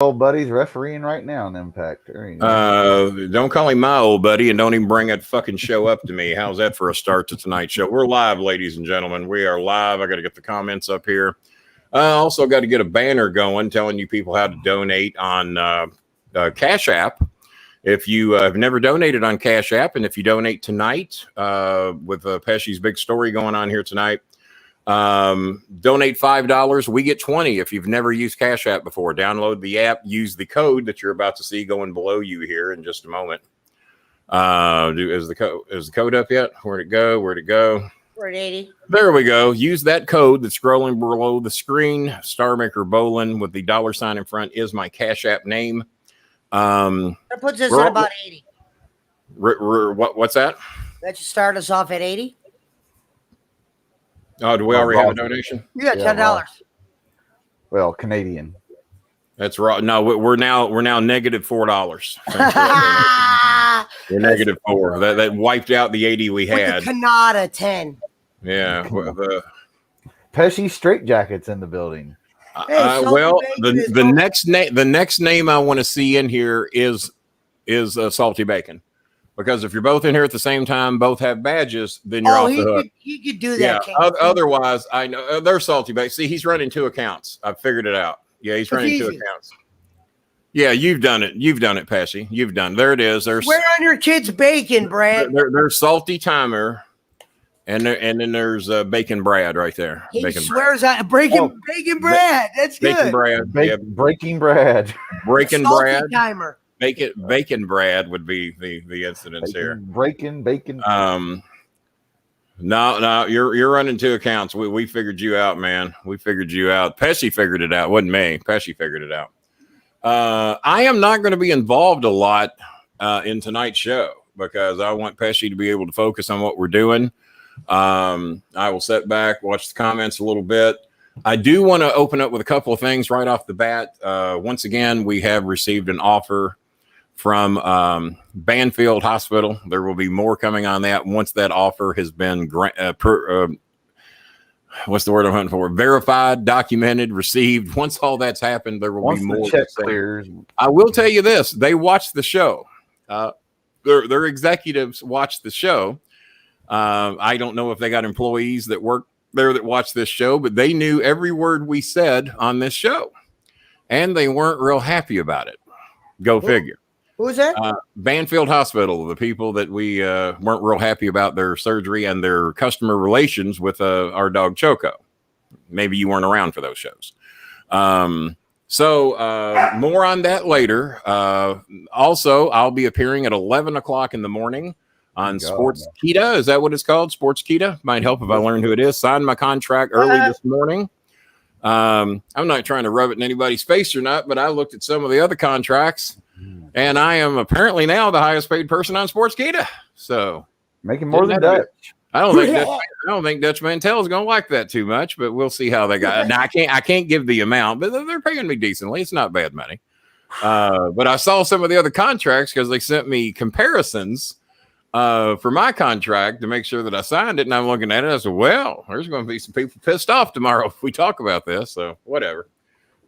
old buddy's refereeing right now in Impact. Don't call him my old buddy, and don't even bring that fucking show up to me. How's that for a start to tonight's show? We're live, ladies and gentlemen. We are live. I got to get the comments up here. Also got to get a banner going telling you people how to donate on Cash App. If you have never donated on Cash App, and if you donate tonight with Pesci's big story going on here tonight, donate $5. We get 20 if you've never used Cash App before. Download the app. Use the code that you're about to see going below you here in just a moment. Is the code up yet? Where'd it go? We're at 80. There we go. Use that code that's scrolling below the screen. Starmaker Bolin with the $sign in front is my Cash App name. That puts us at about 80. What's that? That should start us off at 80. Oh, do we already have a donation? Yeah, $10. Well, Canadian. That's right. No, we're now -$4. We're -4. That wiped out the 80 we had. Canada 10. Yeah. Pesci Straight Jackets in the building. Well, the next name I want to see in here is Salty Bacon, because if you're both in here at the same time, both have badges, then you're off the hook. He could do that. Yeah. Otherwise, I know they're Salty Bacon. See, he's running 2 accounts. I've figured it out. Yeah, he's running 2 accounts. Yeah, you've done it. You've done it, Pesci. You've done. There it is. There's where on your kids' bacon, Brad? There's Salty Timer. And then there's Bacon Brad right there. He Bacon swears on Bacon Brad. That's good. Bacon Brad. Breaking Brad. Breaking Brad. Timer. Bacon Brad would be the incidents here. Bacon. No, you're running 2 accounts. We figured you out, man. We figured you out. Pesci figured it out. Wasn't me. Pesci figured it out. I am not going to be involved a lot in tonight's show because I want Pesci to be able to focus on what we're doing. I will sit back, watch the comments a little bit. I do want to open up with a couple of things right off the bat. Once again, we have received an offer from Banfield Hospital. There will be more coming on that once that offer has been what's the word I'm hunting for? Verified, documented, received. Once all that's happened, there will be more. The check clears. I will tell you this: they watch the show. Their executives watch the show. I don't know if they got employees that work there that watch this show, but they knew every word we said on this show, and they weren't real happy about it. Go figure. Who was that? Banfield Hospital, the people that we weren't real happy about their surgery and their customer relations with our dog Choco. Maybe you weren't around for those shows. So more on that later. Also, I'll be appearing at 11 o'clock in the morning on Sports Kita. Is that what it's called? Sports Kita? Might help if I learn who it is. Signed my contract early this morning. I'm not trying to rub it in anybody's face or not, but I looked at some of the other contracts, and I am apparently now the highest paid person on Sports Kita. So making more than Dutch. I don't think Dutch Mantel is going to like that too much, but we'll see how they got it. Now I can't give the amount, but they're paying me decently. It's not bad money. But I saw some of the other contracts because they sent me comparisons for my contract to make sure that I signed it, and I'm looking at it. I said, well, there's going to be some people pissed off tomorrow if we talk about this. So whatever.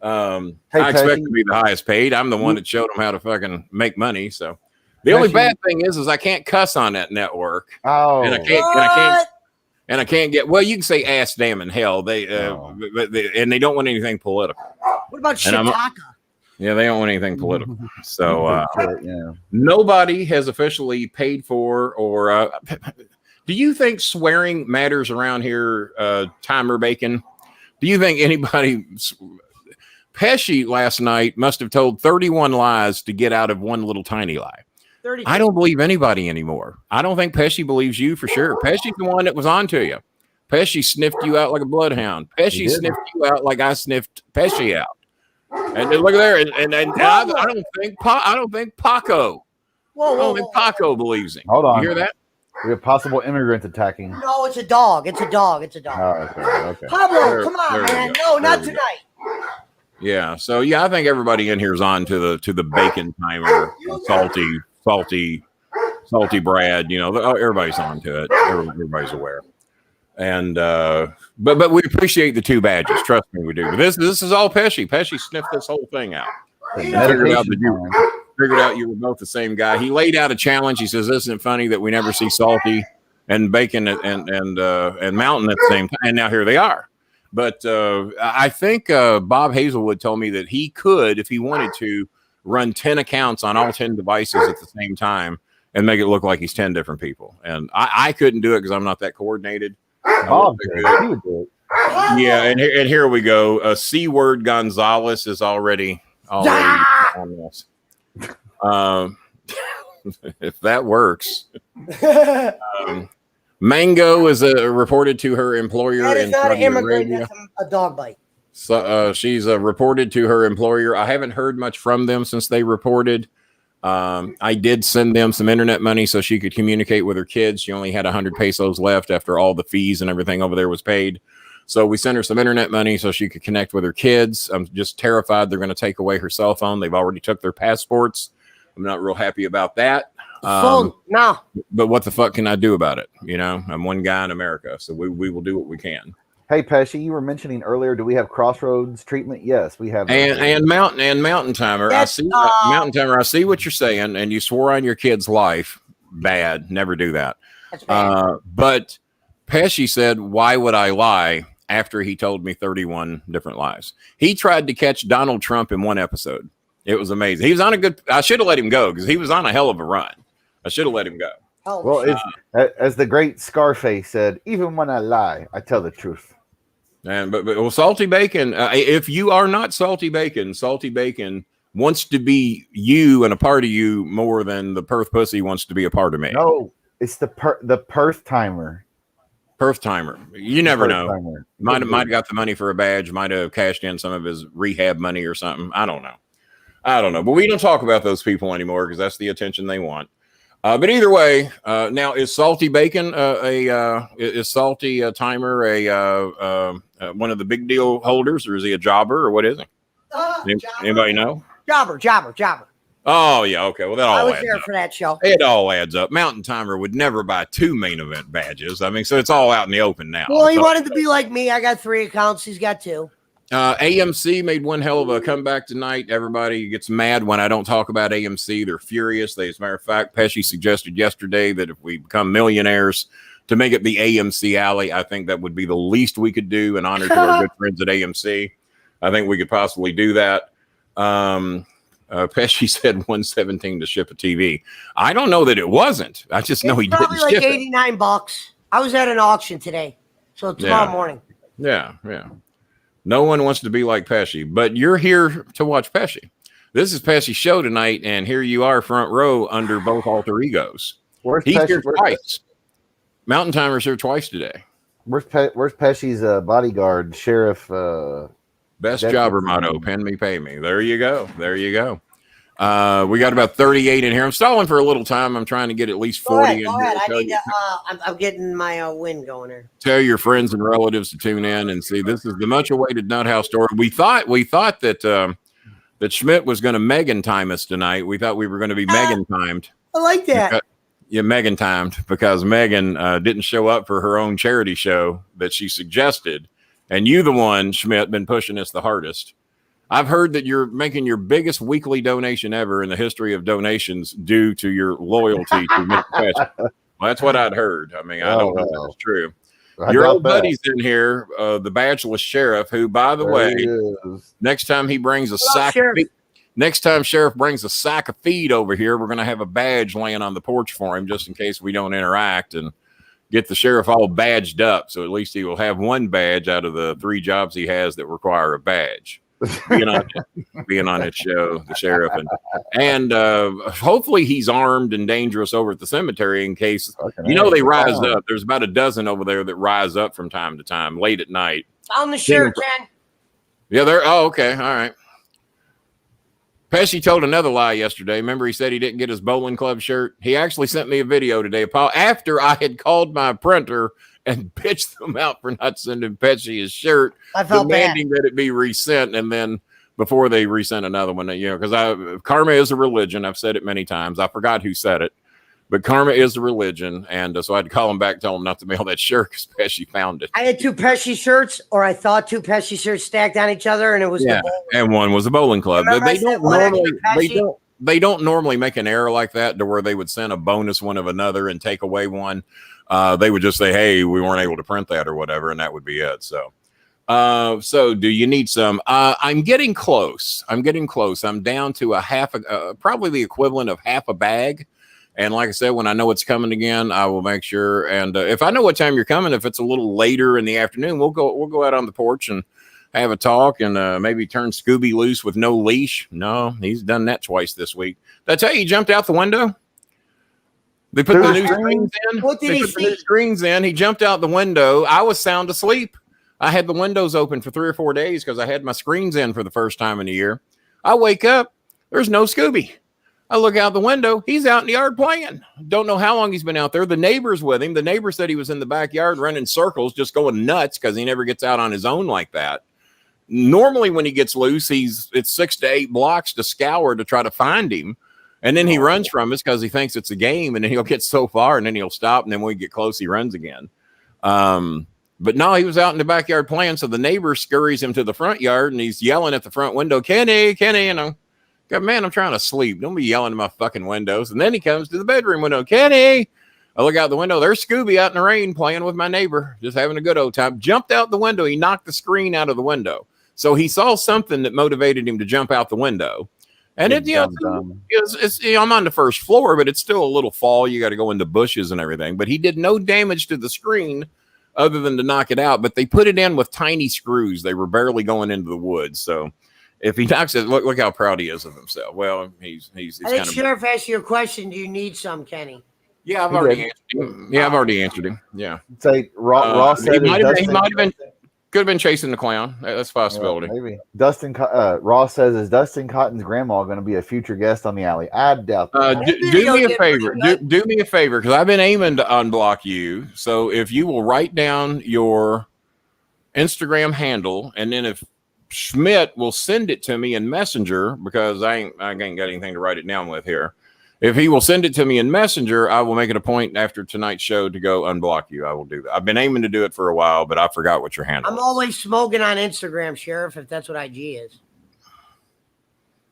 I expect to be the highest paid. I'm the one that showed them how to fucking make money. So the only bad thing is I can't cuss on that network. Oh, and I can't get. Well, you can say ass, damn, and hell. And they don't want anything political. What about Shiitake? Yeah, they don't want anything political. So nobody has officially paid for or do you think swearing matters around here, Timer Bacon? Do you think anybody Pesci last night must have told 31 lies to get out of one little tiny lie. 32. I don't believe anybody anymore. I don't think Pesci believes you for sure. Pesci's the one that was on to you. Pesci sniffed you out like a bloodhound. Pesci sniffed you out like I sniffed Pesci out. And then look at there, and I don't think Paco. Whoa, I don't think Paco believes him. Hold on. You hear that? We have possible immigrants attacking. No, it's a dog. It's a dog. Oh, okay. Pablo, come on, man. No, not tonight. Yeah. So I think everybody in here is on to the bacon timer, salty Brad. Everybody's on to it. Everybody's aware. And but we appreciate the 2 badges. Trust me, we do. But this is all Pesci. Pesci sniffed this whole thing out. Figured out you were both the same guy. He laid out a challenge. He says, "Isn't it funny that we never see Salty and Bacon and Mountain at the same time?" And now here they are. But I think Bob Hazelwood told me that he could, if he wanted to, run 10 accounts on all 10 devices at the same time and make it look like he's 10 different people. And I couldn't do it because I'm not that coordinated. Bob he would do it. Yeah, and here we go. C-word Gonzalez is already on this. If that works. Mango is reported to her employer. That is in not Saudi an immigrant. Arabia. That's a dog bite. So she's reported to her employer. I haven't heard much from them since they reported. I did send them some internet money so she could communicate with her kids. She only had 100 pesos left after all the fees and everything over there was paid. So we sent her some internet money so she could connect with her kids. I'm just terrified they're going to take away her cell phone. They've already took their passports. I'm not real happy about that. Phone, no. But what the fuck can I do about it? You know, I'm one guy in America, so we will do what we can. Hey, Pesci, you were mentioning earlier, do we have Crossroads treatment? Yes, we have. And Mountain Timer. I see Mountain Timer. I see what you're saying, and you swore on your kid's life. Bad. Never do that. That's bad. But Pesci said, "Why would I lie?" After he told me 31 different lies. He tried to catch Donald Trump in one episode. It was amazing. He was on a good. I should have let him go because he was on a hell of a run. I should have let him go. Well, as the great Scarface said, "Even when I lie, I tell the truth." And but Salty Bacon, if you are not Salty Bacon wants to be you and a part of you more than the Perth pussy wants to be a part of me. No, it's the Perth timer. Perth timer. You never know. Timer. Might have got the money for a badge. Might have cashed in some of his rehab money or something. I don't know. But we don't talk about those people anymore because that's the attention they want. But either way, now is Salty Bacon is Salty Timer one of the big deal holders, or is he a jobber, or what is he? Anybody know? Jobber. Oh yeah, okay. Well, that all I was adds there up. for that show. It all adds up. Mountain Timer would never buy 2 main event badges. I mean, so it's all out in the open now. Well, he wanted to be like me. I got 3 accounts. He's got 2. AMC made one hell of a comeback tonight. Everybody gets mad when I don't talk about AMC. They're furious. As a matter of fact, Pesci suggested yesterday that if we become millionaires, to make it the AMC Alley, I think that would be the least we could do in honor to our good friends at AMC. I think we could possibly do that. Pesci said 117 to ship a TV. I don't know that it wasn't. I just know he didn't probably like ship $89. I was at an auction today, so tomorrow morning. Yeah. No one wants to be like Pesci, but you're here to watch Pesci. This is Pesci's show tonight, and here you are front row under both alter egos. He's here twice. Mountain Timer's here twice today. Where's Pesci's bodyguard, Sheriff? Best jobber motto, pen me, pay me. There you go. We got about 38 in here. I'm stalling for a little time. I'm trying to get at least 40 Go ahead. I'm getting my win going here. Tell your friends and relatives to tune in and see. This is the much awaited NutHouse story. We thought that Schmidt was going to Megan time us tonight. We thought we were going to be Megan timed. I like that. Megan timed because Megan didn't show up for her own charity show that she suggested. And you, the one, Schmidt, been pushing us the hardest. I've heard that you're making your biggest weekly donation ever in the history of donations due to your loyalty to Mr. Pesci. Well, that's what I'd heard. I mean, I don't know if that's true. Your old buddy's in here, the badgeless sheriff, who, by the way, next time he brings a sack of feed, next time Sheriff brings a sack of feed over here, we're going to have a badge laying on the porch for him just in case we don't interact and get the sheriff all badged up. So at least he will have one badge out of the 3 jobs he has that require a badge. Being on his show, the sheriff, and hopefully he's armed and dangerous over at the cemetery in case they rise up. There's about a dozen over there that rise up from time to time late at night. Found the sheriff, Ken. Yeah, they're okay. All right. Pesci told another lie yesterday. Remember, he said he didn't get his bowling club shirt. He actually sent me a video today, Paul, after I had called my printer and bitched them out for not sending Pesci his shirt, demanding that it be resent, and then before they resent another one, because karma is a religion. I've said it many times. I forgot who said it, But karma is a religion, and so I had to call him back, tell him not to mail that shirt because Pesci found it. I had 2 Pesci shirts, or I thought 2 Pesci shirts stacked on each other, and it was the Bolin. And one was a bowling club. Remember They don't normally make an error like that to where they would send a bonus one of another and take away one. They would just say, "Hey, we weren't able to print that or whatever," and that would be it. So do you need some? I'm getting close. I'm down to a half, probably the equivalent of half a bag. And like I said, when I know it's coming again, I will make sure. And if I know what time you're coming, if it's a little later in the afternoon, we'll go out on the porch and have a talk and maybe turn Scooby loose with no leash. No, he's done that twice this week. Did I tell you he jumped out the window? They put the new screens in. What did he see? The new screens in. He jumped out the window. I was sound asleep. I had the windows open for 3 or 4 days because I had my screens in for the first time in a year. I wake up. There's no Scooby. I look out the window. He's out in the yard playing. Don't know how long he's been out there. The neighbor's with him. The neighbor said he was in the backyard running circles, just going nuts because he never gets out on his own like that. Normally when he gets loose, it's 6 to 8 blocks to scour to try to find him. And then he runs from us because he thinks it's a game, and then he'll get so far and then he'll stop. And then when we get close, he runs again. But no, he was out in the backyard playing. So the neighbor scurries him to the front yard and he's yelling at the front window, Kenny, you know. God, man, I'm trying to sleep. Don't be yelling at my fucking windows. And then he comes to the bedroom window. Kenny. I look out the window. There's Scooby out in the rain playing with my neighbor, just having a good old time. Jumped out the window. He knocked the screen out of the window. So he saw something that motivated him to jump out the window. And I'm on the first floor, but it's still a little fall. You got to go into bushes and everything. But he did no damage to the screen other than to knock it out. But they put it in with tiny screws. They were barely going into the woods. So if he knocks it, look how proud he is of himself. Well, he's I think Sheriff asked you a question. Do you need some, Kenny? Yeah, I've already answered him. Yeah, I've already answered him. Yeah. Say Ross said he might have been could have been chasing the clown. That's a possibility. Yeah, maybe. Ross says, is Dustin Cotton's grandma going to be a future guest on the alley? I doubt that. Do me a favor. Do me a favor, because I've been aiming to unblock you. So if you will write down your Instagram handle, and then if Schmidt will send it to me in Messenger, because I ain't got anything to write it down with here. If he will send it to me in Messenger, I will make it a point after tonight's show to go unblock you. I will do that. I've been aiming to do it for a while, but I forgot what your handle is. I'm always smoking on Instagram, Sheriff, if that's what IG is.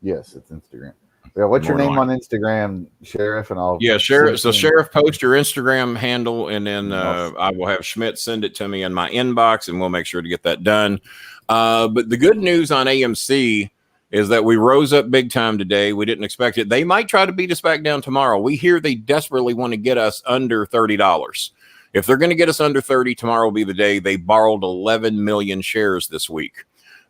Yes, it's Instagram. Yeah, what's your name on Instagram, Sheriff? And I'll Sheriff. So Sheriff, post your Instagram handle, and then I will have Schmidt send it to me in my inbox, and we'll make sure to get that done. But the good news on AMC is that we rose up big time today. We didn't expect it. They might try to beat us back down tomorrow. We hear they desperately want to get us under $30. If they're going to get us under 30, tomorrow will be the day. They borrowed 11 million shares this week.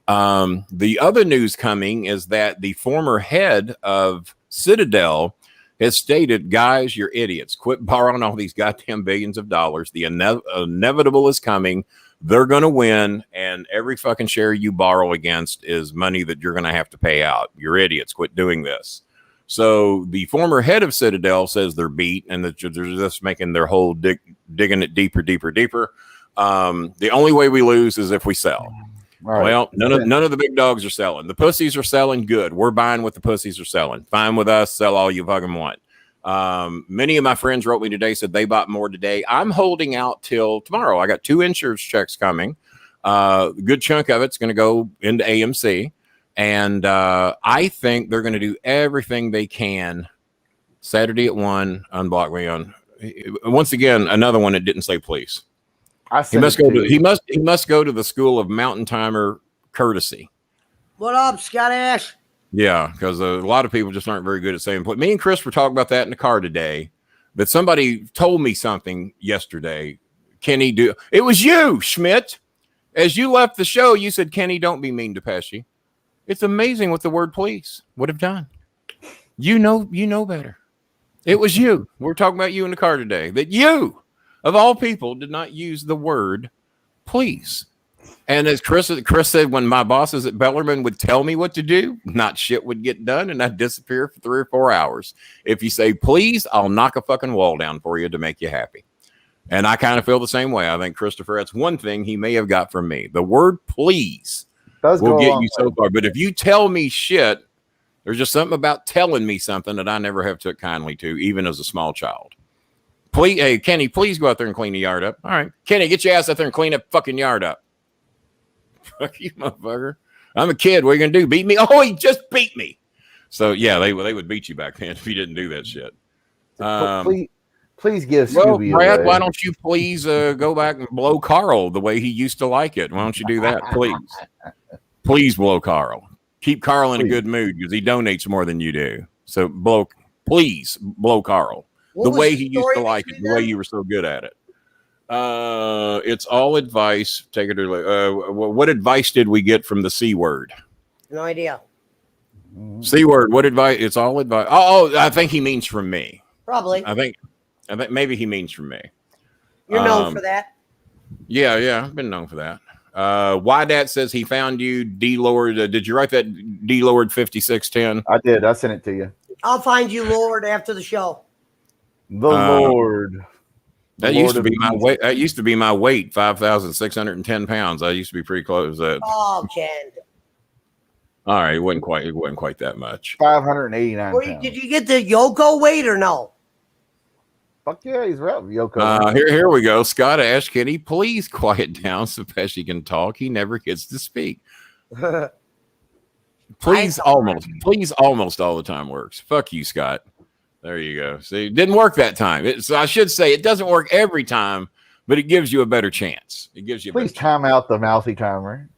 The other news coming is that the former head of Citadel has stated, guys, you're idiots. Quit borrowing all these goddamn billions of dollars. The inevitable is coming. They're going to win, and every fucking share you borrow against is money that you're going to have to pay out. You're idiots. Quit doing this. So the former head of Citadel says they're beat, and that they're just making their whole digging it deeper. The only way we lose is if we sell. Right. Well, none of the big dogs are selling. The pussies are selling. Good. We're buying what the pussies are selling. Fine with us. Sell all you fucking want. Many of my friends wrote me today, said they bought more today. I'm holding out till tomorrow. I got 2 insurance checks coming. A good chunk of it's going to go into AMC. And I think they're going to do everything they can. Saturday at 1, unblock me on. Once again, another one that didn't say please. He must go to the school of mountain timer courtesy. What up, Scott Ash? Yeah, because a lot of people just aren't very good at saying. Me and Chris were talking about that in the car today. That somebody told me something yesterday. Kenny, it was you, Schmidt. As you left the show, you said, Kenny, don't be mean to Pesci. It's amazing what the word please would have done. You know better. It was you. We're talking about you in the car today. That you, of all people, did not use the word please. And as Chris said, when my bosses at Bellarmine would tell me what to do, not shit would get done, and I'd disappear for 3 or 4 hours. If you say please, I'll knock a fucking wall down for you to make you happy. And I kind of feel the same way. I think Christopher, that's one thing he may have got from me. The word please will get you so far. But if you tell me shit, there's just something about telling me something that I never have took kindly to, even as a small child. Please, hey, Kenny, please go out there and clean the yard up. All right. Kenny, get your ass out there and clean that fucking yard up. Fuck you, motherfucker. I'm a kid. What are you going to do? Beat me? Oh, he just beat me. So, yeah, they would beat you back then if you didn't do that shit. Please give Well, Scooby Brad, away. why don't you please go back and blow Carl the way he used to like it? Why don't you do that, please? Please blow Carl. Keep Carl in a good mood because he donates more than you do. So please blow Carl the way he used to like it, the way you were so good at it. It's all advice. Take it or what advice did we get from the C word? No idea. C word. What advice? It's all advice. Oh, I think he means from me. Probably. I think maybe he means from me. You're known for that. Yeah, I've been known for that. Dad says he found you, D Lord. Did you write that, D Lord 5610? I did. I sent it to you. I'll find you, Lord, after the show. The Lord. That used to be my weight. That used to be my weight, 5,610 pounds. I used to be pretty close. Oh, Ken. All right, it wasn't quite that much. 589 pounds. Did you get the Yoko weight or no? Fuck yeah, he's right. Yoko. Here we go. Scott Ash, Kenny, please quiet down so Pesci can talk. He never gets to speak. Please almost all the time works. Fuck you, Scott. There you go. See, it didn't work that time. So I should say it doesn't work every time, but it gives you a better chance. It gives you. Please time out the mouthy timer.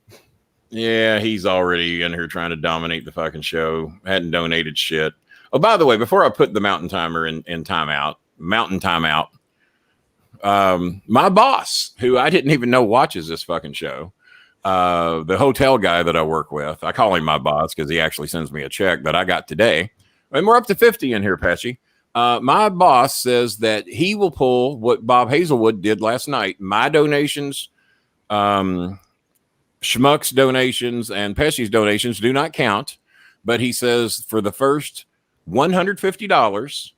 Yeah, he's already in here trying to dominate the fucking show. Hadn't donated shit. Oh, by the way, before I put the mountain timer in timeout, my boss, who I didn't even know watches this fucking show, the hotel guy that I work with, I call him my boss because he actually sends me a check that I got today. And we're up to 50 in here, Pesci. My boss says that he will pull what Bob Hazelwood did last night. My donations, Schmuck's donations, and Pesci's donations do not count. But he says for the first $150,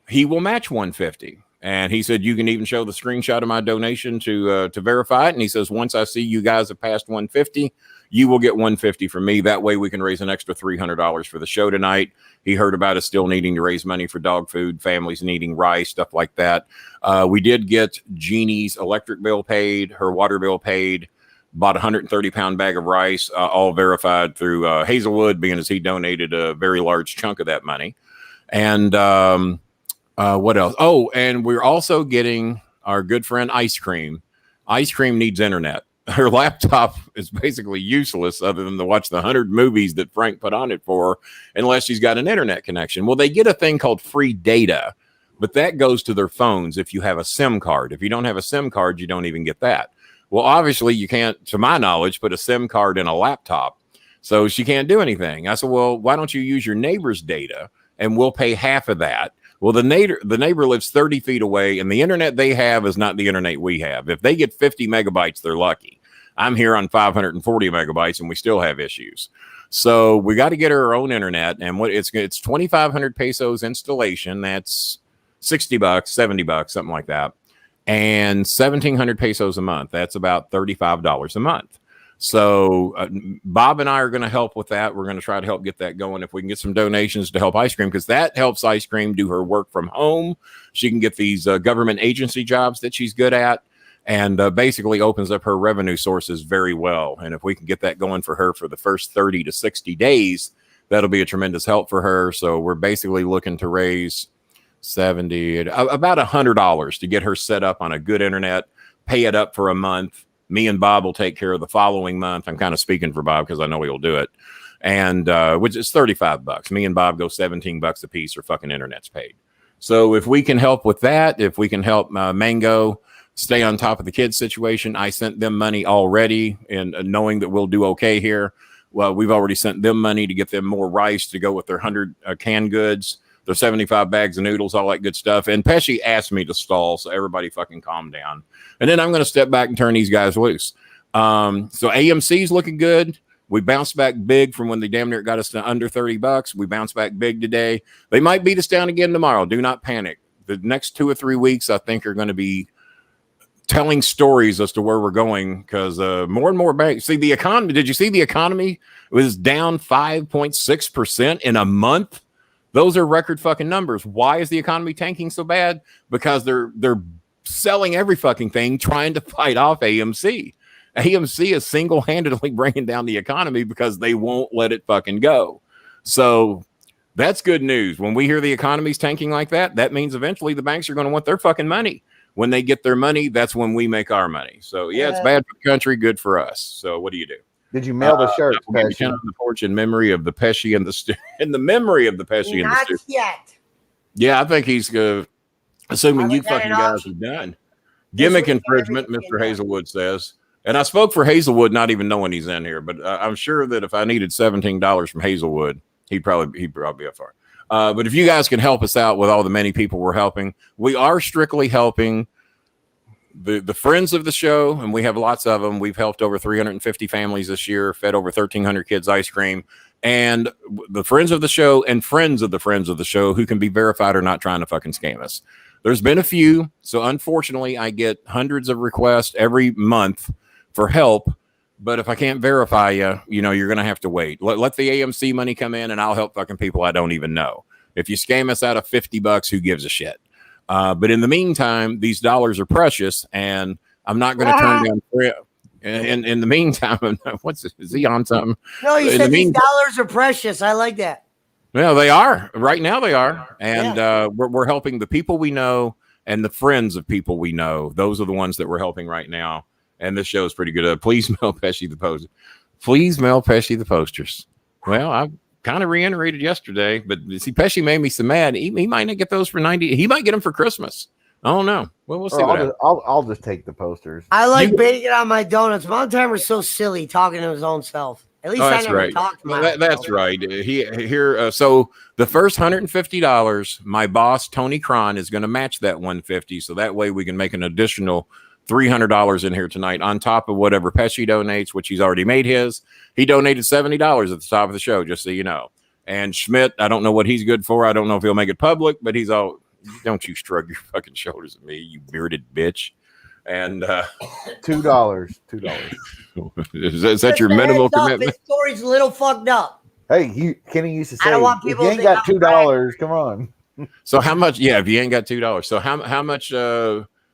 he will match $150. And he said you can even show the screenshot of my donation to verify it. And he says once I see you guys have passed $150, you will get $150 from me. That way we can raise an extra $300 for the show tonight. He heard about us still needing to raise money for dog food, families needing rice, stuff like that. We did get Jeannie's electric bill paid, her water bill paid, bought a 130-pound bag of rice, all verified through Hazelwood, being as he donated a very large chunk of that money. And what else? Oh, and we're also getting our good friend Ice Cream. Ice Cream needs internet. Her laptop is basically useless other than to watch the 100 movies that Frank put on it for, unless she's got an internet connection. Well, they get a thing called free data, but that goes to their phones if you have a SIM card. If you don't have a SIM card, you don't even get that. Well, obviously, you can't, to my knowledge, put a SIM card in a laptop. So she can't do anything. I said, well, why don't you use your neighbor's data and we'll pay half of that? Well, the neighbor lives 30 feet away, and the internet they have is not the internet we have. If they get 50 megabytes, they're lucky. I'm here on 540 megabytes, and we still have issues. So we got to get her own internet, and it's 2,500 pesos installation. That's $60, $70, something like that, and 1,700 pesos a month. That's about $35 a month. So Bob and I are going to help with that. We're going to try to help get that going. If we can get some donations to help Ice Cream, because that helps Ice Cream do her work from home. She can get these government agency jobs that she's good at, and basically opens up her revenue sources very well. And if we can get that going for her for the first 30 to 60 days, that'll be a tremendous help for her. So we're basically looking to raise about $100 to get her set up on a good internet, pay it up for a month. Me and Bob will take care of the following month. I'm kind of speaking for Bob because I know he'll do it. And which is $35. Me and Bob go $17 a piece or fucking internet's paid. So if we can help with that, if we can help Mango stay on top of the kids situation, I sent them money already, and knowing that we'll do okay here. Well, we've already sent them money to get them more rice to go with their 100 canned goods, their 75 bags of noodles, all that good stuff. And Pesci asked me to stall, so everybody fucking calm down. And then I'm going to step back and turn these guys loose. So AMC's looking good. We bounced back big from when they damn near got us to under $30. We bounced back big today. They might beat us down again tomorrow. Do not panic. The next 2 or 3 weeks, I think, are going to be telling stories as to where we're going, because more and more banks see the economy. Did you see the economy was down 5.6% in a month? Those are record fucking numbers. Why is the economy tanking so bad? Because they're selling every fucking thing, trying to fight off AMC. AMC is single-handedly bringing down the economy because they won't let it fucking go. So that's good news. When we hear the economy's tanking like that, that means eventually the banks are going to want their fucking money. When they get their money, that's when we make our money. So yeah, it's bad for the country, good for us. So what do you do? Did you mail the shirt? On the porch in memory of the Pesci and the stew. In the memory of the Pesci and the stew. Not yet. Yeah, I think he's assuming you fucking guys are done. Gimmick infringement, Mr. Hazelwood says. And I spoke for Hazelwood, not even knowing he's in here, but I'm sure that if I needed $17 from Hazelwood, he'd probably be up for it. But if you guys can help us out with all the many people we're helping, we are strictly helping the friends of the show, and we have lots of them. We've helped over 350 families this year, fed over 1,300 kids ice cream, and the friends of the show and friends of the show who can be verified or not trying to fucking scam us. There's been a few, so unfortunately, I get hundreds of requests every month for help. But if I can't verify you, you're going to have to wait. Let the AMC money come in, and I'll help fucking people I don't even know. If you scam us out of $50, who gives a shit? But in the meantime, these dollars are precious, and I'm not going to turn down. In the meantime, is he on something? No, you said these dollars are precious. I like that. Well, they are. Right now they are. And we're helping the people we know and the friends of people we know. Those are the ones that we're helping right now. And this show is pretty good. Please mail Pesci the posters. Please mail Pesci the posters. Well, I kind of reiterated yesterday, but see, Pesci made me so mad. He might not get those for 90. He might get them for Christmas. I don't know. Well, we'll see. I'll just take the posters. I like baiting it on my donuts. Montimer's so silly talking to his own self. At least I never talked to myself. That's right. So the first $150, my boss Tony Cron is going to match that $150, so that way we can make an additional $300 in here tonight on top of whatever Pesci donates, which he's already made his. He donated $70 at the top of the show, just so you know. And Schmidt, I don't know what he's good for. I don't know if he'll make it public, but he's all, don't you shrug your fucking shoulders at me, you bearded bitch. And $2. Is that your minimal commitment? His story's a little fucked up. Hey, Kenny used to say, I don't want people if you ain't got $2, come on. So how much? Yeah, if you ain't got $2. So how much?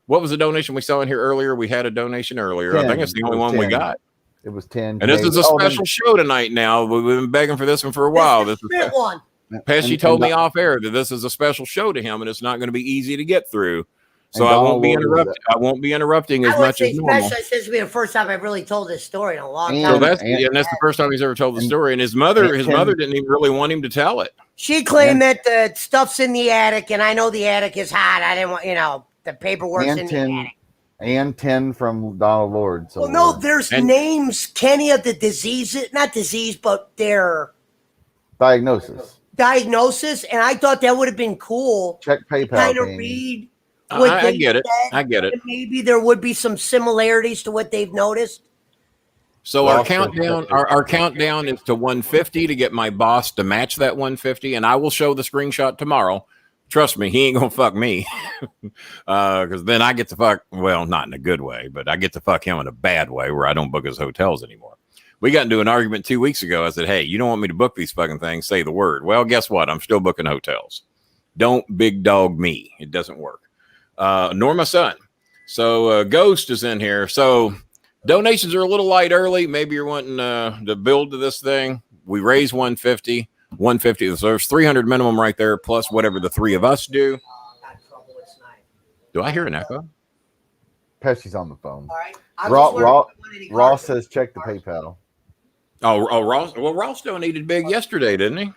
What was the donation we saw in here earlier? We had a donation earlier. 10. I think it's the only one 10. we got. It was 10. And this is a special show tonight now. We've been begging for this one for a while. This is one. Pesci told me off air that this is a special show to him, and it's not going to be easy to get through. So I won't be interrupting. I won't be interrupting as much as normal. This will be the first time I've really told this story in a long time. So that's the first time he's ever told the story. And his mother didn't even really want him to tell it. She claimed that the stuff's in the attic, and I know the attic is hot. I didn't want, the paperwork's in the attic. And 10 from Donald Lord. So well, no, there's names, Kenny, of the diseases, not disease, but their diagnosis. And I thought that would have been cool. Check PayPal. Kind of read. I get it. I get it. Maybe there would be some similarities to what they've noticed. So our countdown is to 150 to get my boss to match that 150, and I will show the screenshot tomorrow. Trust me, he ain't gonna fuck me, because then I get to fuck. Well, not in a good way, but I get to fuck him in a bad way where I don't book his hotels anymore. We got into an argument 2 weeks ago. I said, "Hey, you don't want me to book these fucking things? Say the word." Well, guess what? I'm still booking hotels. Don't big dog me. It doesn't work. Nor my son. So Ghost is in here. So donations are a little light early. Maybe you're wanting to build to this thing. We raise 150. 150. So there's 300 minimum right there, plus whatever the three of us do. Do I hear an echo? Pesci's on the phone. All right. Ross says check the PayPal. Oh, Ross. Well, Ross donated big yesterday, didn't he?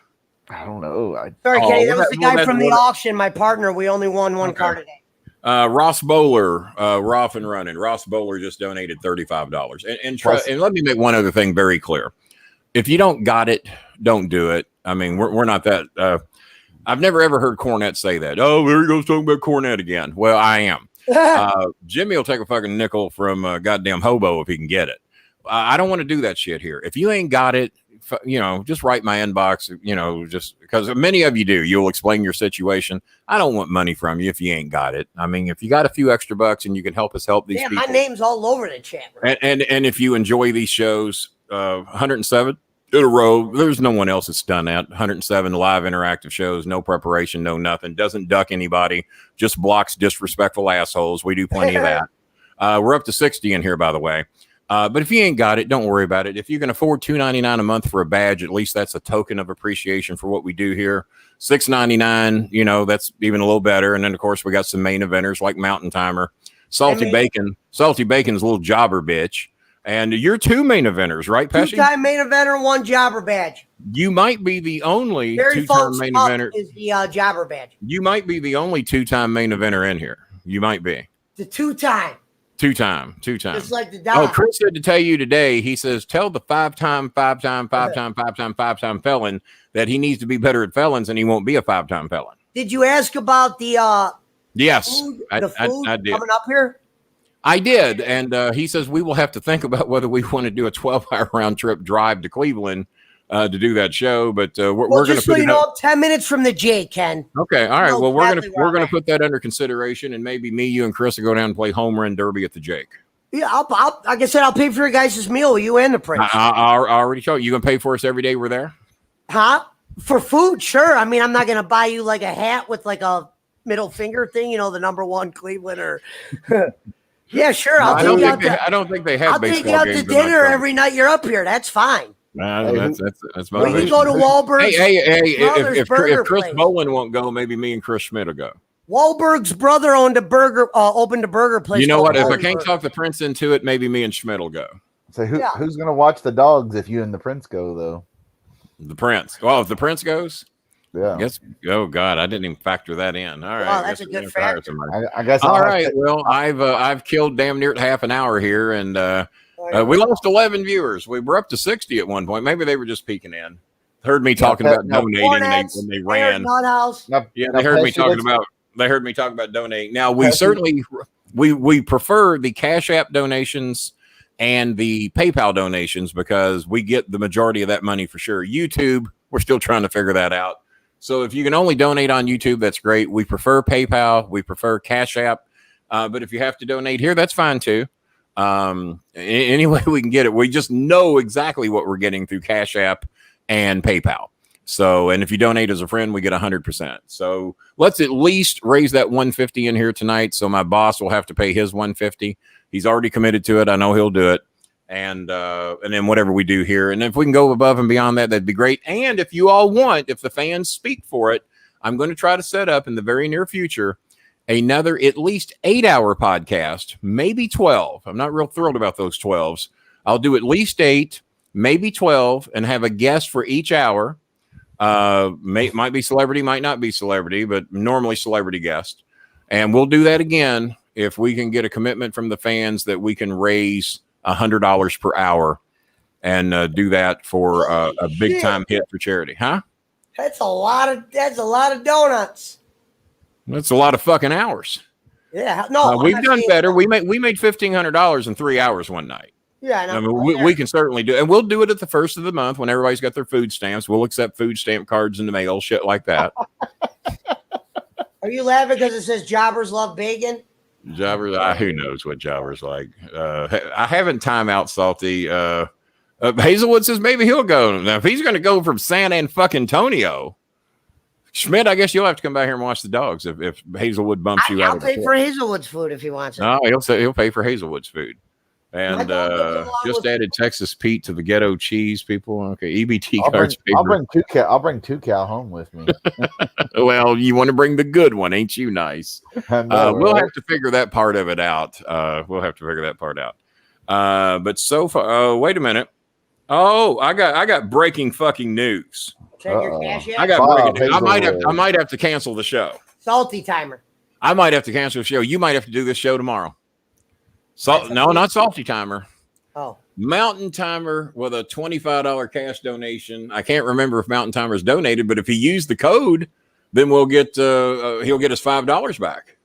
I don't know. Sorry, Kenny. That was the guy from the auction. My partner. We only won one car today. Ross Bowler, off and running. Ross Bowler just donated $35. And let me make one other thing very clear. If you don't got it, don't do it. I mean, we're not that. I've never ever heard Cornette say that. Oh, there he goes talking about Cornette again. Well, I am. Jimmy will take a fucking nickel from a goddamn hobo if he can get it. I don't want to do that shit here. If you ain't got it, just write my inbox, just because many of you do. You'll explain your situation. I don't want money from you if you ain't got it. I mean, if you got a few extra bucks and you can help us help these people. My name's all over the chat. And if you enjoy these shows, 107. in a row. There's no one else that's done that. 107 live interactive shows, no preparation, no nothing. Doesn't duck anybody, just blocks disrespectful assholes. We do plenty of that. We're up to 60 in here, by the way. But if you ain't got it, don't worry about it. If you can afford $2.99 a month for a badge, at least that's a token of appreciation for what we do here. $6.99, you know, that's even a little better. And then, of course, we got some main eventers like Mountain Timer, Salty Bacon. Salty Bacon's a little jobber bitch. And you're 2 main eventers, right, Pesci? 2-time main eventer, 1 jobber badge. You might be the only Barry 2-time main eventer. Is the jobber badge. You might be the only 2-time main eventer in here. You might be. The 2-time. 2-time. Just like the dog. Oh, Chris said to tell you today, he says, tell the 5-time felon that he needs to be better at felons and he won't be a 5-time felon. Did you ask about the yes, food, I did. Coming up here? I did. And he says we will have to think about whether we want to do a 12-hour round trip drive to Cleveland to do that show. But we're going to put it up 10 minutes from the J, Ken. Okay. All right. Well, we're going to put that under consideration, and maybe me, you, and Chris will go down and play home run derby at the Jake. Yeah, I'll like I said, I'll pay for your guys' meal, you and the Prince. I already told you. You going to pay for us every day we're there? Huh? For food, sure. I mean, I'm not going to buy you like a hat with like a middle finger thing, you know, the #1 Cleveland or... Yeah, sure. I don't think they have. I'll take you out to dinner every night you're up here. That's fine. That's we can go to Wahlberg's. If Chris Bolin won't go, maybe me and Chris Schmidt will go. Wahlberg's brother opened a burger place. You know what? If I can't talk the Prince into it, maybe me and Schmidt will go. So who's going to watch the dogs if you and the Prince go, though? The Prince. Well, if the Prince goes, yeah. I guess. Oh God, I didn't even factor that in. All right. Wow, that's a good factor. I guess. All right. Well, I've killed damn near half an hour here, and we lost 11 viewers. We were up to 60 at one point. Maybe they were just peeking in. Heard me talking about donating when they ran. Yeah, they heard me talking about. They heard me talk about donating. Now we certainly we prefer the Cash App donations and the PayPal donations because we get the majority of that money for sure. YouTube, we're still trying to figure that out. So if you can only donate on YouTube, that's great. We prefer PayPal. We prefer Cash App. But if you have to donate here, that's fine too. Any way we can get it. We just know exactly what we're getting through Cash App and PayPal. So, and if you donate as a friend, we get 100%. So let's at least raise that 150 in here tonight. So my boss will have to pay his 150. He's already committed to it. I know he'll do it. And then whatever we do here. And if we can go above and beyond that, that'd be great. And if you all want, if the fans speak for it, I'm going to try to set up in the very near future another at least 8-hour podcast, maybe 12. I'm not real thrilled about those 12s. I'll do at least 8, maybe 12, and have a guest for each hour. Might be celebrity, might not be celebrity, but normally celebrity guest. And we'll do that again if we can get a commitment from the fans that we can raise $100 per hour and do that for a big time hit for charity. Huh? That's a lot of donuts. That's a lot of fucking hours. Yeah. No, we've done better. We made $1,500 in 3 hours one night. Yeah. I mean, we can certainly do it. And we'll do it at the first of the month when everybody's got their food stamps. We'll accept food stamp cards in the mail, shit like that. Are you laughing because it says jobbers love bacon? Jobbers, who knows what jobbers like. I haven't time out Salty. Hazelwood says maybe he'll go. Now, if he's going to go from San and fucking Antonio, Schmidt, I guess you'll have to come back here and watch the dogs if Hazelwood bumps you out. I'll pay for Hazelwood's food if he wants it. No, he'll pay for Hazelwood's food. And just added Texas Pete to the ghetto cheese people. Okay, EBT cards. I'll bring two cow home with me. Well, you want to bring the good one, ain't you? Nice. We'll have to figure that part of it out. But so far, wait a minute. Oh, I got breaking fucking news. Check your cash app. I got breaking news. I might have to cancel the show. Salty timer. I might have to cancel the show. You might have to do this show tomorrow. No, not Salty Timer. Oh. Mountain Timer with a $25 cash donation. I can't remember if Mountain Timer's donated, but if he used the code, then we'll get he'll get us $5 back.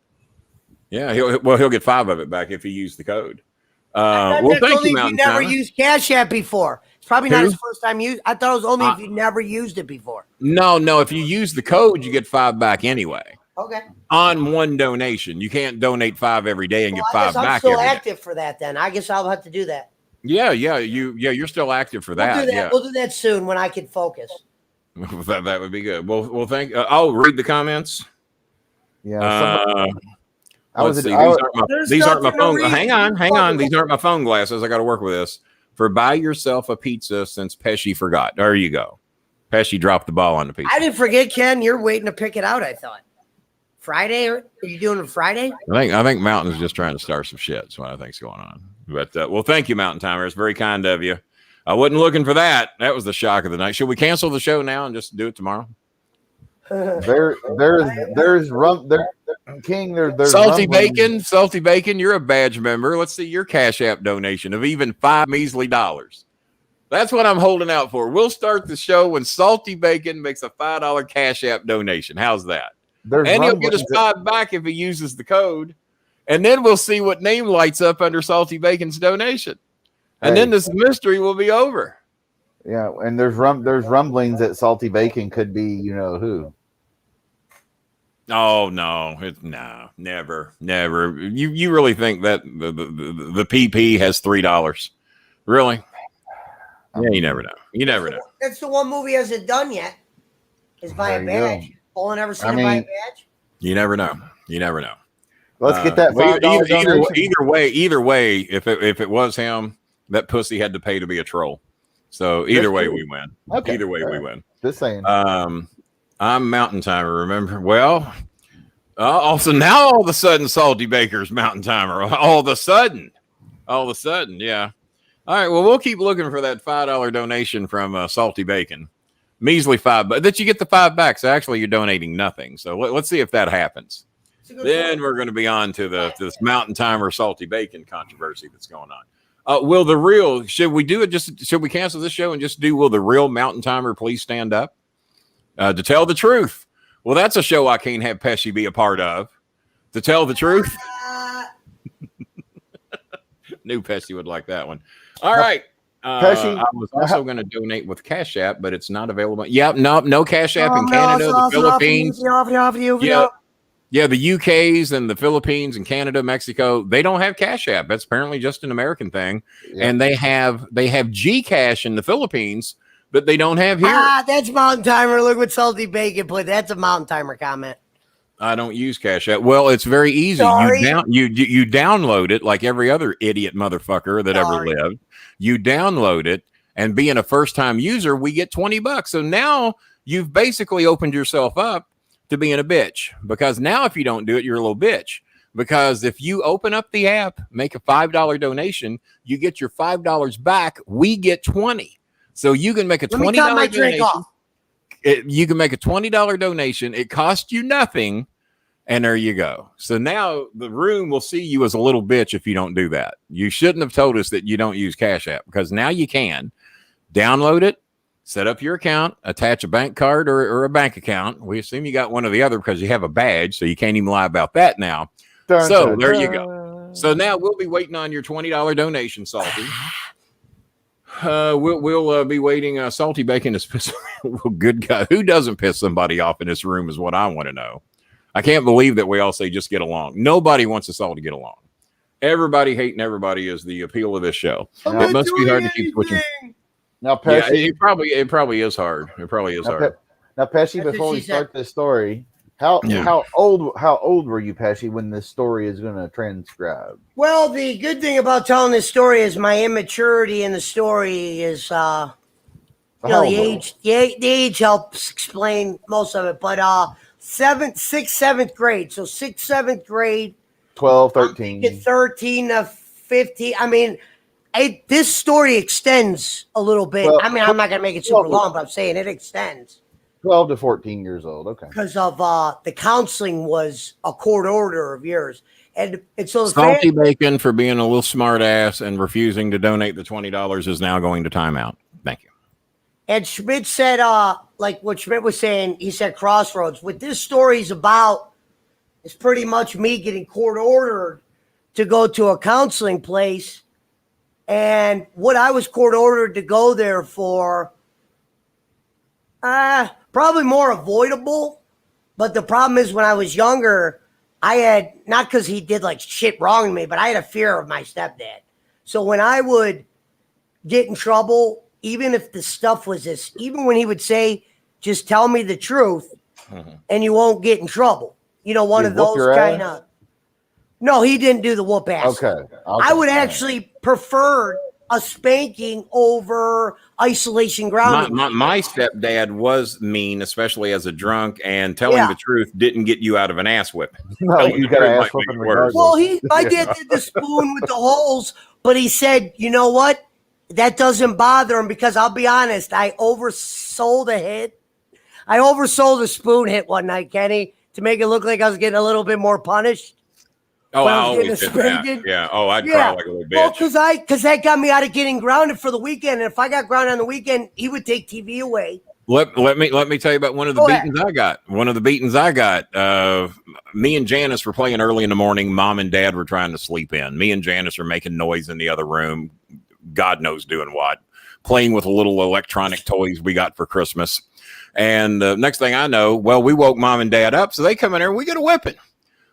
Yeah, he'll get 5 of it back if he used the code. Well, thank you, Mountain Timer. Never used Cash App before. It's probably not his first time use. I thought it was only if you never used it before. No. If you use the code, you get 5 back anyway. Okay. On one donation. You can't donate 5 every day and get 5 back. I'm still active for that then. I guess I'll have to do that. Yeah, you're still active for that. We'll do that. Yeah, We'll do that soon when I can focus. that would be good. Well, I'll read the comments. Yeah. Let's see. There's These aren't my nothing to phone. read. Hang on. These aren't my phone glasses. I got to work with this. For buy yourself a pizza since Pesci forgot. There you go. Pesci dropped the ball on the pizza. I didn't forget, Ken. You're waiting to pick it out. I thought Friday. Are you doing it Friday? I think Mountain's just trying to start some shit. That's what I think's going on. But well, thank you, Mountain Timer. It's very kind of you. I wasn't looking for that. That was the shock of the night. Should we cancel the show now and just do it tomorrow? There's King. There's Salty rumblings. Bacon. You're a badge member. Let's see your Cash App donation of even $5 measly. That's what I'm holding out for. We'll start the show when Salty Bacon makes a $5 Cash App donation. How's that? And he'll get us $5 back if he uses the code. And then we'll see what name lights up under Salty Bacon's donation. And then this mystery will be over. Yeah, and there's rumblings that Salty Bacon could be, you know who. Oh no, never. You really think that the PP has $3? Really? Yeah, you never know. That's the one movie he hasn't done yet. Is buy a badge. Bolin ever seen him buy a badge? You never know. Let's get that $5 either way. If it was him, that pussy had to pay to be a troll. So either way, we win. Okay. Either way, we win. Just saying. I'm Mountain Timer. Remember? Well, also now all of a sudden, Salty Baker's Mountain Timer. All of a sudden, yeah. All right. Well, we'll keep looking for that $5 donation from Salty Bacon. Measly $5, but that you get the $5 back. So actually, you're donating nothing. So let's see if that happens. Then we're going to be on to this Mountain Timer Salty Bacon controversy that's going on. Should we cancel this show and just do will the real Mountain Timer please stand up to tell the truth? Well, that's a show I can't have Pesci be a part of. To tell the truth. Knew Pesci would like that one. All right. Pesci, I was also going to donate with Cash App, but it's not available. Yep, no Cash App in Canada, the Philippines. Yeah, the UKs and the Philippines and Canada, Mexico, they don't have Cash App. That's apparently just an American thing. Yeah. And they have Gcash in the Philippines, but they don't have here. That's Mountain Timer. Look what Salty Bacon put. That's a Mountain Timer comment. I don't use Cash App. Well, it's very easy. Sorry. You download it like every other idiot motherfucker that ever lived. You download it, and being a first-time user, we get $20. So now you've basically opened yourself up to being a bitch, because now if you don't do it, you're a little bitch. Because if you open up the app, make a $5 donation, you get your $5 back. We get 20. So you can make a $20 donation. You can make a $20 donation. It costs you nothing. And there you go. So now the room will see you as a little bitch if you don't do that. You shouldn't have told us that you don't use Cash App, because now you can download it, set up your account, attach a bank card or a bank account. We assume you got one or the other because you have a badge, so you can't even lie about that now. There you go. So now we'll be waiting on your $20 donation, Salty. We'll be waiting. Salty Bacon is piss. Good guy. Who doesn't piss somebody off in this room is what I want to know. I can't believe that we all say just get along. Nobody wants us all to get along. Everybody hating everybody is the appeal of this show. It must be hard to keep switching. Now, Pesci, it probably is hard. It probably is hard. Now, Pesci, before we start this story, how old were you, Pesci, when this story is going to transcribe? Well, the good thing about telling this story is my immaturity in the story is, the age helps explain most of it. But 7th grade. So 6th, 7th grade. 12, 13. 13 to 15. I mean, this story extends a little bit. Well, I'm not going to make it super long, but I'm saying it extends. 12 to 14 years old. Okay. Because of the counseling was a court order of yours. And so Salty Bacon, for being a little smart ass and refusing to donate the $20, is now going to timeout. Thank you. And Schmidt said, like what Schmidt was saying, he said crossroads. What this story is about is pretty much me getting court ordered to go to a counseling place. And what I was court ordered to go there for, probably more avoidable. But the problem is, when I was younger, I had, not because he did like shit wrong to me, but I had a fear of my stepdad. So when I would get in trouble, even if the stuff was this, even when he would say, just tell me the truth and you won't get in trouble. You know, one of those kind of. No, he didn't do the whoop ass. Okay. I would actually prefer a spanking over isolation grounding. My stepdad was mean, especially as a drunk, and telling the truth didn't get you out of an ass whipping. No, you got an ass whipping regardless. Well, my dad did the spoon with the holes, but he said, you know what? That doesn't bother him because I'll be honest, I oversold a hit. I oversold a spoon hit one night, Kenny, to make it look like I was getting a little bit more punished. Oh, I always did that. Yeah. Oh, I'd cry like a little bitch. Well, because that got me out of getting grounded for the weekend. And if I got grounded on the weekend, he would take TV away. Let me tell you about one of the beatings I got. One of the beatings I got. Me and Janice were playing early in the morning. Mom and Dad were trying to sleep in. Me and Janice are making noise in the other room. God knows doing what. Playing with the little electronic toys we got for Christmas. And next thing I know, we woke Mom and Dad up. So they come in there and we get a whipping.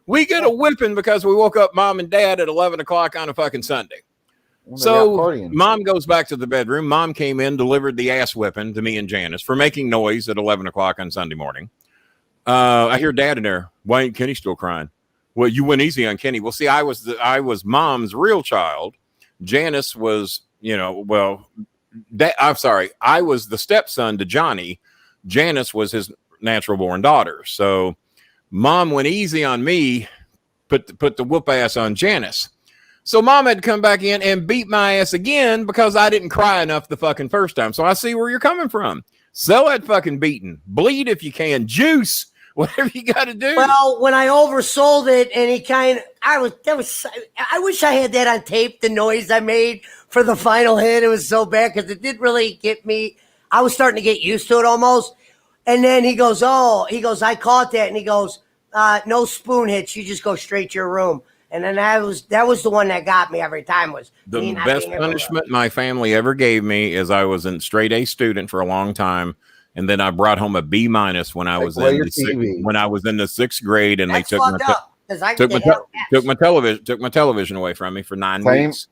We get a whipping because we woke up Mom and Dad at 11 o'clock on a fucking Sunday. So Mom goes back to the bedroom. Mom came in, delivered the ass whipping to me and Janice for making noise at 11 o'clock on Sunday morning. I hear Dad in there. Why ain't Kenny still crying? Well, you went easy on Kenny. Well, see, I was Mom's real child. Janice was, I'm sorry. I was the stepson to Johnny. Janice was his natural born daughter. So Mom went easy on me, put the whoop ass on Janice. So Mom had to come back in and beat my ass again because I didn't cry enough the fucking first time. So I see where you're coming from. Sell that fucking beating. Bleed if you can. Juice. Whatever you got to do. Well, when I oversold it and he I wish I had that on tape, the noise I made for the final hit. It was so bad because it didn't really get me. I was starting to get used to it almost. And then he goes, I caught that. And he goes, no spoon hits. You just go straight to your room. And then that was the one that got me every time was the best punishment my family ever gave me is I was a straight A student for a long time. And then I brought home a B- when I was in the sixth grade, and they took my television away from me for 9 weeks.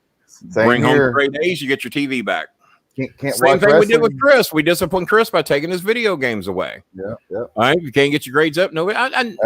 Bring home straight A's, you get your TV back. Same thing we did with Chris. We disciplined Chris by taking his video games away. Yeah. All right, you can't get your grades up. No,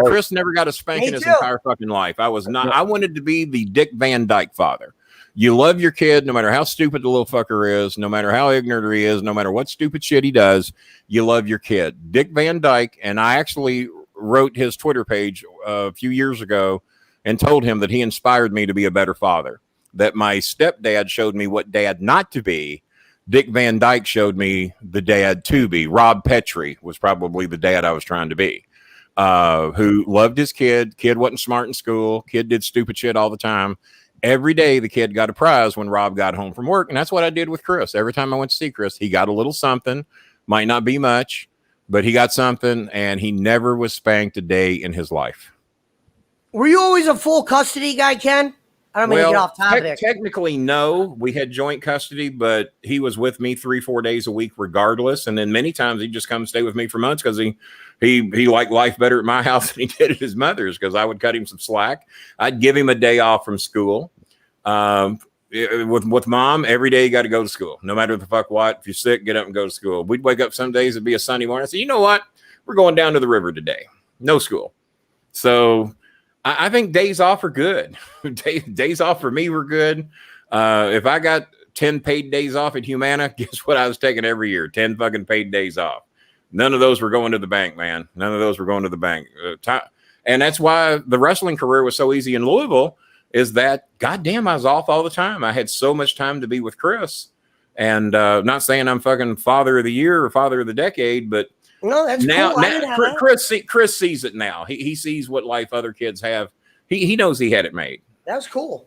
Chris never got a spanking his entire fucking life. I wanted to be the Dick Van Dyke father. You love your kid no matter how stupid the little fucker is, no matter how ignorant he is, no matter what stupid shit he does. You love your kid. Dick Van Dyke, and I actually wrote his Twitter page a few years ago and told him that he inspired me to be a better father. That my stepdad showed me what dad not to be. Dick Van Dyke showed me the dad to be. Rob Petrie was probably the dad I was trying to be, who loved his kid. Kid wasn't smart in school. Kid did stupid shit all the time. Every day the kid got a prize when Rob got home from work. And that's what I did with Chris. Every time I went to see Chris, he got a little something. Might not be much, but he got something, and he never was spanked a day in his life. Were you always a full custody guy, Ken? I don't mean to get off topic. Technically, no. We had joint custody, but he was with me 3-4 days a week regardless. And then many times he'd just come stay with me for months because he liked life better at my house than he did at his mother's, because I would cut him some slack. I'd give him a day off from school. With Mom, every day you got to go to school, no matter the fuck what. If you're sick, get up and go to school. We'd wake up some days, it'd be a Sunday morning. I said, you know what? We're going down to the river today. No school. So I think days off are good. Days off for me were good. If I got 10 paid days off at Humana, guess what I was taking every year? 10 fucking paid days off. None of those were going to the bank, man. None of those were going to the bank. And that's why the wrestling career was so easy in Louisville, is that, goddamn, I was off all the time. I had so much time to be with Chris. And not saying I'm fucking father of the year or father of the decade, but no, that's now, cool. now Chris sees it now. He sees what life other kids have. He knows he had it made. That's cool.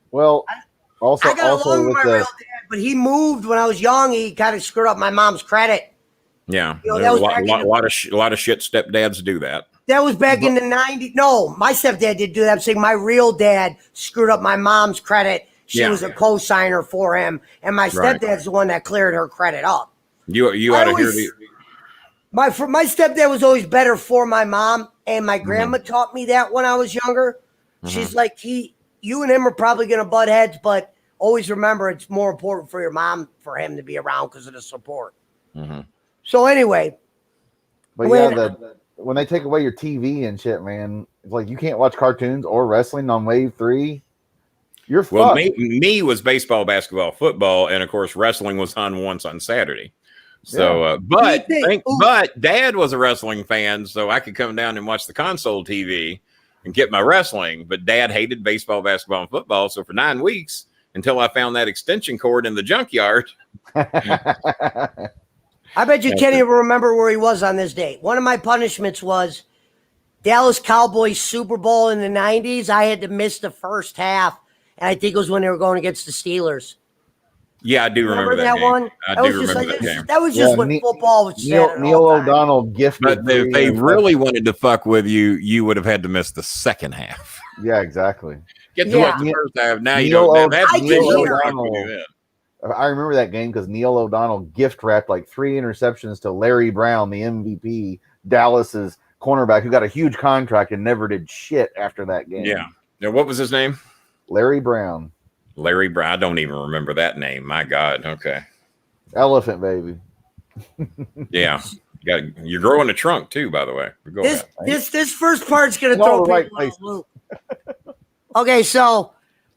Well, I got along with my real dad, but he moved when I was young. He kind of screwed up my mom's credit. Yeah, that was a lot of shit stepdads do that. That was back in the 90s. No, my stepdad did do that. I'm saying my real dad screwed up my mom's credit. She was a co-signer for him, and my stepdad's the one that cleared her credit up. You ought to hear the. My stepdad was always better for my mom, and my grandma taught me that when I was younger. She's like, you and him are probably going to butt heads, but always remember it's more important for your mom for him to be around because of the support. Mm-hmm. So anyway, but when they take away your TV and shit, man, it's like you can't watch cartoons or wrestling on Wave 3. You're fucked. Well, me was baseball, basketball, football, and of course wrestling was on once on Saturday. So, but Dad was a wrestling fan, so I could come down and watch the console TV and get my wrestling. But Dad hated baseball, basketball, and football. So for 9 weeks, until I found that extension cord in the junkyard. I bet you can't even remember where he was on this date. One of my punishments was Dallas Cowboys Super Bowl in the 90s. I had to miss the first half, and I think it was when they were going against the Steelers. Yeah, I do remember that game. One? I do remember that game. That was just when football was set. Neil O'Donnell gifted. But if they really wanted to fuck with you, you would have had to miss the second half. Yeah, exactly. Get to watch the first half. Now you don't have to. I remember that game because Neil O'Donnell gift wrapped like 3 interceptions to Larry Brown, the MVP, Dallas's cornerback, who got a huge contract and never did shit after that game. Yeah. Now, what was his name? Larry Brown. Larry Brown. I don't even remember that name. My God. Okay. Elephant baby. Yeah. You're growing a trunk too, by the way. This first part's gonna throw people right off loop. Okay, so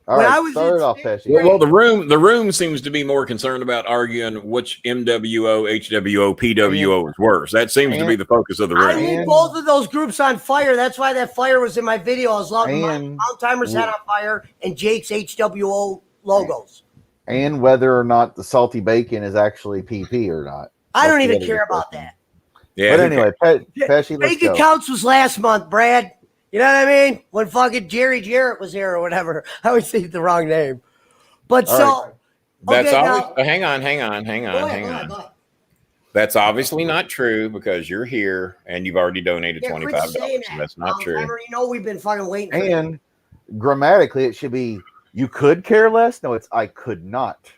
I was started off Pesci. Well, the room seems to be more concerned about arguing which MWO, HWO, PWO is worse. That seems to be the focus of the room. I need both of those groups on fire. That's why that fire was in my video. I was loving my Alzheimer's had on fire and Jake's HWO logos. And whether or not the salty bacon is actually PP or not. I don't even care about that. Yeah. But anyway, Pesci, Bank accounts was last month, Brad. You know what I mean? When fucking Jerry Jarrett was here or whatever. I always say the wrong name. But that's always hang on. That's obviously not true because you're here and you've already donated $25. That's not true. You know we've been fucking waiting. And grammatically, it should be you could care less. No, it's I could not.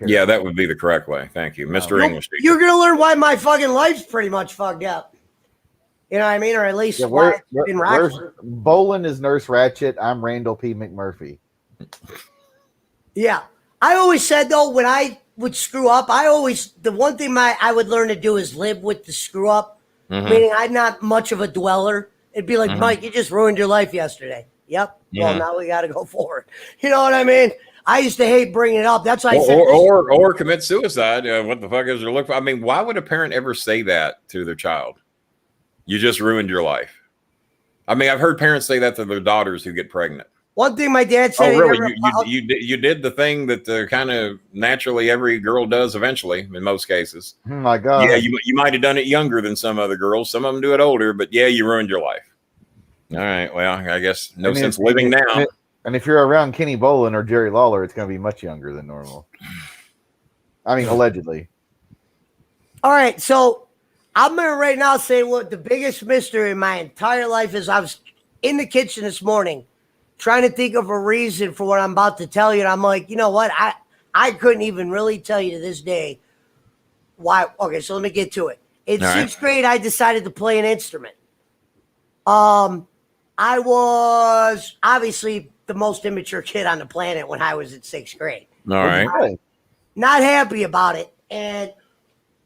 Yeah, that would be the correct way. Thank you, Mr. English. You're gonna learn why my fucking life's pretty much fucked up. You know what I mean? Or at least Bolin is Nurse Ratchet. I'm Randall P. McMurphy. Yeah. I always said, though, when I would screw up, the one thing I would learn to do is live with the screw up. Mm-hmm. Meaning I'm not much of a dweller. It'd be like, Mike, you just ruined your life yesterday. Yep. Well, now we got to go forward. You know what I mean? I used to hate bringing it up. That's why I said or commit suicide. What the fuck is there look for? I mean, why would a parent ever say that to their child? You just ruined your life. I mean, I've heard parents say that to their daughters who get pregnant. One thing my dad said. Oh, really? You did the thing that kind of naturally every girl does eventually in most cases. Oh my God. Yeah, you might have done it younger than some other girls. Some of them do it older, but yeah, you ruined your life. All right. Well, I guess no sense living now. And if you're around Kenny Bolin or Jerry Lawler, it's going to be much younger than normal. I mean, allegedly. All right. So I'm going to right now say what the biggest mystery in my entire life is. I was in the kitchen this morning trying to think of a reason for what I'm about to tell you. And I'm like, you know what? I couldn't even really tell you to this day why. Okay, so let me get to it. In sixth grade, I decided to play an instrument. I was obviously the most immature kid on the planet when I was in sixth grade. All right. Not happy about it. And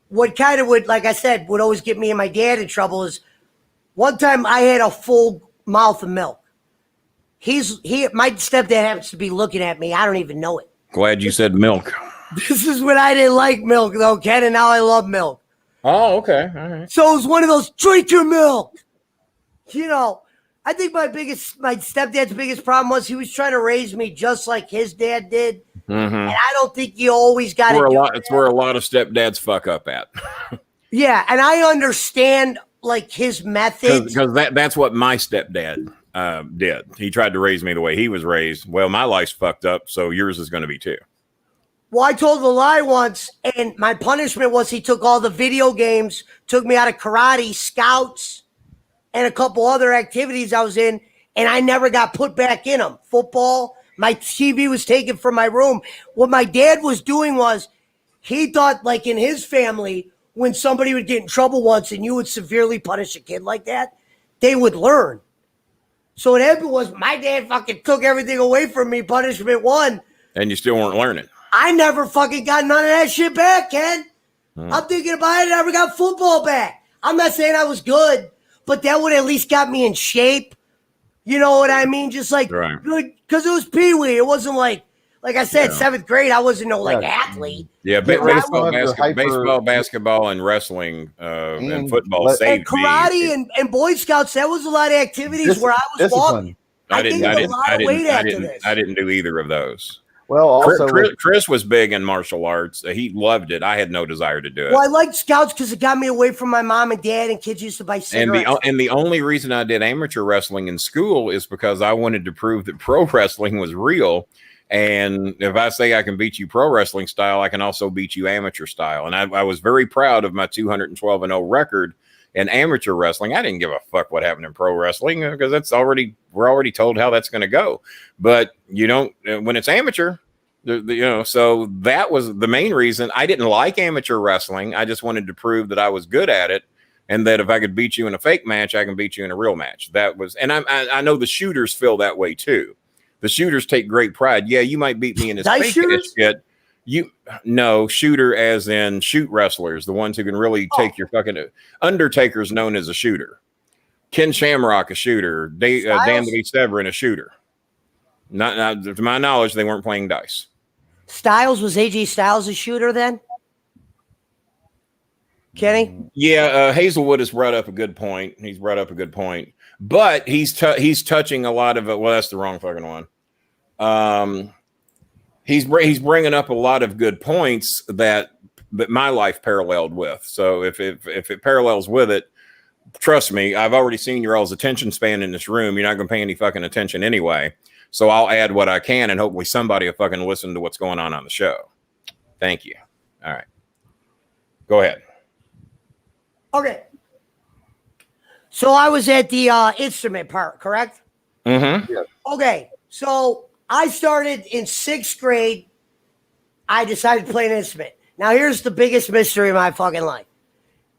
what kind of would, like I said, would always get me and my dad in trouble is one time I had a full mouth of milk. My stepdad happens to be looking at me. I don't even know it. Glad you said milk. This is when I didn't like milk though, Ken, and now I love milk. Oh, okay. All right. So it was one of those, drink your milk. You know, I think my stepdad's biggest problem was he was trying to raise me just like his dad did. Mm-hmm. And I don't think you always got to. It's where a lot of stepdads fuck up at. Yeah, and I understand like his methods. Because that's what my stepdad did. He tried to raise me the way he was raised. Well, my life's fucked up, so yours is going to be too. Well, I told a lie once, and my punishment was he took all the video games, took me out of karate, scouts, and a couple other activities I was in, and I never got put back in them. Football, my TV was taken from my room. What my dad was doing was he thought, like in his family, when somebody would get in trouble once and you would severely punish a kid like that, they would learn. So what happened was my dad fucking took everything away from me, punishment one. And you still weren't learning. I never fucking got none of that shit back, Ken. I'm thinking about it. I never got football back. I'm not saying I was good, but that would at least got me in shape. You know what I mean? Just like, because it was Pee-wee. It wasn't like I said, 7th grade, I wasn't no athlete. Yeah, baseball, basketball, and wrestling and football saved and karate me. and Boy Scouts. That was a lot of activities where I was walking. I didn't do either of those. Well, also Chris was big in martial arts. He loved it. I had no desire to do it. Well, I liked Scouts because it got me away from my mom and dad, and kids used to buy cigarettes. And the only reason I did amateur wrestling in school is because I wanted to prove that pro wrestling was real. And if I say I can beat you pro wrestling style, I can also beat you amateur style. And I was very proud of my 212-0 record in amateur wrestling. I didn't give a fuck what happened in pro wrestling because we're already told how that's going to go. But you don't when it's amateur, so that was the main reason. I didn't like amateur wrestling. I just wanted to prove that I was good at it, and that if I could beat you in a fake match, I can beat you in a real match. That was, and I know the shooters feel that way too. The shooters take great pride. Yeah, you might beat me in this fake shit. Shooter as in shoot wrestlers, the ones who can really take your fucking Undertaker's known as a shooter. Ken Shamrock, a shooter. Dan Severin, a shooter. Not to my knowledge, they weren't playing dice. Was AJ Styles a shooter then? Kenny? Yeah, Hazelwood has brought up a good point. He's brought up a good point. But he's touching a lot of it. Well, that's the wrong fucking one. He's bringing up a lot of good points that my life paralleled with. So if it parallels with it, trust me, I've already seen your all's attention span in this room. You're not going to pay any fucking attention anyway. So I'll add what I can, and hopefully somebody will fucking listen to what's going on the show. Thank you. All right. Go ahead. Okay. So I was at the instrument part, correct? Mm-hmm. Yeah. Okay. So I started in 6th grade. I decided to play an instrument. Now, here's the biggest mystery of my fucking life.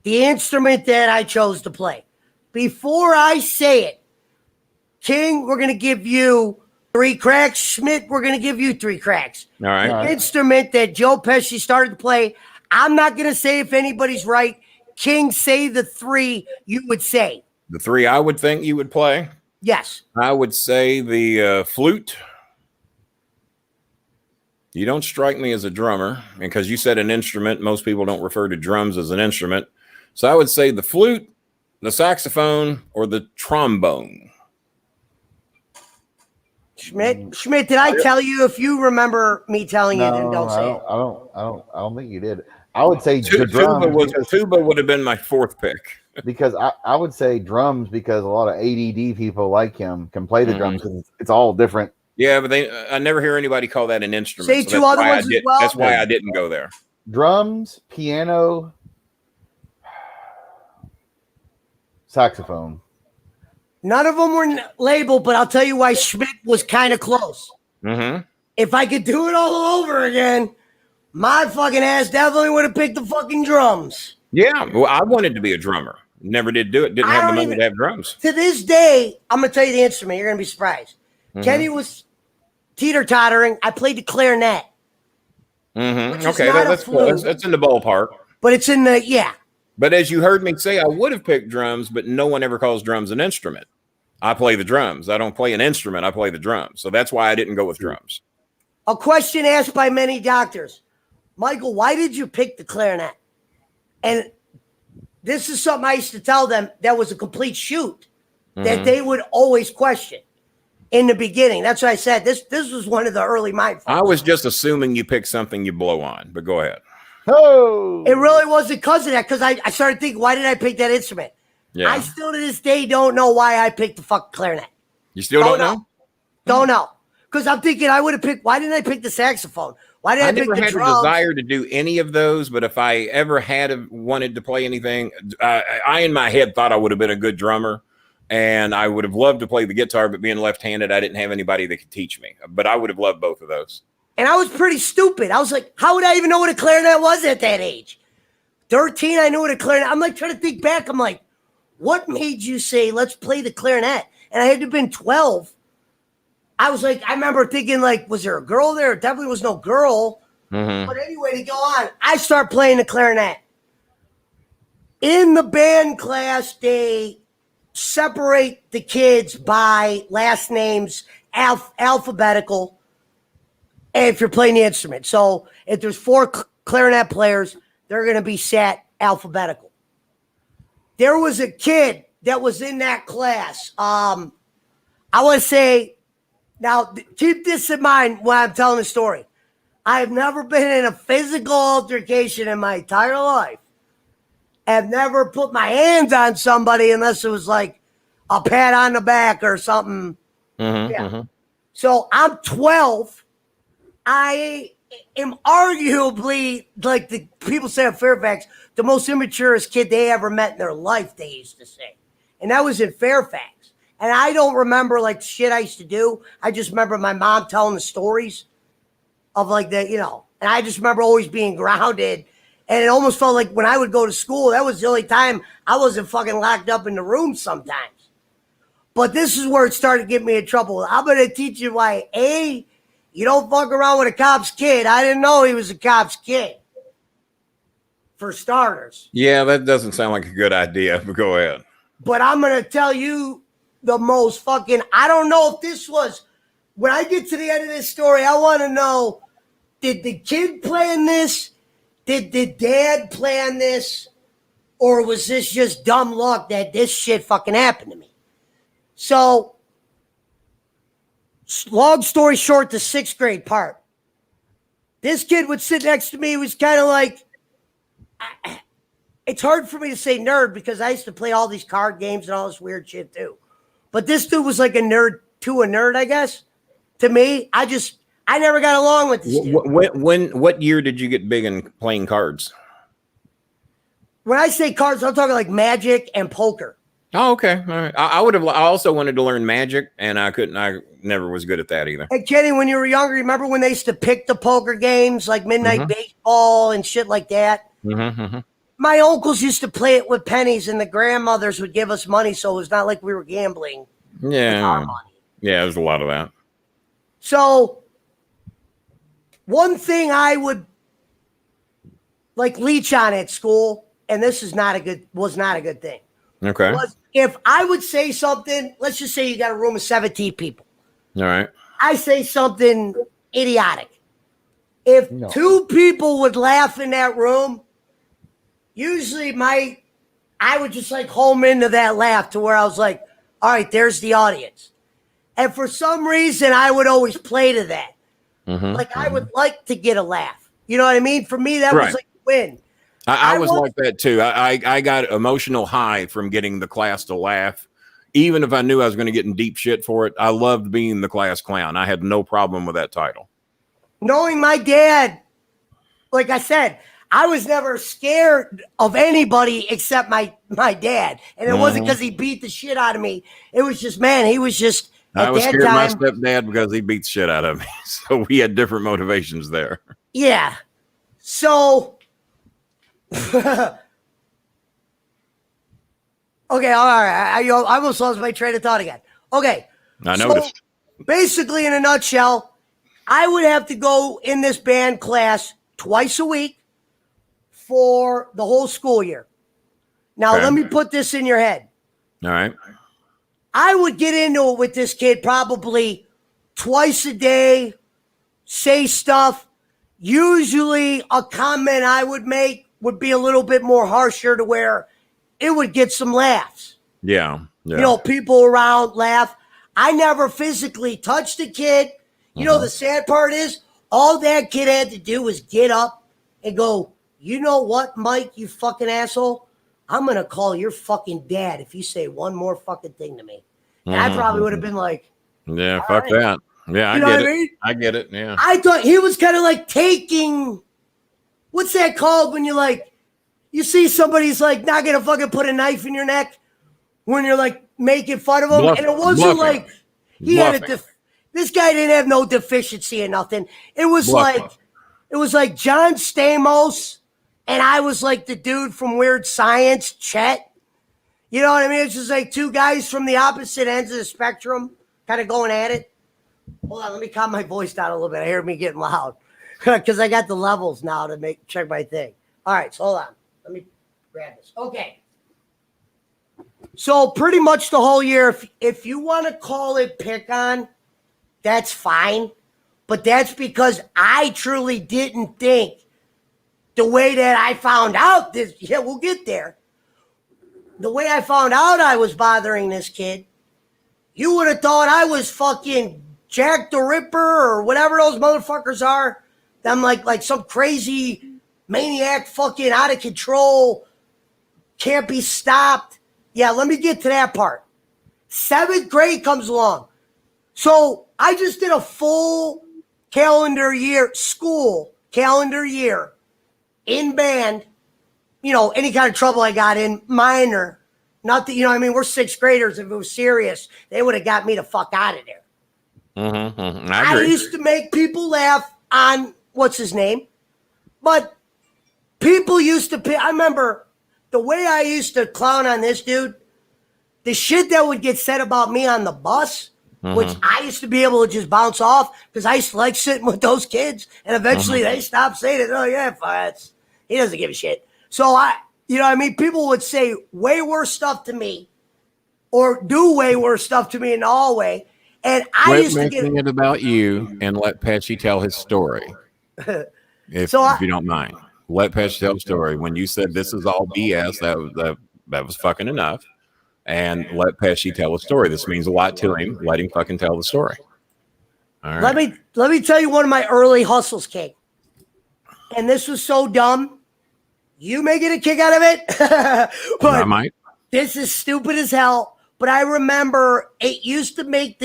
The instrument that I chose to play. Before I say it, King, we're going to give you 3 cracks. Schmidt, we're going to give you 3 cracks. All right. The instrument that Joe Pesci started to play, I'm not going to say if anybody's right. King, say the 3 you would say. The 3 I would think you would play? Yes. I would say the flute. You don't strike me as a drummer, because you said an instrument. Most people don't refer to drums as an instrument. So I would say the flute, the saxophone, or the trombone. Schmidt, did I tell you? If you remember me telling you, then don't say it. I don't think you did. I would say tuba would have been my 4th pick. Because I would say drums, because a lot of ADD people like him can play the drums, because it's all different. Yeah, but I never hear anybody call that an instrument. Say 2 other ones as well. That's why I didn't go there. Drums, piano, saxophone. None of them were labeled, but I'll tell you why Schmidt was kind of close. Mm-hmm. If I could do it all over again, my fucking ass definitely would have picked the fucking drums. Yeah, well, I wanted to be a drummer. Never did do it. Didn't have the money to have drums. To this day, I'm going to tell you the instrument. You're going to be surprised. Mm-hmm. Kenny was teeter-tottering. I played the clarinet. Mm-hmm. Okay, that's cool. That's in the ballpark. But it's in the, yeah. But as you heard me say, I would have picked drums, but no one ever calls drums an instrument. I play the drums. I don't play an instrument. I play the drums. So that's why I didn't go with drums. A question asked by many doctors. Michael, why did you pick the clarinet? And this is something I used to tell them that was a complete shoot that they would always question in the beginning. That's why I said this was one of the early mind fucks. I was just assuming you picked something you blow on, but go ahead. Oh, it really wasn't because of that, because I started thinking, why did I pick that instrument? Yeah. I still to this day don't know why I picked the fucking clarinet. You still don't know? Don't know. Because I'm thinking I would have picked, why didn't I pick the saxophone? Why did I pick the drums? I never had a desire to do any of those, but if I ever had wanted to play anything, I in my head thought I would have been a good drummer, and I would have loved to play the guitar, but being left-handed, I didn't have anybody that could teach me. But I would have loved both of those. And I was pretty stupid. I was like, how would I even know what a clarinet was at that age? 13, I knew what a clarinet. I'm like trying to think back. I'm like, what made you say, let's play the clarinet? And I had to have been 12. I was like, I remember thinking, like, was there a girl there? Definitely was no girl. Mm-hmm. But anyway, to go on, I start playing the clarinet. In the band class, they separate the kids by last names, alphabetical, and if you're playing the instrument. So if there's 4 clarinet players, they're going to be sat alphabetical. There was a kid that was in that class. I want to say, now keep this in mind when I'm telling the story. I've never been in a physical altercation in my entire life. I've never put my hands on somebody unless it was like a pat on the back or something. Mm-hmm, Yeah. mm-hmm. So I'm 12. I am arguably, like the people say at Fairfax, the most immaturest kid they ever met in their life, they used to say. And that was in Fairfax. And I don't remember like shit I used to do. I just remember my mom telling the stories of like the, and I just remember always being grounded. And it almost felt like when I would go to school, that was the only time I wasn't fucking locked up in the room sometimes. But this is where it started getting me in trouble. I'm going to teach you why, A, you don't fuck around with a cop's kid. I didn't know he was a cop's kid. For starters. Yeah, that doesn't sound like a good idea, but go ahead. But I'm going to tell you the most fucking, I don't know if this was, when I get to the end of this story, I want to know, did the kid plan this? Did the dad plan this? Or was this just dumb luck that this shit fucking happened to me? So, long story short, the 6th grade part. This kid would sit next to me. He was kind of like, it's hard for me to say nerd because I used to play all these card games and all this weird shit too. But this dude was like a nerd, I guess. To me, I never got along with this dude. What year did you get big in playing cards? When I say cards, I'm talking like Magic and poker. Oh, okay. All right. I also wanted to learn Magic, and I couldn't. I never was good at that either. Hey, Kenny, when you were younger, remember when they used to pick the poker games like Midnight Baseball and shit like that? Mm-hmm, mm-hmm. My uncles used to play it with pennies, and the grandmothers would give us money, so it was not like we were gambling. Yeah. Yeah, there's a lot of that. So, one thing I would like leech on at school, and this was not a good thing. Okay. Was if I would say something, let's just say you got a room of 17 people. All right. I say something idiotic. If 2 people would laugh in that room, usually I would just like home into that laugh to where I was like, all right, there's the audience. And for some reason, I would always play to that. Like I would like to get a laugh. You know what I mean? For me, that was like a win. I was like that too. I got emotional high from getting the class to laugh. Even if I knew I was going to get in deep shit for it, I loved being the class clown. I had no problem with that title. Knowing my dad, like I said, I was never scared of anybody except my dad. And it wasn't because he beat the shit out of me. It was just, man, he was just, I was scared of my stepdad because he beat the shit out of me. So we had different motivations there. Yeah. So, okay, all right. I almost lost my train of thought again. Okay. I noticed. So basically, in a nutshell, I would have to go in this band class twice a week for the whole school year. Now, let me put this in your head. All right. I would get into it with this kid probably twice a day, say stuff. Usually a comment I would make would be a little bit more harsher to where it would get some laughs. Yeah. You know, people around laugh. I never physically touched the kid. You know, the sad part is all that kid had to do was get up and go, you know what, Mike, you fucking asshole? I'm going to call your fucking dad if you say one more fucking thing to me. And I probably would have been like, yeah, fuck that. Yeah, you know what I mean? I get it. Yeah. I thought he was kind of like taking, what's that called when you like, you see somebody's like not going to fucking put a knife in your neck when you're like making fun of him. And it wasn't like he had this guy didn't have no deficiency or nothing. It was like John Stamos and I was like the dude from Weird Science, Chet. You know what I mean? It's just like 2 guys from the opposite ends of the spectrum kind of going at it. Hold on, let me calm my voice down a little bit. I hear me getting loud because I got the levels now to check my thing. All right, so hold on. Let me grab this. Okay. So pretty much the whole year, if you want to call it pick on, that's fine. But that's because I truly didn't think the way that I found out this. Yeah, we'll get there. The way I found out I was bothering this kid, you would have thought I was fucking Jack the Ripper or whatever those motherfuckers are. I'm like some crazy maniac, fucking out of control, can't be stopped. Yeah, let me get to that part. 7th grade comes along. So I just did a full school calendar year in band. You know, any kind of trouble I got in, minor. Not that, you know what I mean? We're 6th graders. If it was serious, they would have got me the fuck out of there. I used to make people laugh on, what's his name? But people used to, I remember the way I used to clown on this dude, the shit that would get said about me on the bus, which I used to be able to just bounce off because I used to like sitting with those kids. And eventually they stopped saying it. Oh, yeah, he doesn't give a shit. So you know what I mean? People would say way worse stuff to me or do way worse stuff to me in the hallway. And I used to get it about you and let Pesci tell his story. If you don't mind, let Pesci tell the story. When you said this is all BS, that was fucking enough. And let Pesci tell a story. This means a lot to him. Let him fucking tell the story. All right. Let me tell you one of my early hustles, Kate. And this was so dumb. You may get a kick out of it, but I might. This is stupid as hell. But I remember it used to make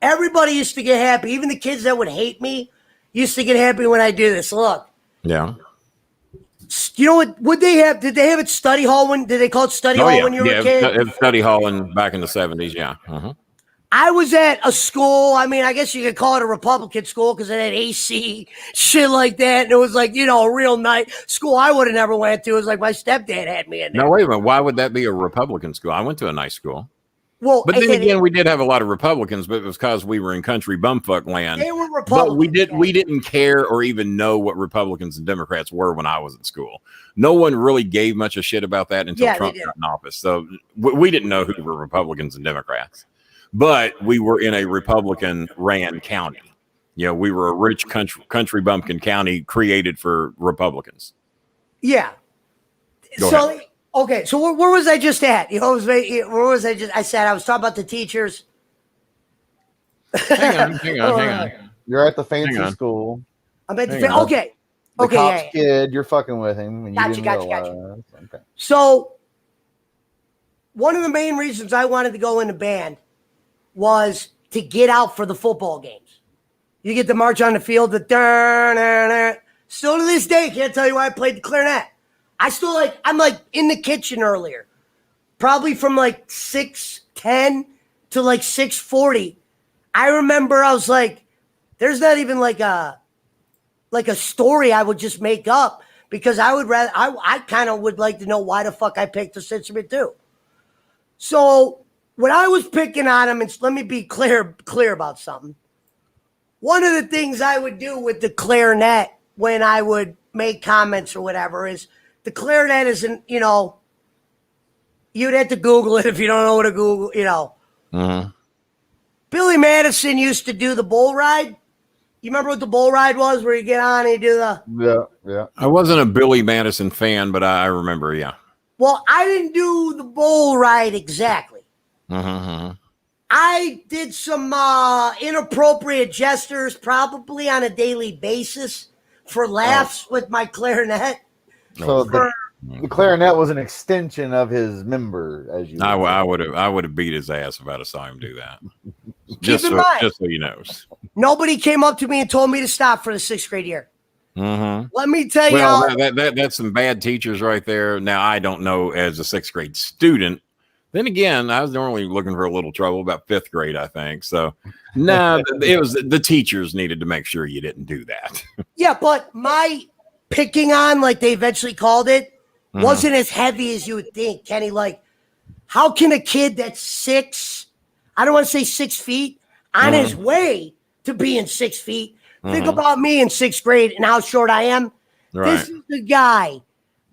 everybody used to get happy. Even the kids that would hate me used to get happy when I do this. Look. Yeah. You know what? Would they have? Did they have it study hall did they call it study hall when you were a kid? It was study hall back in the 70s. Yeah. I was at a school. I mean, I guess you could call it a Republican school because it had AC, shit like that. And it was like, you know, a real night school I would have never went to. It was like my stepdad had me in there. No, wait a minute. Why would that be a Republican school? I went to a nice school. Well, but then again, we did have a lot of Republicans, but it was because we were in country bumfuck land. They were Republicans. But we didn't care or even know what Republicans and Democrats were when I was in school. No one really gave much a shit about that until Trump got in office. So we didn't know who were Republicans and Democrats. But we were in a Republican-ran county. You know, we were a rich country bumpkin county created for Republicans. Yeah. Go ahead. Okay, so where was I just at? You know, where was I just? I said I was talking about the teachers. Hang on. You're at the fancy school. I'm at the okay. The cop's kid, you're fucking with him. And Gotcha. Okay. So one of the main reasons I wanted to go into band was to get out for the football games. You get to march on the field, still to this day, can't tell you why I played the clarinet. I'm like in the kitchen earlier, probably from like 6:10 to like 6:40. I remember I was like, there's not even like a story I would just make up because I kind of would like to know why the fuck I picked this instrument too. So when I was picking on him, and let me be clear about something. One of the things I would do with the clarinet when I would make comments or whatever is the clarinet isn't, you know, you'd have to Google it if you don't know what to Google, you know. Mm-hmm. Billy Madison used to do the bull ride. You remember what the bull ride was where you get on and you do the... Yeah. I wasn't a Billy Madison fan, but I remember, yeah. Well, I didn't do the bull ride exactly. Mm-hmm. I did some inappropriate gestures probably on a daily basis for laughs with my clarinet. So the clarinet was an extension of his member, as you. I would have beat his ass if I saw him do that. Keep in mind, just so you know, nobody came up to me and told me to stop for the 6th grade year. Mm-hmm. Let me tell you, that's some bad teachers right there. Now I don't know as a 6th grade student. Then again, I was normally looking for a little trouble about 5th grade, I think. So, no, it was the teachers needed to make sure you didn't do that. Yeah, but my picking on, like they eventually called it, wasn't as heavy as you would think, Kenny. Like, how can a kid that's 6, I don't want to say 6 feet, on his way to being 6 feet. Think about me in 6th grade and how short I am. Right. This is the guy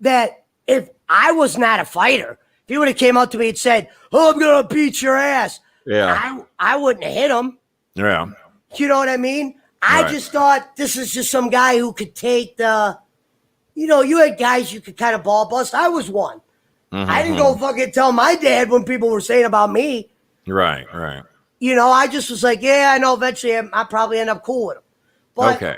that if I was not a fighter, if he would have came up to me and said, "Oh, I'm gonna beat your ass," I wouldn't have hit him. Yeah. You know what I mean? I just thought this is just some guy who could take the, you had guys you could kind of ball bust. I was one. I didn't go fucking tell my dad when people were saying about me. Right. I just was like, yeah, I know eventually I probably end up cool with him. But okay.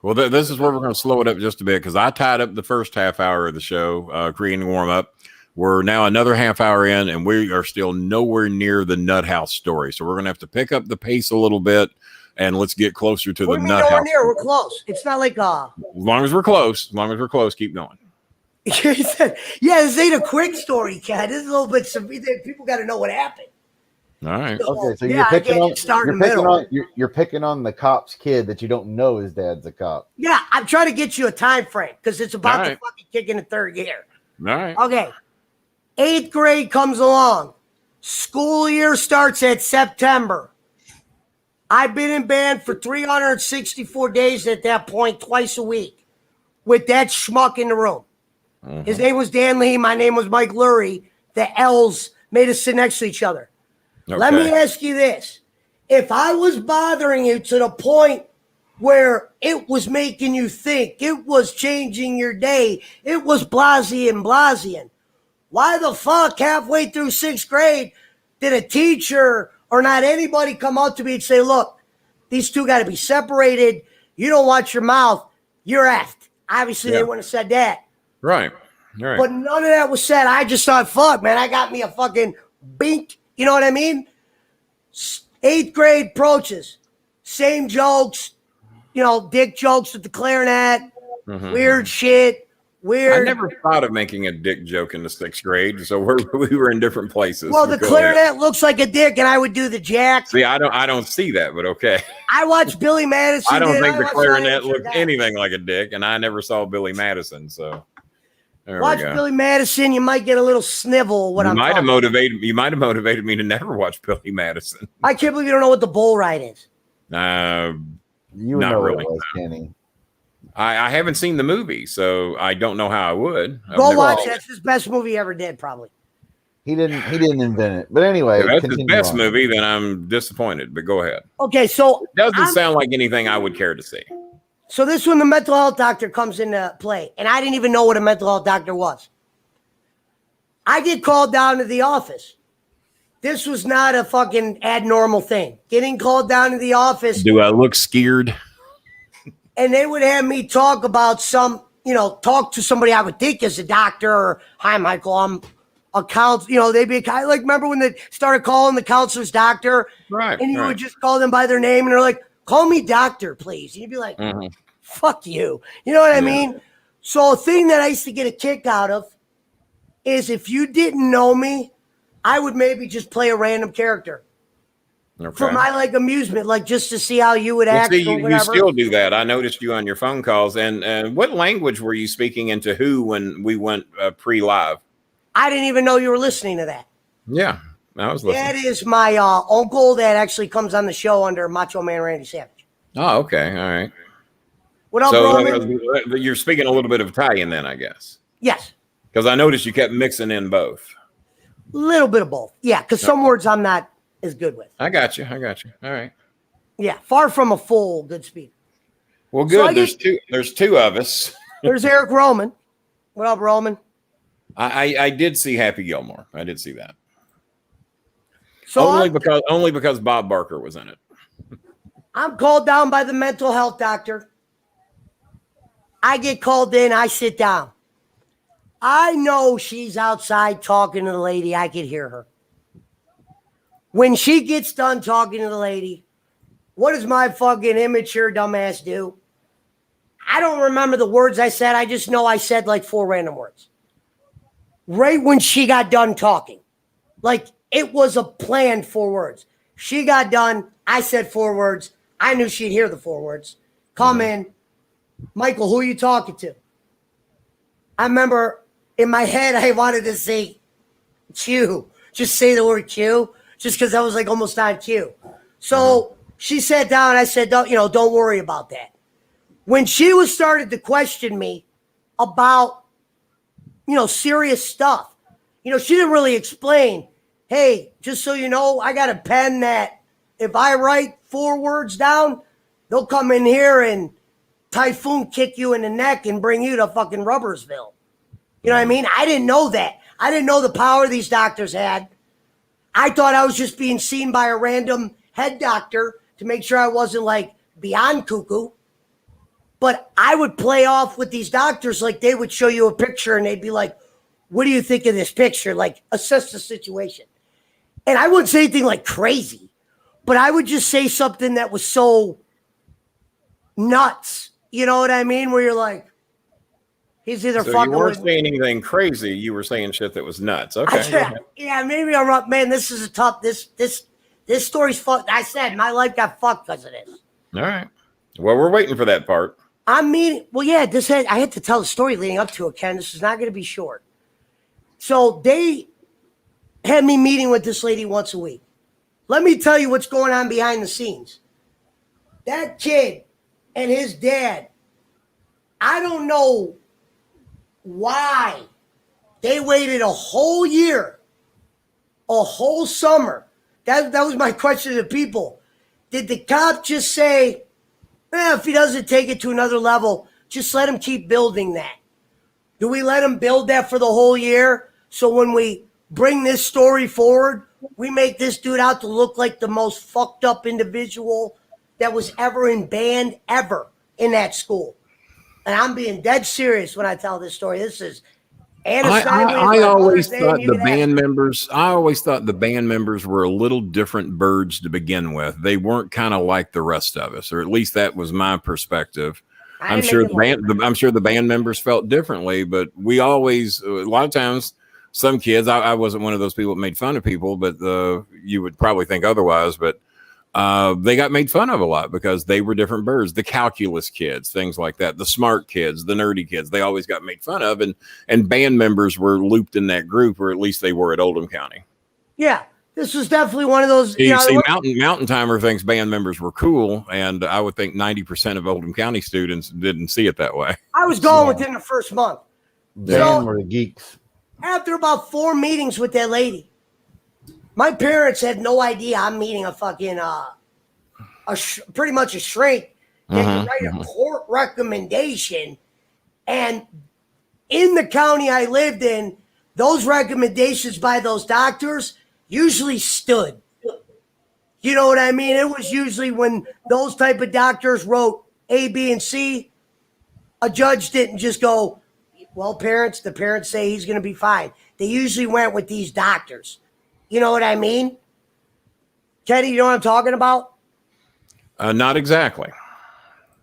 Well, this is where we're going to slow it up just a bit because I tied up the first half hour of the show, creating warm up. We're now another half hour in, and we are still nowhere near the NutHouse story. So we're going to have to pick up the pace a little bit, and let's get closer to the NutHouse. We're close. It's not like As long as we're close, keep going. yeah, this ain't a quick story, Cat. This is a little bit severe. People got to know what happened. All right. Okay, so you're picking on the cop's kid that you don't know his dad's a cop. Yeah, I'm trying to get you a time frame because it's about to fucking kick into 3rd gear. All right. Okay. 8th grade comes along. School year starts at September. I've been in band for 364 days at that point, twice a week, with that schmuck in the room. His name was Dan Lee. My name was Mike Lurie. The L's made us sit next to each other. Okay. Let me ask you this. If I was bothering you to the point where it was making you think, it was changing your day, it was Blasian, why the fuck halfway through 6th grade did a teacher or not anybody come out to me and say, look, these two got to be separated. You don't watch your mouth. You're effed. Obviously, they wouldn't have said that. Right. But none of that was said. I just thought, fuck, man, I got me a fucking bink. You know what I mean? 8th grade approaches. Same jokes. Dick jokes with the clarinet. Weird shit. Weird. I never thought of making a dick joke in the 6th grade, so we were in different places. Well, the clarinet looks like a dick, and I would do the jack. See, I don't see that, but okay. I watched Billy Madison. I don't think the clarinet looked anything like a dick, and I never saw Billy Madison, so watch Billy Madison. You might get a little snivel. You might have motivated me to never watch Billy Madison. I can't believe you don't know what the bull ride is. You not know really. What it was, Kenny. I haven't seen the movie, so I don't know how I would. Go watch it. It's his best movie he ever did, probably. He didn't invent it. But anyway, if that's his best movie, then I'm disappointed. But go ahead. Okay, so it doesn't sound like anything I would care to see. So this when the mental health doctor comes into play, and I didn't even know what a mental health doctor was. I get called down to the office. This was not a fucking abnormal thing. Getting called down to the office. Do I look scared? And they would have me talk about talk to somebody I would think is a doctor or, hi, Michael, I'm a counselor. They'd be kind of like, remember when they started calling the counselors doctor? Right. And you would just call them by their name and they're like, call me doctor, please. And you'd be like, fuck you. You know what I mean? So a thing that I used to get a kick out of is if you didn't know me, I would maybe just play a random character. Okay. For my amusement, just to see how you would act. See, you still do that. I noticed you on your phone calls. And what language were you speaking into who when we went pre-live? I didn't even know you were listening to that. Yeah, I was listening. That is my uncle that actually comes on the show under Macho Man Randy Savage. Oh, okay, all right. What up, Roman? You're speaking a little bit of Italian then, I guess. Yes. Because I noticed you kept mixing in both. A little bit of both. Yeah, because some words I'm not is good with. I got you. All right. Yeah, far from a full good speaker. Well, good. So there's two of us. There's Eric Roman. What up, Roman? I did see Happy Gilmore. I did see that. So only because Bob Barker was in it. I'm called down by the mental health doctor. I get called in. I sit down. I know she's outside talking to the lady. I could hear her. When she gets done talking to the lady, what does my fucking immature dumbass do? I don't remember the words I said. I just know I said 4 random words. Right when she got done talking. It was a planned 4 words. She got done. I said 4 words. I knew she'd hear the 4 words. Come in. Michael, who are you talking to? I remember in my head, I wanted to say Q. Just say the word Q. Just because I was almost on cue. So she sat down. I said, don't worry about that. When she was started to question me about, serious stuff, she didn't really explain, hey, just so you know, I got a pen that if I write 4 words down, they'll come in here and typhoon kick you in the neck and bring you to fucking Rubbersville. You know what I mean? I didn't know that. I didn't know the power these doctors had. I thought I was just being seen by a random head doctor to make sure I wasn't like beyond cuckoo. But I would play off with these doctors like they would show you a picture and they'd be like, what do you think of this picture? Like, assess the situation. And I wouldn't say anything like crazy, but I would just say something that was so nuts. You know what I mean? Where you're like, he's either so fucking you weren't with saying anything crazy. You were saying shit that was nuts. Okay. Yeah, maybe I'm wrong. Man, this is a tough. This story's fucked. I said my life got fucked because of this. All right. Well, we're waiting for that part. I had to tell the story leading up to it, Ken. This is not going to be short. So they had me meeting with this lady once a week. Let me tell you what's going on behind the scenes. That kid and his dad, I don't know why they waited a whole year, a whole summer. That was my question to people. Did the cop just say, if he doesn't take it to another level, just let him keep building that? Do we let him build that for the whole year? So when we bring this story forward, we make this dude out to look like the most fucked up individual that was ever in band ever in that school. And I'm being dead serious when I tell this story. This is I always thought the band members. I always thought the band members were a little different birds to begin with. They weren't kind of like the rest of us, or at least that was my perspective. I'm sure the band members felt differently, but we always, a lot of times, some kids. I wasn't one of those people that made fun of people, but you would probably think otherwise. But they got made fun of a lot because they were different birds. The calculus kids, things like that, the smart kids, the nerdy kids, they always got made fun of. And band members were looped in that group, or at least they were at Oldham County. Yeah, this was definitely one of those. Mountain Timer thinks band members were cool, and I would think 90% of Oldham County students didn't see it that way. I was gone within the first month. Band were the geeks. After about 4 meetings with that lady, my parents had no idea I'm meeting a fucking pretty much a shrink that can write a court recommendation. And in the county I lived in, those recommendations by those doctors usually stood. You know what I mean? It was usually when those type of doctors wrote A, B, and C, a judge didn't just go, well, the parents say he's going to be fine. They usually went with these doctors. You know what I mean? Teddy, you know what I'm talking about? Not exactly.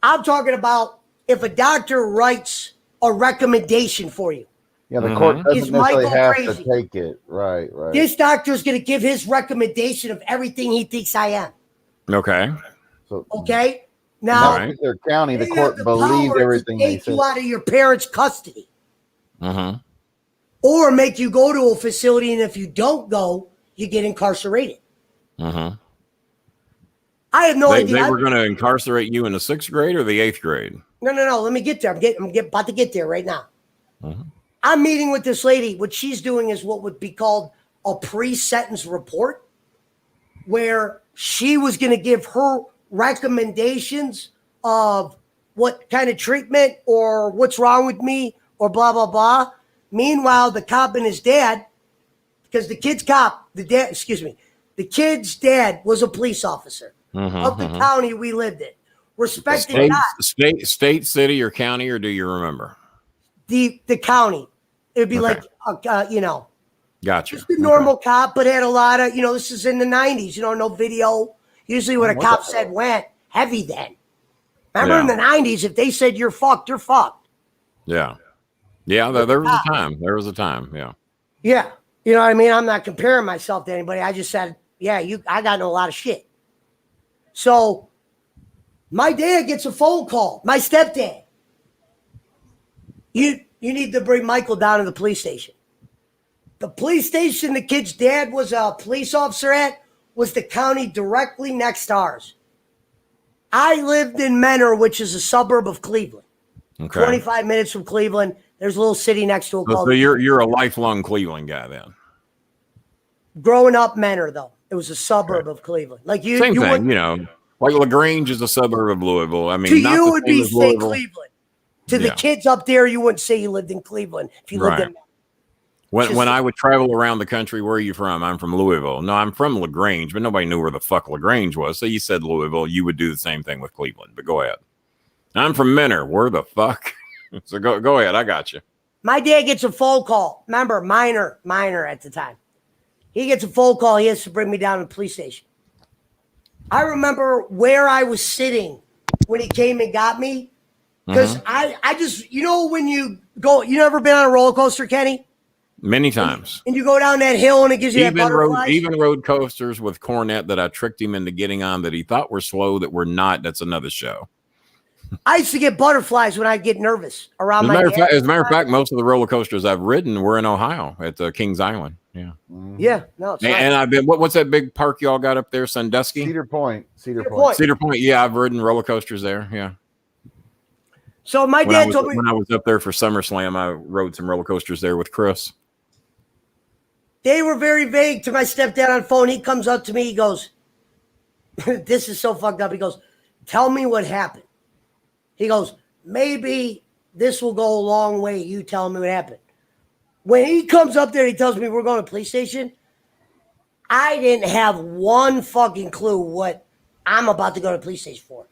I'm talking about if a doctor writes a recommendation for you. Yeah, the court doesn't necessarily have to take it. Right. This doctor's going to give his recommendation of everything he thinks I am. Okay. Okay? Now, their county, the court believed everything they said. Take you out of your parents' custody. Or make you go to a facility, and if you don't go, you get incarcerated. I have no idea. They were going to incarcerate you in the 6th grade or the 8th grade? No. Let me get there. I'm about to get there right now. I'm meeting with this lady. What she's doing is what would be called a pre-sentence report, where she was going to give her recommendations of what kind of treatment or what's wrong with me or blah, blah, blah. Meanwhile, the cop and his dad, because the kid's dad was a police officer of the county we lived in. Respected state, city, or county, or do you remember? The county. It would be like, Gotcha. Just a normal cop, but had a lot of, this is in the 90s, no video. Usually when a cop said went, heavy then. Remember in the 90s, if they said you're fucked, you're fucked. Yeah. Yeah, there was a time. There was a time, yeah. Yeah. You know what I mean? I'm not comparing myself to anybody. I just said, I got a lot of shit. So my dad gets a phone call. My stepdad. You need to bring Michael down to the police station. The police station the kid's dad was a police officer at was the county directly next to ours. I lived in Menor, which is a suburb of Cleveland. Okay. 25 minutes from Cleveland. There's a little city next to it called. So you're a lifelong Cleveland guy then. Growing up Menor, though, it was a suburb of Cleveland. Like Same thing, like LaGrange is a suburb of Louisville. I mean, to not you the would same be as say Louisville. Cleveland. To the kids up there, you wouldn't say you lived in Cleveland if you lived in. When I would travel around the country, where are you from? I'm from Louisville. No, I'm from LaGrange, but nobody knew where the fuck LaGrange was. So you said Louisville, you would do the same thing with Cleveland. But go ahead. I'm from Menor. Where the fuck? So go ahead. I got you. My dad gets a phone call. Remember, minor at the time. He gets a phone call. He has to bring me down to the police station. I remember where I was sitting when he came and got me. Because I just, when you go, you ever been on a roller coaster, Kenny? Many times. And you go down that hill and it gives you that butterflies? Even road coasters with Cornet that I tricked him into getting on that he thought were slow that were not. That's another show. I used to get butterflies when I get nervous around As a matter of fact, most of the roller coasters I've ridden were in Ohio at Kings Island. Yeah. Yeah. No, it's and I've been, what's that big park y'all got up there? Sandusky? Cedar Point. Cedar Point. Yeah, I've ridden roller coasters there. Yeah. So my dad told me when I was up there for SummerSlam, I rode some roller coasters there with Chris. They were very vague to my stepdad on phone. He comes up to me. He goes, this is so fucked up. He goes, tell me what happened. He goes, maybe this will go a long way. You tell me what happened. When he comes up there, he tells me we're going to the police station. I didn't have one fucking clue what I'm about to go to the police station for.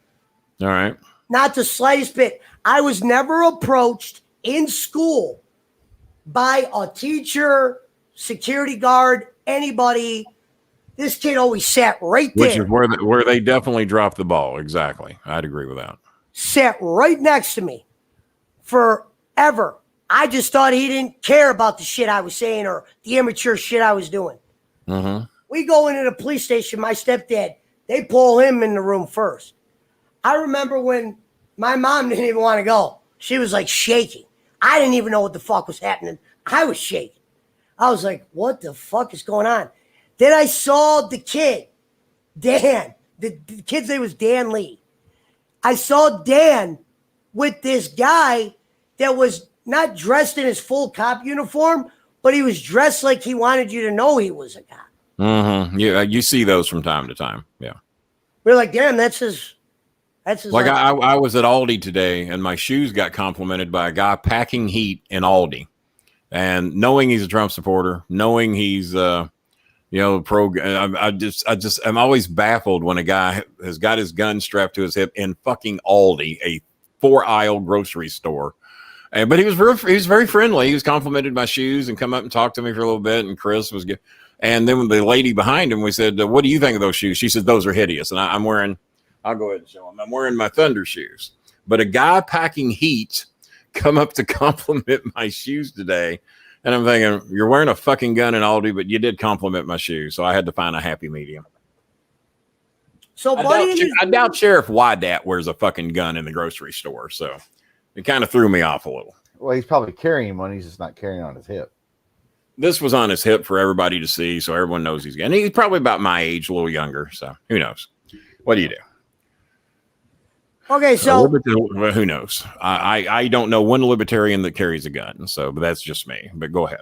All right. Not the slightest bit. I was never approached in school by a teacher, security guard, anybody. This kid always sat right there. Which is where they definitely dropped the ball. Exactly. I'd agree with that. Sat right next to me forever. I just thought he didn't care about the shit I was saying or the immature shit I was doing. Mm-hmm. We go into the police station. My stepdad, they pull him in the room first. I remember when my mom didn't even want to go. She was like shaking. I didn't even know what the fuck was happening. I was shaking. I was like, what the fuck is going on? Then I saw the kid, Dan. The kid's name was Dan Lee. I saw Dan with this guy that was not dressed in his full cop uniform, but he was dressed like he wanted you to know he was a cop. Mm-hmm. Yeah, you see those from time to time. Yeah. We're like, damn, that's his. Like I was at Aldi today, and my shoes got complimented by a guy packing heat in Aldi, and knowing he's a Trump supporter, knowing he's pro. I'm always baffled when a guy has got his gun strapped to his hip in fucking Aldi, a 4-aisle grocery store. But he was very friendly. He was complimented my shoes and come up and talked to me for a little bit. And Chris was good. And then when the lady behind him, we said, "What do you think of those shoes?" She said, "Those are hideous." And I'm wearing. I'll go ahead and show them. I'm wearing my Thunder shoes. But a guy packing heat come up to compliment my shoes today. And I'm thinking, you're wearing a fucking gun in Aldi, but you did compliment my shoes. So I had to find a happy medium. So I doubt Sheriff Wydat wears a fucking gun in the grocery store. So it kind of threw me off a little. Well, he's probably carrying one. He's just not carrying on his hip. This was on his hip for everybody to see. So everyone knows he's got. And he's probably about my age, a little younger. So who knows? What do you do? Okay, so who knows? I don't know one libertarian that carries a gun, but that's just me. But go ahead.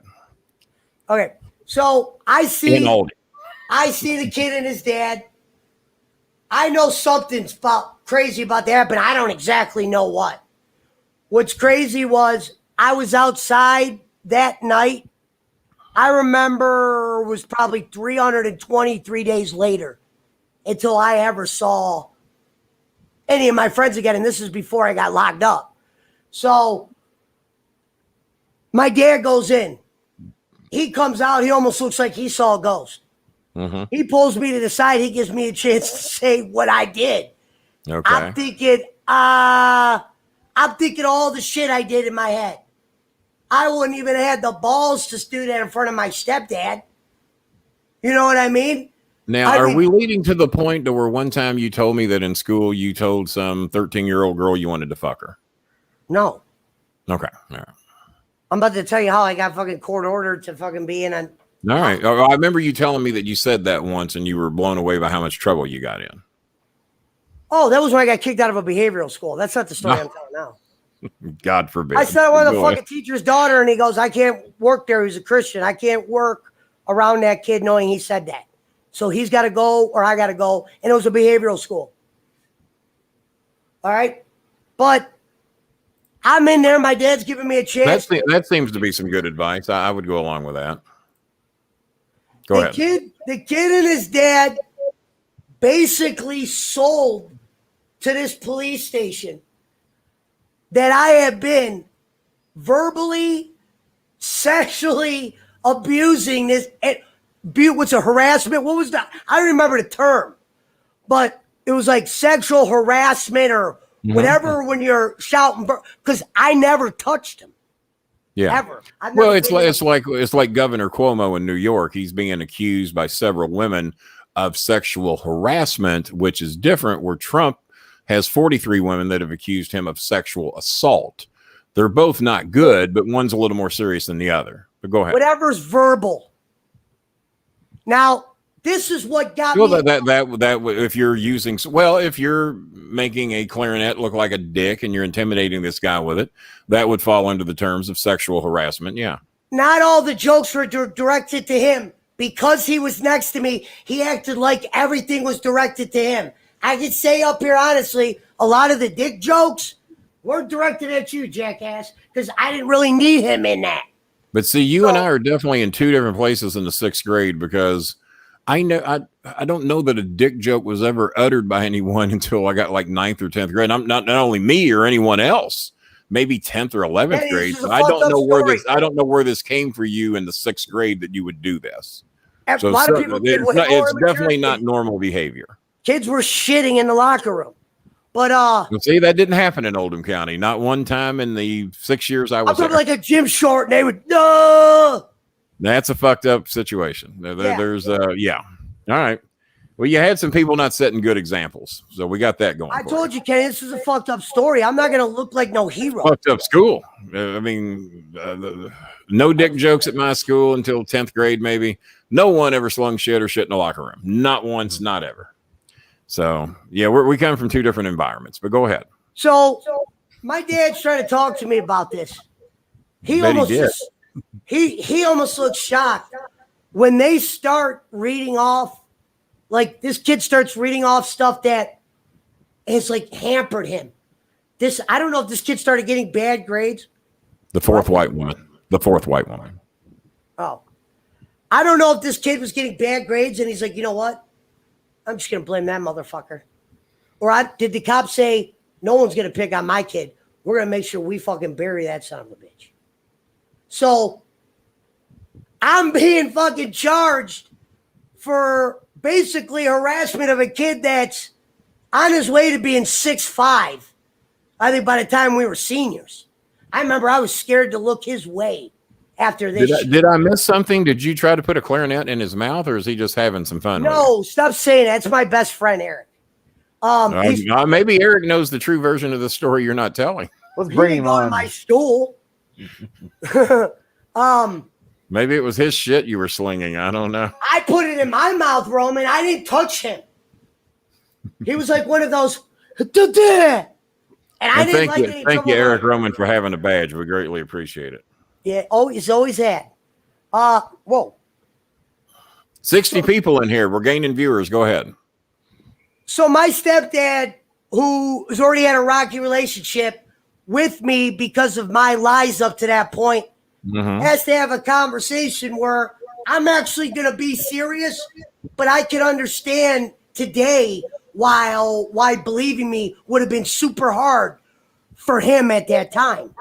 Okay, so I see the kid and his dad. I know something's crazy about that, but I don't exactly know what. What's crazy was I was outside that night. I remember it was probably 323 days later until I ever saw any of my friends again, and this is before I got locked up. So my dad goes in. He comes out. He almost looks like he saw a ghost. Mm-hmm. He pulls me to the side. He gives me a chance to say what I did. Okay. I'm thinking all the shit I did in my head. I wouldn't even have had the balls to do that in front of my stepdad. You know what I mean? Now, are we leading to the point to where one time you told me that in school you told some 13-year-old girl you wanted to fuck her? No. Okay. All right. I'm about to tell you how I got fucking court ordered to fucking be in All right. I remember you telling me that you said that once and you were blown away by how much trouble you got in. Oh, that was when I got kicked out of a behavioral school. That's not the story I'm telling now. God forbid. I said I was a fucking teacher's daughter, and he goes, I can't work there. He's a Christian. I can't work around that kid knowing he said that. So he's got to go or I got to go. And it was a behavioral school. All right. But I'm in there. My dad's giving me a chance. That seems to be some good advice. I would go along with that. Go ahead. The kid and his dad basically sold to this police station that I have been verbally, sexually abusing this. What's a harassment? What was that? I don't remember the term, but it was like sexual harassment or whatever when you're shouting, because I never touched him. Yeah. Ever. Well, it's like Governor Cuomo in New York. He's being accused by several women of sexual harassment, which is different, where Trump has 43 women that have accused him of sexual assault. They're both not good, but one's a little more serious than the other. But go ahead. Whatever's verbal. Now, this is what got me. That if you're making a clarinet look like a dick and you're intimidating this guy with it, that would fall under the terms of sexual harassment. Yeah. Not all the jokes were directed to him. Because he was next to me, he acted like everything was directed to him. I could say up here, honestly, a lot of the dick jokes were directed at you, jackass, because I didn't really need him in that. But see, you and I are definitely in two different places in the 6th grade, because I don't know that a dick joke was ever uttered by anyone until I got like 9th or 10th grade. I'm not only me or anyone else, maybe 10th or 11th grade. But I don't know where this came for you in the 6th grade that you would do this. So a lot of people it's definitely not normal behavior. Kids were shitting in the locker room. But see, that didn't happen in Oldham County. Not one time in the 6 years I was there. Like a gym short, and they would no. That's a fucked up situation. There's All right. Well, you had some people not setting good examples, so we got that going. I told you, Kenny, this is a fucked up story. I'm not going to look like no hero. Fucked up school. No dick jokes at my school until 10th grade, maybe. No one ever slung shit or shit in the locker room. Not once, not ever. So, yeah, we come from two different environments, but go ahead. So my dad's trying to talk to me about this. He almost looks shocked when they start reading off. Like, this kid starts reading off stuff that has, like, hampered him. I don't know if this kid started getting bad grades. The fourth white woman. Oh. I don't know if this kid was getting bad grades, and he's like, you know what? I'm just going to blame that motherfucker. Or did the cop say, no one's going to pick on my kid. We're going to make sure we fucking bury that son of a bitch. So, I'm being fucking charged for basically harassment of a kid that's on his way to being 6'5". I think by the time we were seniors. I remember I was scared to look his way after this. Did I miss something? Did you try to put a clarinet in his mouth, or is he just having some fun? No, stop saying that. It's my best friend, Eric. Maybe Eric knows the true version of the story you're not telling. Let's bring him on. My stool. Maybe it was his shit you were slinging. I don't know. I put it in my mouth, Roman. I didn't touch him. He was like one of those. And I didn't like it. Thank you, Eric Roman, for having a badge. We greatly appreciate it. Yeah, always had. Whoa. 60 people in here. We're gaining viewers. Go ahead. So my stepdad, who has already had a rocky relationship with me because of my lies up to that point, has to have a conversation where I'm actually going to be serious, but I can understand today why believing me would have been super hard for him at that time.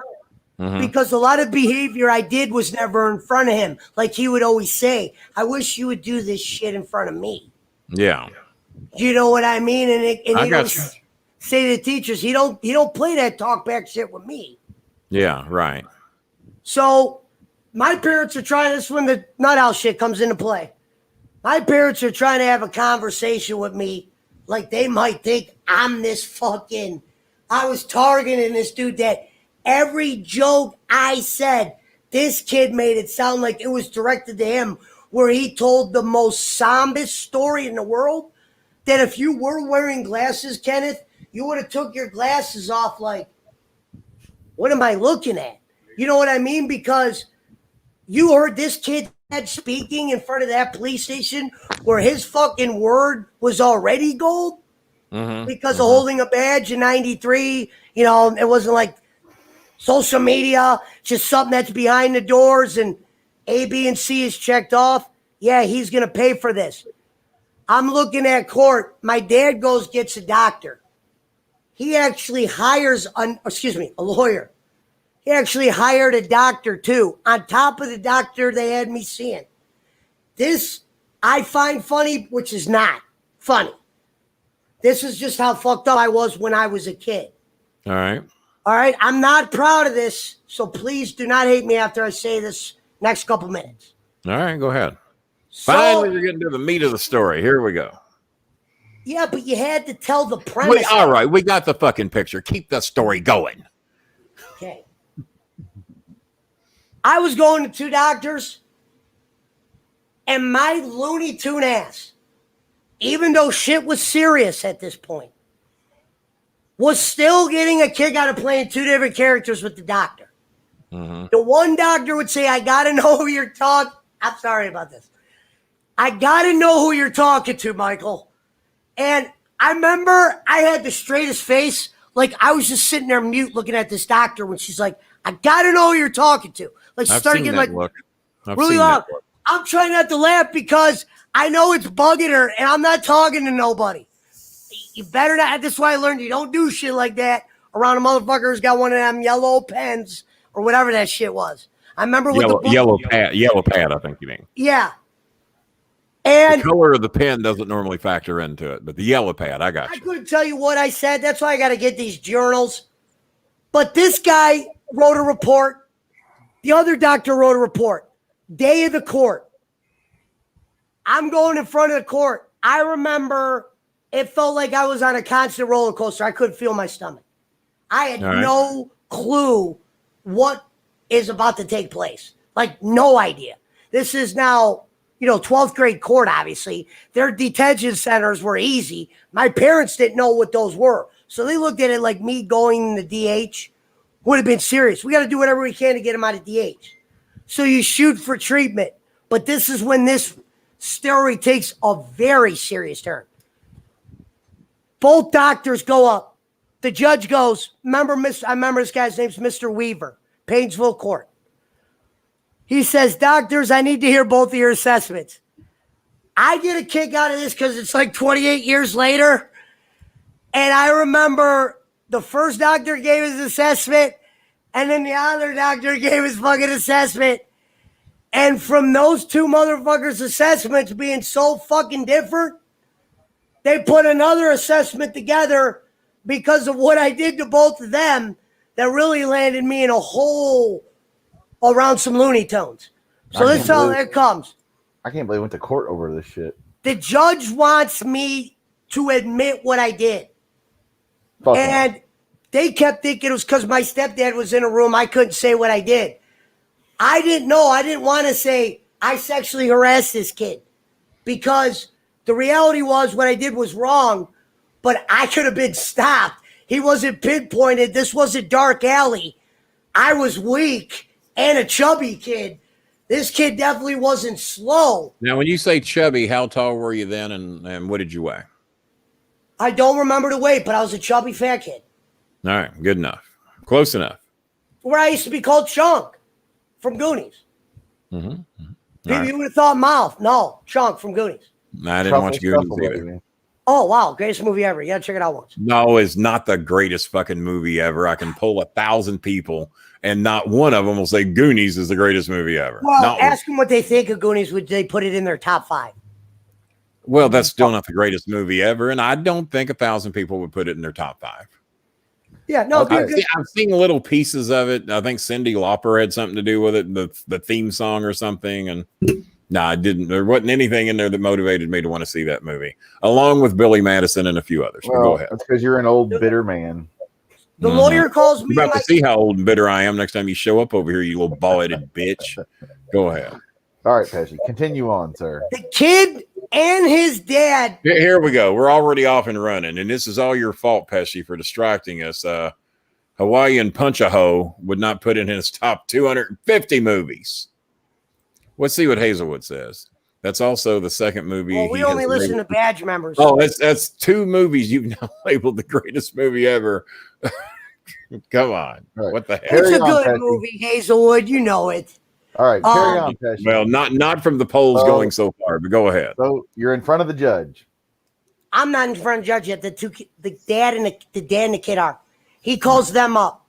Because a lot of behavior I did was never in front of him. Like he would always say, I wish you would do this shit in front of me. Yeah. You know what I mean? And I he got don't say to the teachers, he don't play that talk back shit with me. Yeah, right. So my parents are trying, this is when the NutHouse shit comes into play. My parents are trying to have a conversation with me like they might think I'm this fucking, I was targeting this dude that every joke I said, this kid made it sound like it was directed to him, where he told the most somberest story in the world, that if you were wearing glasses, Kenneth, you would have took your glasses off like, what am I looking at? You know what I mean? Because you heard this kid speaking in front of that police station where his fucking word was already gold because of holding a badge in 93. You know, it wasn't like social media, just something that's behind the doors and A, B, and C is checked off. Yeah, he's going to pay for this. I'm looking at court. My dad gets a doctor. He actually hires, a lawyer. He actually hired a doctor too, on top of the doctor they had me seeing. This I find funny, which is not funny. This is just how fucked up I was when I was a kid. All right. All right. I'm not proud of this, so please do not hate me after I say this next couple minutes. All right, go ahead. So, Finally, we're getting to the meat of the story. Here we go. Yeah, but you had to tell the premise. All right, we got the fucking picture. Keep the story going. Okay. I was going to 2 doctors, and my Looney Tune ass, even though shit was serious at this point, was still getting a kick out of playing 2 different characters with the doctor. The one doctor would say, I got to know who you're talking. I'm sorry about this. I got to know who you're talking to, Michael. And I remember I had the straightest face. Like I was just sitting there mute looking at this doctor when she's like, I got to know who you're talking to. Like she started getting like really loud. I'm trying not to laugh because I know it's bugging her and I'm not talking to nobody. You better not. That's why I learned you don't do shit like that around a motherfucker who's got one of them yellow pens or whatever that shit was. I remember with yellow pad, I think you mean. Yeah. And the color of the pen doesn't normally factor into it, but the yellow pad, I got you. I couldn't tell you what I said. That's why I got to get these journals. But this guy wrote a report. The other doctor wrote a report. Day of the court. I'm going in front of the court. I remember it felt like I was on a constant roller coaster. I couldn't feel my stomach. I had no clue what is about to take place. Like, no idea. This is now, 12th grade court, obviously. Their detention centers were easy. My parents didn't know what those were. So they looked at it like me going to DH would have been serious. We got to do whatever we can to get him out of DH. So you shoot for treatment. But this is when this story takes a very serious turn. Both doctors go up. The judge goes, I remember this guy's name's Mr. Weaver, Painesville Court. He says, doctors, I need to hear both of your assessments. I get a kick out of this because it's like 28 years later. And I remember the first doctor gave his assessment, and then the other doctor gave his fucking assessment. And from those 2 motherfuckers' assessments being so fucking different, they put another assessment together because of what I did to both of them that really landed me in a hole around some Looney Tunes. So this is how it comes. I can't believe I went to court over this shit. The judge wants me to admit what I did. And they kept thinking it was because my stepdad was in a room. I couldn't say what I did. I didn't know. I didn't want to say I sexually harassed this kid because the reality was what I did was wrong, but I could have been stopped. He wasn't pinpointed. This was a dark alley. I was weak and a chubby kid. This kid definitely wasn't slow. Now, when you say chubby, how tall were you then and what did you weigh? I don't remember the weight, but I was a chubby fat kid. All right, good enough. Close enough. Where I used to be called Chunk from Goonies. Maybe you would have thought Mouth. No, Chunk from Goonies. No, I didn't watch Goonies either. Oh, wow. Greatest movie ever. You got to check it out once. No, it's not the greatest fucking movie ever. I can pull 1,000 people and not one of them will say Goonies is the greatest movie ever. Well, ask them what they think of Goonies. Would they put it in their top 5? Well, that's still not the greatest movie ever. And I don't think 1,000 people would put it in their top 5. Yeah, no. I've seen little pieces of it. I think Cyndi Lauper had something to do with it, the theme song or something. And no, I didn't. There wasn't anything in there that motivated me to want to see that movie, along with Billy Madison and a few others. Well, go ahead. That's because you're an old, bitter man. The lawyer calls me. You're about to see how old and bitter I am next time you show up over here, you little bald-headed bitch. Go ahead. All right, Pesci, continue on, sir. The kid and his dad. Here we go. We're already off and running, and this is all your fault, Pesci, for distracting us. Hawaiian Punch-A-Ho would not put in his top 250 movies. Let's see what Hazelwood says. That's also the second movie. Well, we only listen to badge members. Oh, that's two movies you've now labeled the greatest movie ever. Come on. Right. What the hell? It's a good movie, Hazelwood. You know it. All right, carry on, Pesci. Well, not from the polls going so far, but go ahead. So you're in front of the judge. I'm not in front of the judge yet. The dad and the kid are. He calls them up.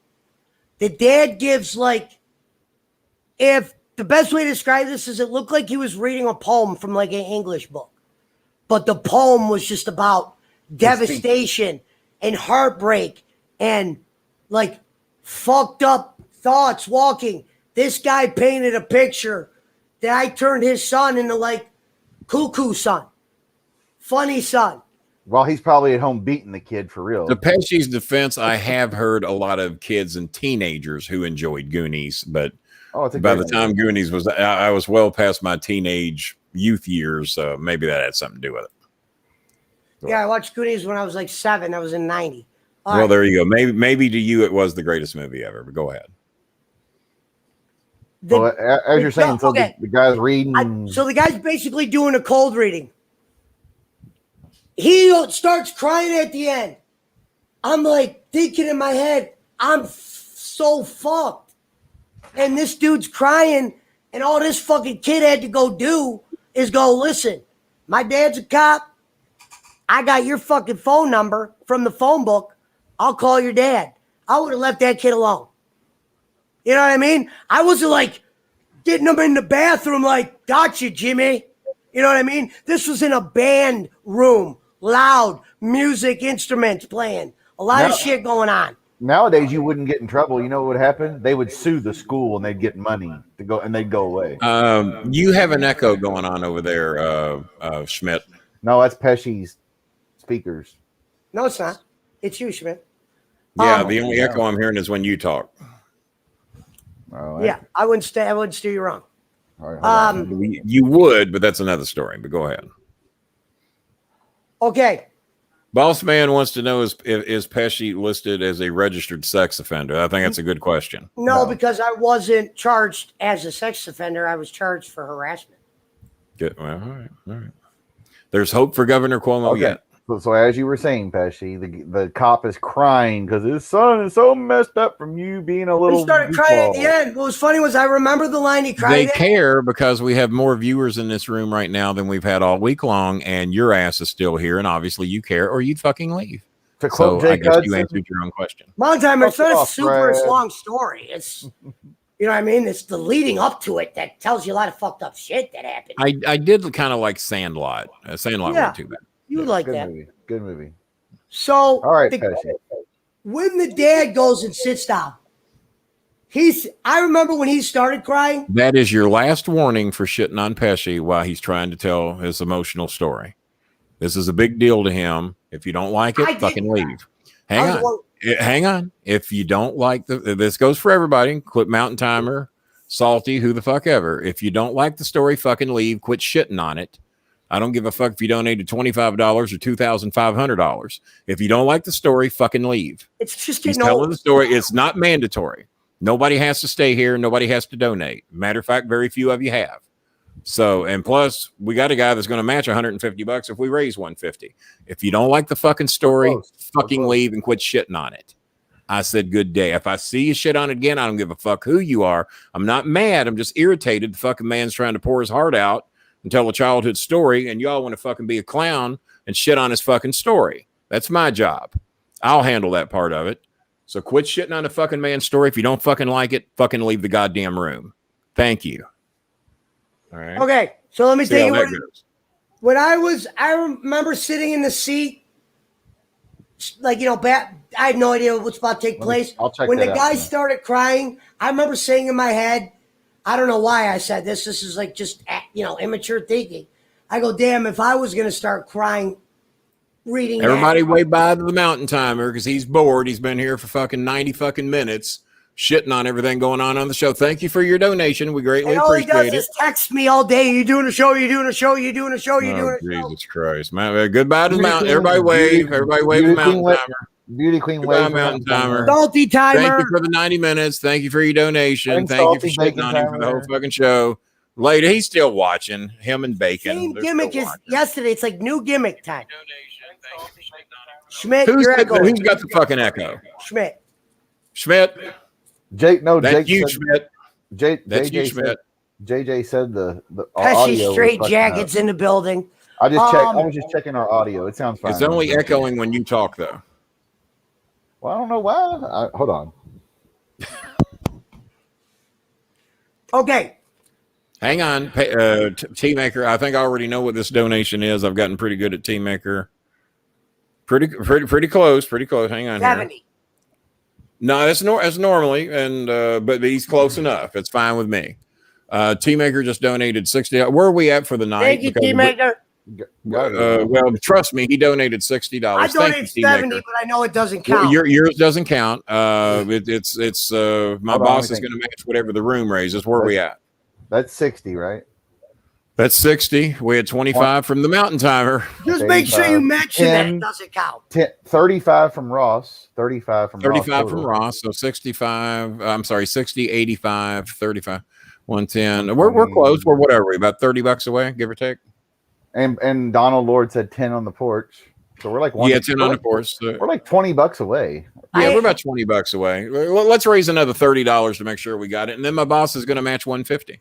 The dad gives if the best way to describe this is it looked like he was reading a poem from like an English book, but the poem was just about devastation and heartbreak and like fucked up thoughts walking. This guy painted a picture that I turned his son into like cuckoo son, funny son. Well, he's probably at home beating the kid for real. To Pesci's defense, I have heard a lot of kids and teenagers who enjoyed Goonies, but by the time Goonies was, I was well past my teenage youth years, so maybe that had something to do with it. Yeah, I watched Goonies when I was like 7. I was in 90. Well, there you go. Maybe to you it was the greatest movie ever, but go ahead. As you're saying, the guy's reading. So the guy's basically doing a cold reading. He starts crying at the end. I'm like thinking in my head, I'm so fucked. And this dude's crying, and all this fucking kid had to go do is go, listen, my dad's a cop. I got your fucking phone number from the phone book. I'll call your dad. I would have left that kid alone. You know what I mean? I wasn't like getting him in the bathroom like, gotcha, Jimmy. You know what I mean? This was in a band room. Loud music, instruments playing, a lot of shit going on. Nowadays, you wouldn't get in trouble. You know what would happen? They would sue the school and they'd get money to go, and they'd go away. You have an echo going on over there, Schmidt. No, that's Pesci's speakers. No, it's not. It's you, Schmidt. Yeah, the only echo I'm hearing is when you talk. Yeah, I wouldn't steer you wrong. You would, but that's another story. But go ahead. Okay. Boss Man wants to know is Pesci listed as a registered sex offender? I think that's a good question. No, because I wasn't charged as a sex offender. I was charged for harassment. Good. Well, all right. There's hope for Governor Cuomo yet. So as you were saying, Pesci, the cop is crying because his son is so messed up from you being a little. He started crying at the end. What was funny was I remember the line he cried. They care because we have more viewers in this room right now than we've had all week long, and your ass is still here, and obviously you care, or you'd fucking leave. To quote Jake I guess Hudson, you answered your own question. Long time. It's not a super long story. It's. You know what I mean? It's the leading up to it that tells you a lot of fucked up shit that happened. I did kind of like Sandlot. Sandlot wasn't too bad. You like that. Good movie. So, all right, when the dad goes and sits down, I remember when he started crying. That is your last warning for shitting on Pesci while he's trying to tell his emotional story. This is a big deal to him. If you don't like it, fucking leave. Hang on. If you don't like this goes for everybody. Quit Mountain Timer, Salty, who the fuck ever. If you don't like the story, fucking leave. Quit shitting on it. I don't give a fuck if you donated $25 or $2,500. If you don't like the story, fucking leave. It's just telling the story. It's not mandatory. Nobody has to stay here. Nobody has to donate. Matter of fact, very few of you have. So, and plus, we got a guy that's going to match $150 if we raise $150. If you don't like the fucking story, fucking leave and quit shitting on it. I said good day. If I see you shit on it again, I don't give a fuck who you are. I'm not mad. I'm just irritated. The fucking man's trying to pour his heart out and tell a childhood story, and y'all want to fucking be a clown and shit on his fucking story. That's my job. I'll handle that part of it. So quit shitting on a fucking man's story. If you don't fucking like it, fucking leave the goddamn room. Thank you. All right. Okay, so let me tell you when I remember sitting in the seat, like, you know, I had no idea what's about to take place. When the guy started crying, I remember saying in my head, I don't know why I said this. This is like just, you know, immature thinking. I go, damn, if I was going to start crying reading everybody way by the Mountain Timer because he's bored. He's been here for fucking 90 fucking minutes. shitting on everything going on the show. Thank you for your donation. We greatly all he appreciate does it. is text me all day. You doing a show? You doing a show? You doing a show? You doing a show? Jesus Christ, man! Goodbye to the mountain. Queen, Everybody wave. Everybody wave the mountain timer. Beauty Queen Goodbye, wave. mountain timer. Salty timer. Thank you for the 90 minutes. Thank you for your donation. And Thank you for salty shitting on bacon him for the whole timer. fucking show. Later, he's still watching. Him and Bacon. Same They're gimmick still as watching. yesterday. It's like new gimmick time. Schmidt, Who's you're got echoing. the fucking echo? Schmidt. Schmidt. Jake, no, That's Jake you, said, Schmidt. That's you, JJ Schmidt. said, JJ said the Pesci audio was straight fucking jackets up. in the building. I was just checking our audio. It sounds fine. It's only echoing when you talk, though. Well, I don't know why. Hold on. Okay. Hang on, Team Maker. I think I already know what this donation is. I've gotten pretty good at Team Maker. Pretty close. Pretty close. Hang on. 70. Here. No, that's normally, and but he's close enough. It's fine with me. Team Maker just donated $60. Where are we at for the night? Thank you, Team Maker. Well, trust me, he donated $60. I donated 70, but I know it doesn't count. Yours doesn't count. It's my boss is think. going to match whatever the room raises. Where are we at? That's 60, right? That's 60. We had 25 from the mountain timer. Just make sure you mention that 10, it doesn't count. 35 from Ross. 35 from 35 Ross from total. Ross. So 65. I'm sorry, 60, 85, 35, 110. We're close. We're whatever. About $30 away, give or take. And Donald Lord said 10 on the porch. So we're like 10 on the porch. So, We're like $20 away. yeah, we're about $20 away. Let's raise another $30 to make sure we got it, and then my boss is going to match $150,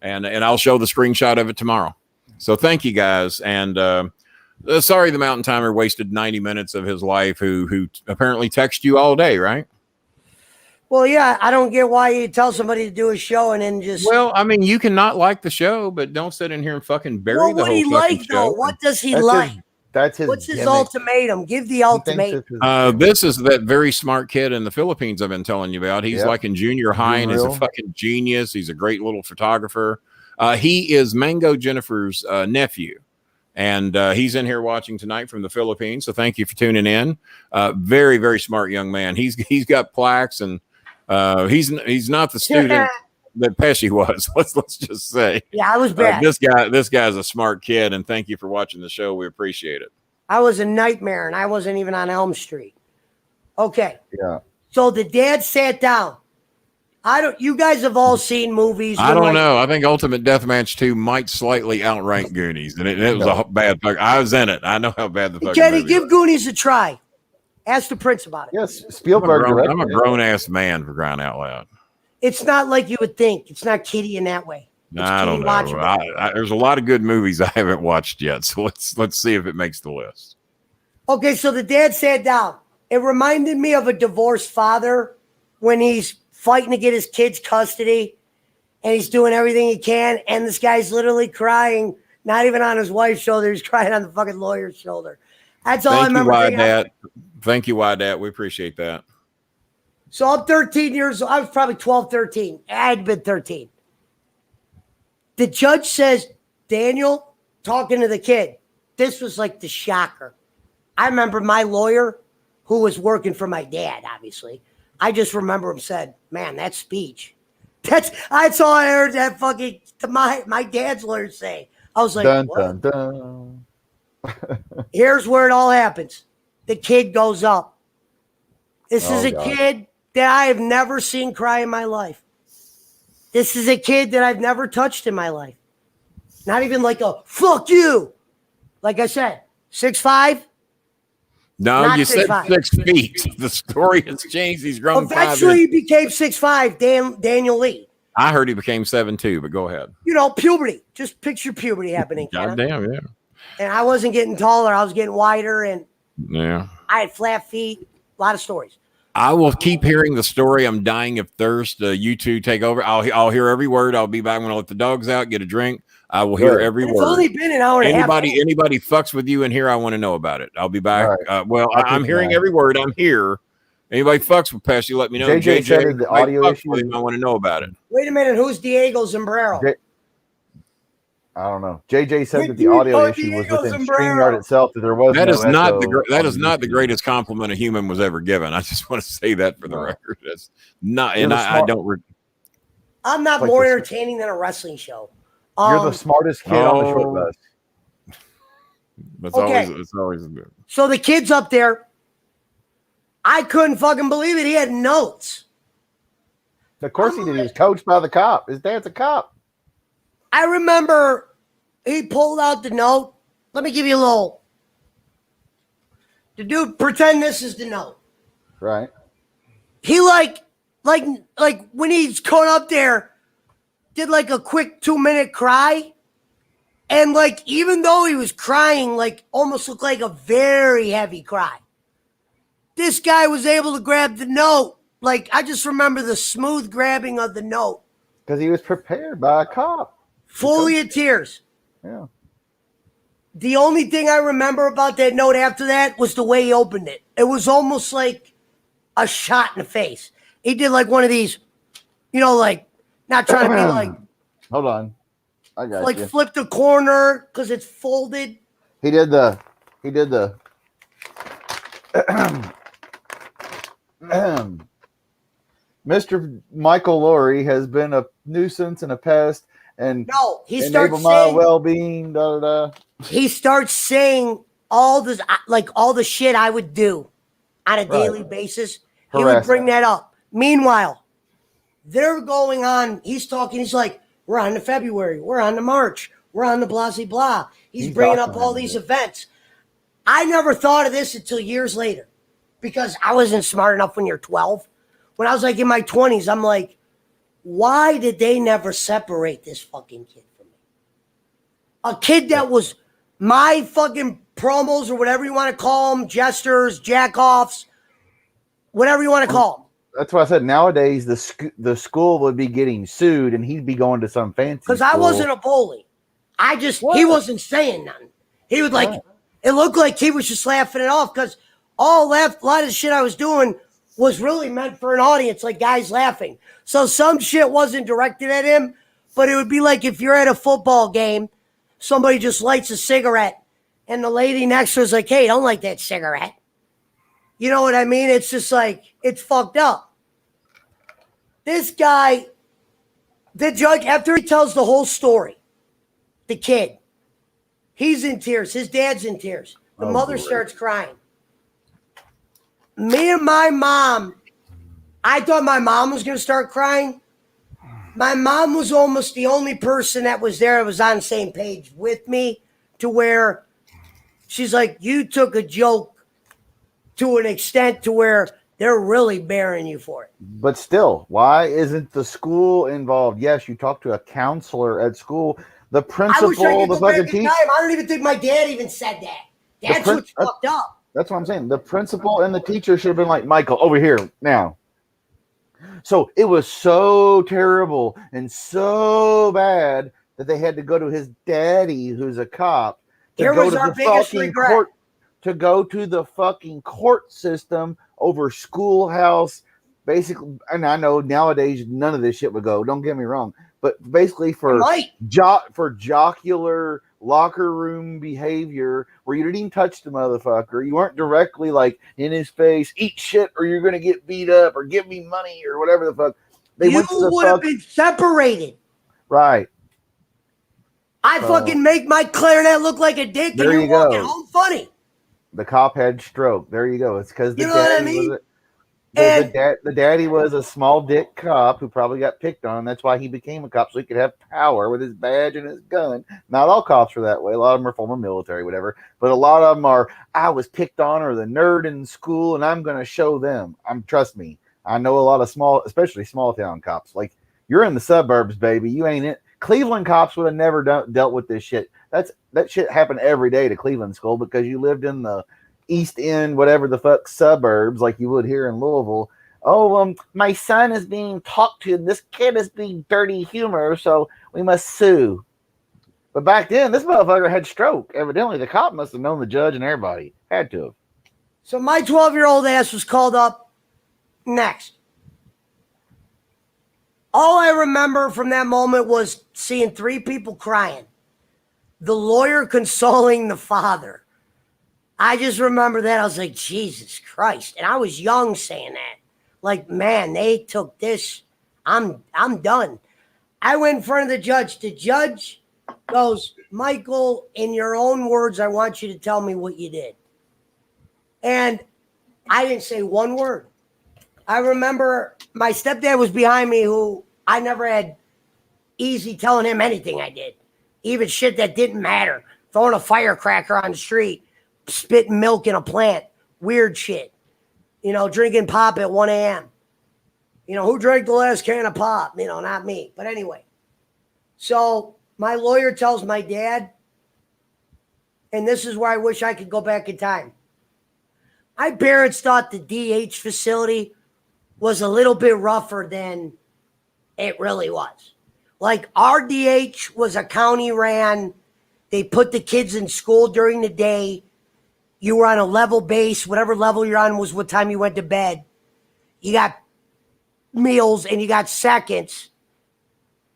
and I'll show the screenshot of it tomorrow. So thank you guys, and sorry the mountain timer wasted 90 minutes of his life. Who apparently texted you all day, right? Well, yeah, I don't get why you tell somebody to do a show and then just. Well, I mean, you can not like the show, but don't sit in here and fucking bury Well, the what whole he fucking like show. though? What does he That's like? That's his. What's his gimmick. ultimatum? Give the He thinks ultimatum. it's his- This is that very smart kid in the Philippines I've been telling you about. He's Yep. like in junior high and is a Real. fucking genius. He's a great little photographer. He is Mango Jennifer's nephew. And he's in here watching tonight from the Philippines. So thank you for tuning in. Very, very smart young man. He's got plaques, and he's not the student that Pesci was. Let's just say. Yeah, I was bad. This guy's a smart kid, and thank you for watching the show. We appreciate it. I was a nightmare, and I wasn't even on Elm Street. Okay. Yeah. So the dad sat down. You guys have all seen movies. I with, don't know. I think Ultimate Deathmatch 2 might slightly outrank Goonies, and it was a bad fuck. I was in it. I know how bad the fucking Kenny, movie give was. Goonies a try. Ask the Prince about it. Yes, Spielberg. I'm a directed it. grown ass man, for crying out loud. It's not like you would think. It's not kiddie in that way. It's I don't know. kiddie-watchable. There's a lot of good movies I haven't watched yet, so let's see if it makes the list. Okay, so the dad sat down. It reminded me of a divorced father when he's fighting to get his kids custody and he's doing everything he can, and this guy's literally crying, not even on his wife's shoulder, he's crying on the fucking lawyer's shoulder. That's all I remember. Thank you, Dad. We appreciate that. So I'm 13 years old. I was probably 12, 13. I had been 13. The judge says, Daniel, talking to the kid, this was like the shocker. I remember my lawyer, who was working for my dad, obviously. I just remember him said, man, that speech. That's all I heard that fucking my dad's lawyer say. I was like, Dun, what? dun, dun. Here's where it all happens. The kid goes up. This is a kid that I have never seen cry in my life. This is a kid that I've never touched in my life. Not even like a fuck you. Like I said, 6'5". No, Not you said 6'5". 6 feet. The story has changed. He's grown. Eventually, he became 6'5", Daniel Lee. I heard he became 7'2", but go ahead. You know, puberty. Just picture puberty happening. Goddamn, yeah. And I wasn't getting taller. I was getting wider, and Yeah. I had flat feet. A lot of stories. I will keep hearing the story. I'm dying of thirst. You two take over. I'll hear every word. I'll be back when I let the dogs out, get a drink. I will hear every It's word. only been an hour and a half. Anybody fucks with you in here, I want to know about it. I'll be back. Right. I'm hearing every word. I'm here. Anybody fucks with Pesci, let me know. JJ said the audio issue. I want to know about it. Wait a minute. Who's Diego Zimbrero? I don't know. JJ said that the audio issue was within StreamYard itself, that there was that no is not echo the that on is not the YouTube. greatest compliment a human was ever given. I just want to say that for the record. That's not, You're and I smart- don't. I'm not like more this- entertaining than a wrestling show. You're the smartest kid on the short bus. That's Okay. always. So the kid's up there. I couldn't fucking believe it. He had notes. Of course he did. He was coached by the cop. His dad's a cop. I remember he pulled out the note. Let me give you a little. The dude, pretend this is the note. Right. He like when he's going up there, did like a quick 2-minute cry. And like, even though he was crying, like almost looked like a very heavy cry. This guy was able to grab the note. Like, I just remember the smooth grabbing of the note. Because he was prepared by a cop. Fully in tears. Yeah. The only thing I remember about that note after that was the way he opened it. It was almost like a shot in the face. He did like one of these, like, not trying to be like. Hold on. I got like you. flip the corner because it's folded. He did the Mr. Michael Laurie has been a nuisance and a pest and no, he enable starts my saying, well-being. Da, da, da. He starts saying all this, like all the shit I would do on a daily basis. He would bring that up. Meanwhile, they're going on. He's talking. He's like, we're on to February. We're on to March. We're on to blah, blah, blah. He's bringing up all these events. I never thought of this until years later because I wasn't smart enough when you're 12. When I was like in my 20s, I'm like, why did they never separate this fucking kid from me? A kid that was my fucking promos or whatever you want to call them, jesters, jack-offs, whatever you want to call them. That's why I said nowadays the school would be getting sued and he'd be going to some fancy because I wasn't a bully. He wasn't saying nothing. He was like, it looked like he was just laughing it off because a lot of the shit I was doing was really meant for an audience, like guys laughing. So some shit wasn't directed at him, but it would be like if you're at a football game, somebody just lights a cigarette and the lady next to her is like, hey, don't light that cigarette. You know what I mean? It's just like, it's fucked up. This guy, the judge, after he tells the whole story, the kid, he's in tears. His dad's in tears. The mother starts crying. Me and my mom, I thought my mom was going to start crying. My mom was almost the only person that was there that was on the same page with me to where she's like, you took a joke to an extent to where they're really bearing you for it. But still, why isn't the school involved? Yes, you talk to a counselor at school. The principal, the fucking teacher. I don't even think my dad even said that. That's what's fucked up. That's what I'm saying. The principal and the teacher should have been like, Michael, over here now. So it was so terrible and so bad that they had to go to his daddy, who's a cop, to go to the fucking court, to go to the fucking court system over schoolhouse, basically. And I know nowadays none of this shit would go. Don't get me wrong, but basically for jocular locker room behavior, where you didn't even touch the motherfucker, you weren't directly like in his face, eat shit, or you're gonna get beat up, or give me money, or whatever the fuck. You would have been separated, right? I fucking make my clarinet look like a dick, and you're walking home funny. The cop had stroke. There you go. It's because the daddy was a small dick cop who probably got picked on. That's why he became a cop, so he could have power with his badge and his gun. Not all cops are that way. A lot of them are former military, whatever. But a lot of them are, I was picked on, or the nerd in school, and I'm going to show them. Trust me. I know a lot of especially small town cops. Like, you're in the suburbs, baby. You ain't it. Cleveland cops would have never dealt with this shit. That shit happened every day to Cleveland school because you lived in the East End, whatever the fuck suburbs, like you would here in Louisville. Oh, my son is being talked to, and this kid is being dirty humor, so we must sue. But back then, this motherfucker had stroke. Evidently, the cop must have known the judge and everybody. Had to have. So my 12-year-old ass was called up next. All I remember from that moment was seeing 3 people crying. the lawyer consoling the father. I just remember that. I was like, Jesus Christ. And I was young saying that. Like, man, they took this. I'm done. I went in front of the judge. The judge goes, Michael, in your own words, I want you to tell me what you did. And I didn't say one word. I remember my stepdad was behind me, who I never had easy telling him anything I did. Even shit that didn't matter. Throwing a firecracker on the street, spitting milk in a plant, weird shit. Drinking pop at 1 a.m. Who drank the last can of pop? Not me. But anyway. So my lawyer tells my dad, and this is where I wish I could go back in time. My parents thought the DH facility was a little bit rougher than it really was. Like, our DH was a county ran. They put the kids in school during the day. You were on a level base. Whatever level you're on was what time you went to bed. You got meals and you got seconds.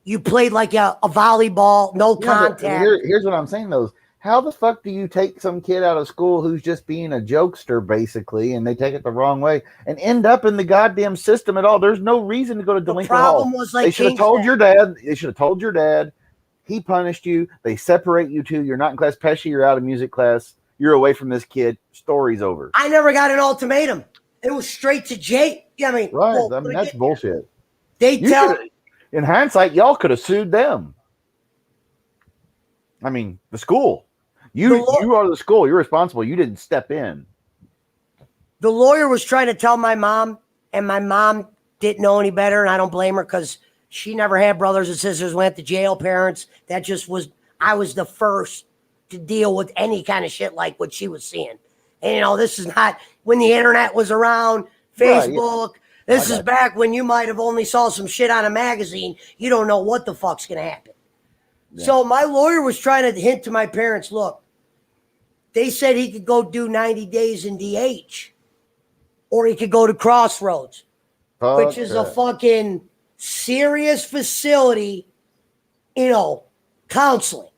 You played like a volleyball, no contact. Here's what I'm saying, though. How the fuck do you take some kid out of school who's just being a jokester, basically, and they take it the wrong way and end up in the goddamn system at all? There's no reason to go to delinquent hall. The problem was, like, they should have told your dad. They should have told your dad. He punished you. They separate you two. You're not in class. Pesci, you're out of music class. You're away from this kid. Story's over. I never got an ultimatum. It was straight to jail. Right. Well, that's bullshit. In hindsight, y'all could have sued them. I mean, the school. You are the school. You're responsible. You didn't step in. The lawyer was trying to tell my mom, and my mom didn't know any better, and I don't blame her, because she never had brothers and sisters, went to jail parents. That just was, I was the first to deal with any kind of shit like what she was seeing. And, this is not when the internet was around, Facebook. Right, yeah. This is back when you might have only saw some shit on a magazine. You don't know what the fuck's going to happen. Yeah. So my lawyer was trying to hint to my parents, look, they said he could go do 90 days in DH, or he could go to Crossroads, which is a fucking serious facility, counseling.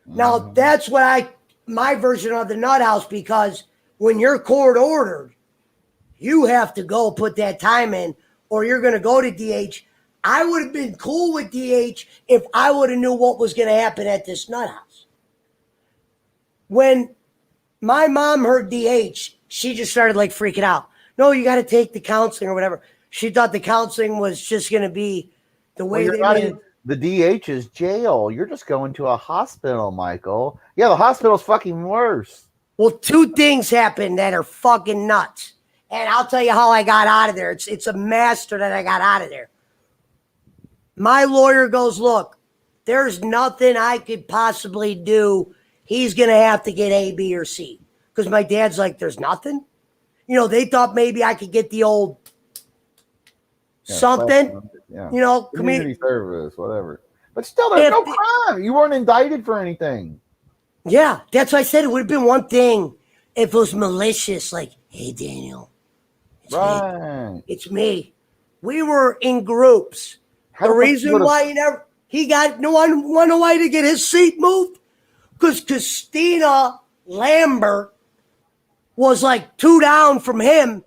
Mm-hmm. Now, that's what my version of the NutHouse, because when you're court ordered, you have to go put that time in, or you're going to go to DH. I would have been cool with DH if I would have knew what was going to happen at this NutHouse. When my mom heard DH, she just started like freaking out. No, you got to take the counseling or whatever. She thought the counseling was just going to be the way they made. The DH is jail. You're just going to a hospital, Michael. Yeah, the hospital's fucking worse. Well, two things happened that are fucking nuts. And I'll tell you how I got out of there. It's a master that I got out of there. My lawyer goes, look, there's nothing I could possibly do. He's going to have to get A, B, or C. Because my dad's like, there's nothing. They thought maybe I could get the old something. Yeah. Community service, whatever. But still, there's no crime. You weren't indicted for anything. Yeah, that's why I said it would have been one thing if it was malicious, like, hey, Daniel, it's me. We were in groups. The reason why he got no one away to get his seat moved, because Christina Lambert was like 2 down from him,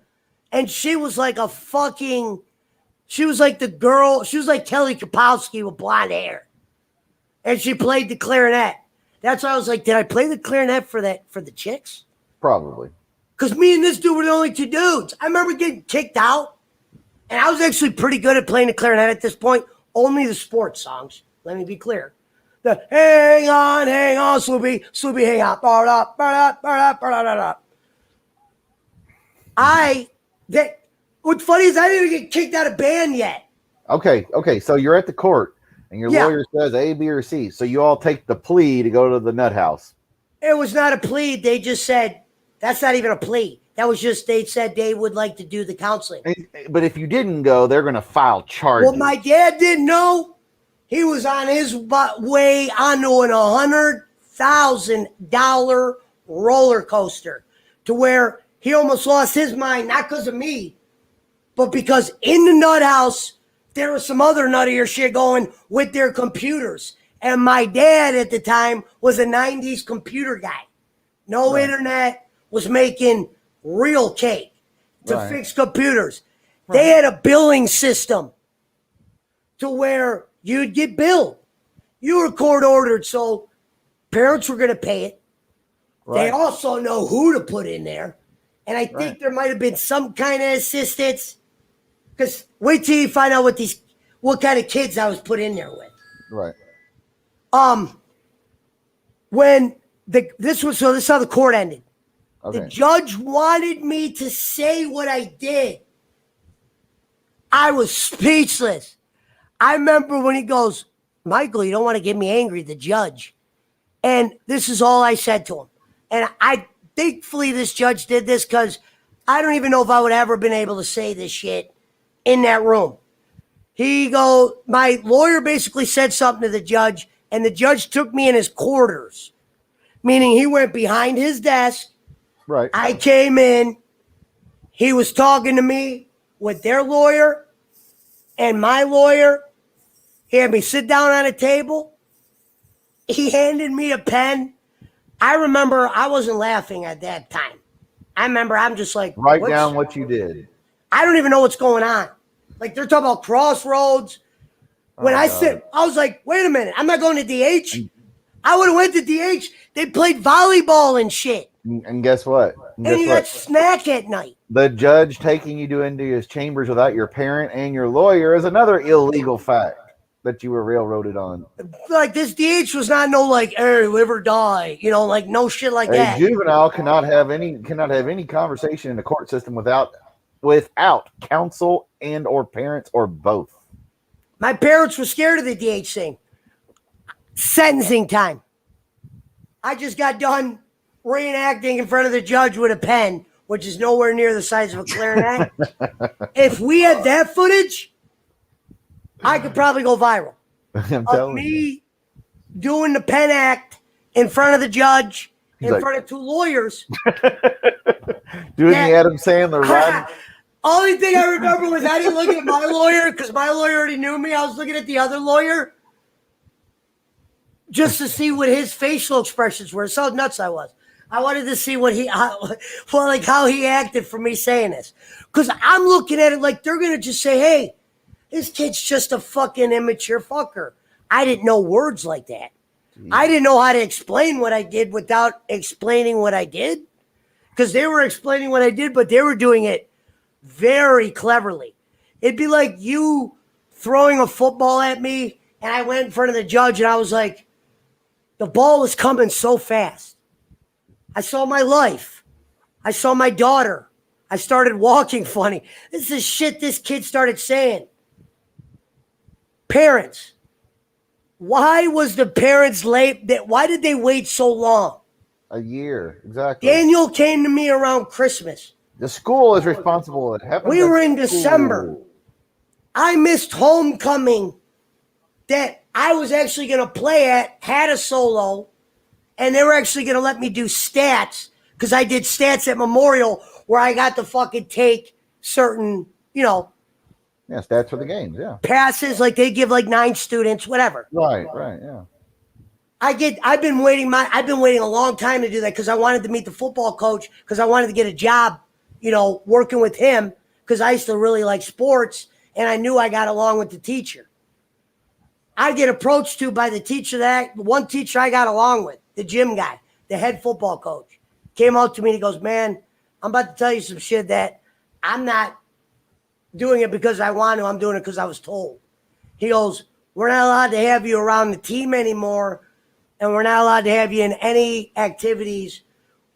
and she was like she was like the girl, she was like Kelly Kapowski with blonde hair, and she played the clarinet. That's why I was like, did I play the clarinet for the chicks? Probably. Because me and this dude were the only two dudes. I remember getting kicked out. And I was actually pretty good at playing the clarinet at this point. Only the sports songs. Let me be clear. The hang on, Sloopy, hang on. What's funny is I didn't even get kicked out of band yet. Okay. So you're at the court, and your lawyer says A, B, or C. So you all take the plea to go to the NutHouse. It was not a plea. They just said, that's not even a plea. That was just, they said they would like to do the counseling. But if you didn't go, they're going to file charges. Well, my dad didn't know. He was on his way onto an $100,000 roller coaster to where he almost lost his mind, not because of me, but because in the NutHouse, there was some other nuttier shit going with their computers. And my dad at the time was a 90s computer guy. No internet, was making real cake to fix computers. They had a billing system to where you'd get billed. You were court ordered, so parents were going to pay it. They also know who to put in there. And I think there might have been some kind of assistance. Because wait till you find out what kind of kids I was put in there with. Right. When this is how the court ended. Okay. The judge wanted me to say what I did. I was speechless. I remember when he goes, Michael, you don't want to get me angry, the judge. And this is all I said to him. And thankfully this judge did this because I don't even know if I would ever been able to say this shit in that room. My lawyer basically said something to the judge, and the judge took me in his quarters, meaning he went behind his desk. Right. I came in. He was talking to me with their lawyer and my lawyer. He had me sit down on a table. He handed me a pen. I remember I wasn't laughing at that time. I remember I'm just like, write down what you did. I don't even know what's going on. Like they're talking about crossroads. When I was like, wait a minute, I'm not going to DH. I would have went to DH. They played volleyball and shit. And guess what? And you got snack at night. The judge taking you into his chambers without your parent and your lawyer is another illegal fact that you were railroaded on. Like this DH was not no like, hey, live or die, like no shit like that. A juvenile cannot have any conversation in the court system without counsel and or parents or both. My parents were scared of the DH thing. Sentencing time. I just got done reenacting in front of the judge with a pen, which is nowhere near the size of a clarinet. If we had that footage, I could probably go viral. I'm telling you. Doing the pen act in front of the judge, front of two lawyers. Doing the Adam Sandler run. Only thing I remember was I didn't look at my lawyer because my lawyer already knew me. I was looking at the other lawyer just to see what his facial expressions were. So nuts I was. I wanted to see how he acted for me saying this. Because I'm looking at it like they're going to just say, hey, this kid's just a fucking immature fucker. I didn't know words like that. Jeez. I didn't know how to explain what I did without explaining what I did. Because they were explaining what I did, but they were doing it very cleverly. It'd be like you throwing a football at me, and I went in front of the judge, and I was like, the ball was coming so fast. I saw my life. I saw my daughter. I started walking funny. This is shit this kid started saying. Parents. Why was the parents late? Why did they wait so long? A year, exactly. Daniel came to me around Christmas. The school is responsible. It happened. We were in December. I missed homecoming that I was actually going to play at, had a solo, and they were actually going to let me do stats because I did stats at Memorial where I got to fucking take certain, Yeah, stats for the games, yeah. Passes, like they give like 9 students, whatever. Right, yeah. I've been waiting a long time to do that because I wanted to meet the football coach because I wanted to get a job, working with him because I used to really like sports and I knew I got along with the teacher. I get approached to by the teacher one teacher I got along with, the gym guy, the head football coach, came out to me and he goes, man, I'm about to tell you some shit that I'm not doing it because I want to. I'm doing it because I was told. He goes, we're not allowed to have you around the team anymore, and we're not allowed to have you in any activities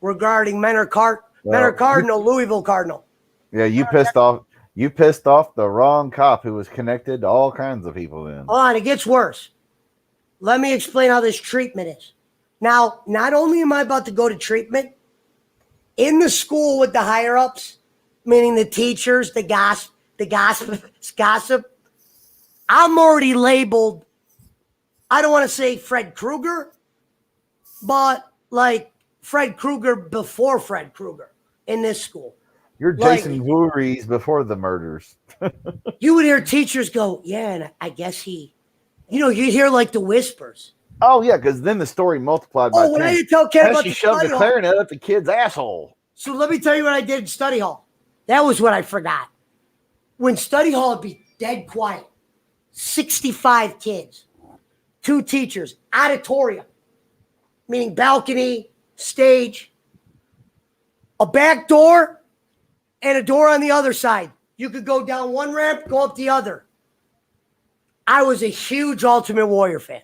regarding Menor Cardinal, Louisville Cardinal. Yeah, you pissed off. You pissed off the wrong cop who was connected to all kinds of people then. Hold on, it gets worse. Let me explain how this treatment is. Now, not only am I about to go to treatment, in the school with the higher-ups, meaning the teachers, the gossip, I'm already labeled, I don't want to say Fred Krueger, but like Fred Krueger before Fred Krueger in this school. You're Jason Voorhees before the murders. You would hear teachers go, yeah, and I guess he you hear like the whispers. Oh yeah, because then the story multiplied by 10. When I didn't tell Ken about Pesci the shoved study the hall. clarinet up the kid's asshole. So let me tell you what I did in study hall. That was what I forgot. When study hall would be dead quiet, 65 kids, 2 teachers, auditorium, meaning balcony, stage, a back door, and a door on the other side. You could go down one ramp, go up the other. I was a huge Ultimate Warrior fan.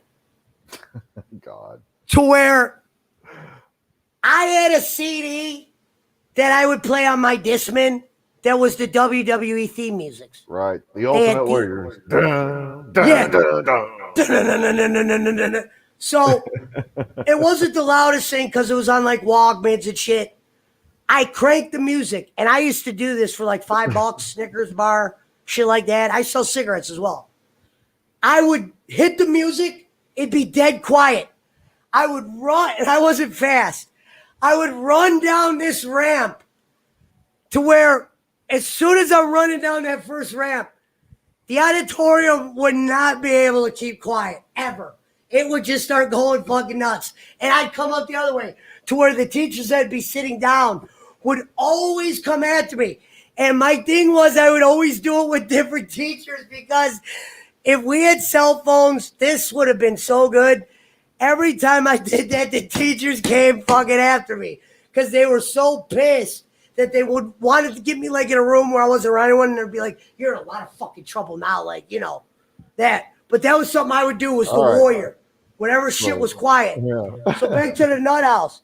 God. To where I had a CD that I would play on my Discman that was the WWE theme music. Right. The Ultimate Warriors. So it wasn't the loudest thing because it was on like Walkmans and shit. I cranked the music, and I used to do this for like $5, Snickers bar, shit like that. I sell cigarettes as well. I would hit the music, it'd be dead quiet. I would run, and I wasn't fast. I would run down this ramp to where as soon as I'm running down that first ramp, the auditorium would not be able to keep quiet, ever. It would just start going fucking nuts. And I'd come up the other way to where the teachers that'd be sitting down would always come after me. And my thing was I would always do it with different teachers because if we had cell phones, this would have been so good. Every time I did that, the teachers came fucking after me because they were so pissed that they would wanted to get me like in a room where I wasn't around anyone, and they'd be like, "You're in a lot of fucking trouble now," like that. But that was something I would do was the warrior, whenever shit was quiet. Yeah. So back to the NutHouse.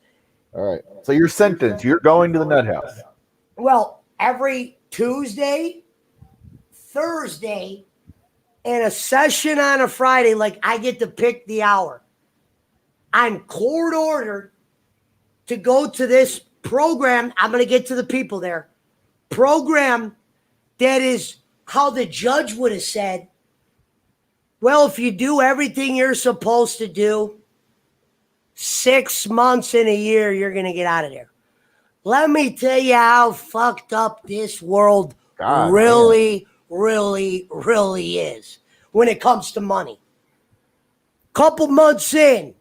All right. So your sentence, you're going to the NutHouse. Well, every Tuesday, Thursday, and a session on a Friday, like I get to pick the hour. I'm court ordered to go to this program. I'm going to get to the people there. Program that is how the judge would have said, well, if you do everything you're supposed to do, 6 months in a year, you're going to get out of there. Let me tell you how fucked up this world really is when it comes to money. Couple months in,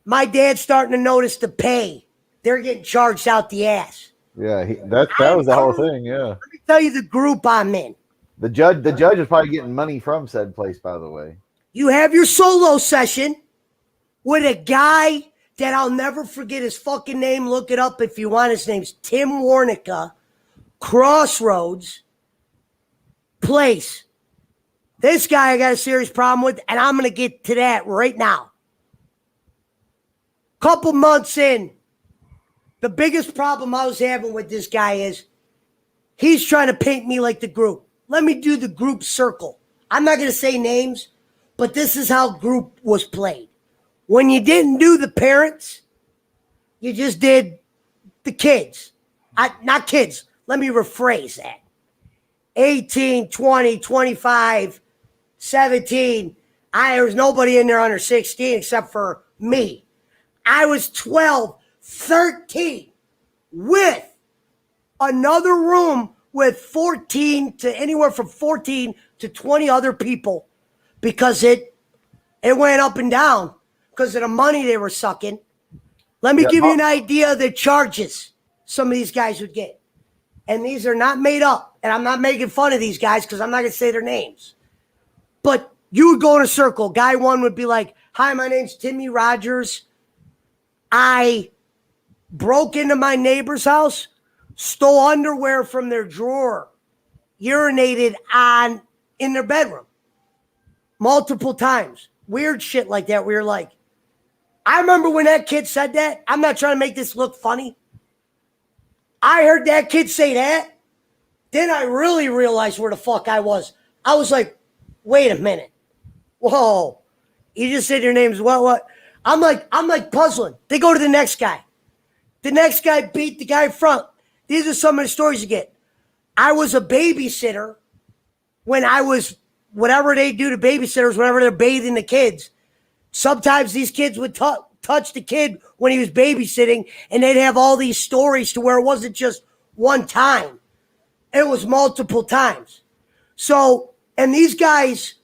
my dad's starting to notice the pay. They're getting charged out the ass. Yeah, that was the whole thing. Yeah. Let me tell you the group I'm in. The judge is probably getting money from said place, by the way. You have your solo session with a guy that I'll never forget his fucking name. Look it up if you want. His name's Tim Warnica. Crossroads place. This guy I got a serious problem with, and I'm going to get to that right now. Couple months in, the biggest problem I was having with this guy is he's trying to paint me like the group. Let me do the group circle. I'm not going to say names, but this is how group was played. When you didn't do the parents, you just did the kids. Not kids. Let me rephrase that. 18, 20, 25, 17. There was nobody in there under 16 except for me. I was 12, 13 with another room with 14 to anywhere from 14 to 20 other people because it went up and down because of the money they were sucking. Let me give you an idea of the charges some of these guys would get. And these are not made up. And I'm not making fun of these guys because I'm not going to say their names. But you would go in a circle. Guy one would be like, "Hi, my name's Timmy Rogers. I broke into my neighbor's house, stole underwear from their drawer, urinated in their bedroom multiple times." Weird shit like that. We were like, I remember when that kid said that. I'm not trying to make this look funny. I heard that kid say that. Then I really realized where the fuck I was. I was like, wait a minute. Whoa. You just said your name's what? I'm like puzzling. They go to the next guy. The next guy beat the guy in front. These are some of the stories you get. I was a babysitter when I was, whatever they do to babysitters, whenever they're bathing the kids. Sometimes these kids would touch the kid when he was babysitting, and they'd have all these stories to where it wasn't just one time. It was multiple times. So, and these guys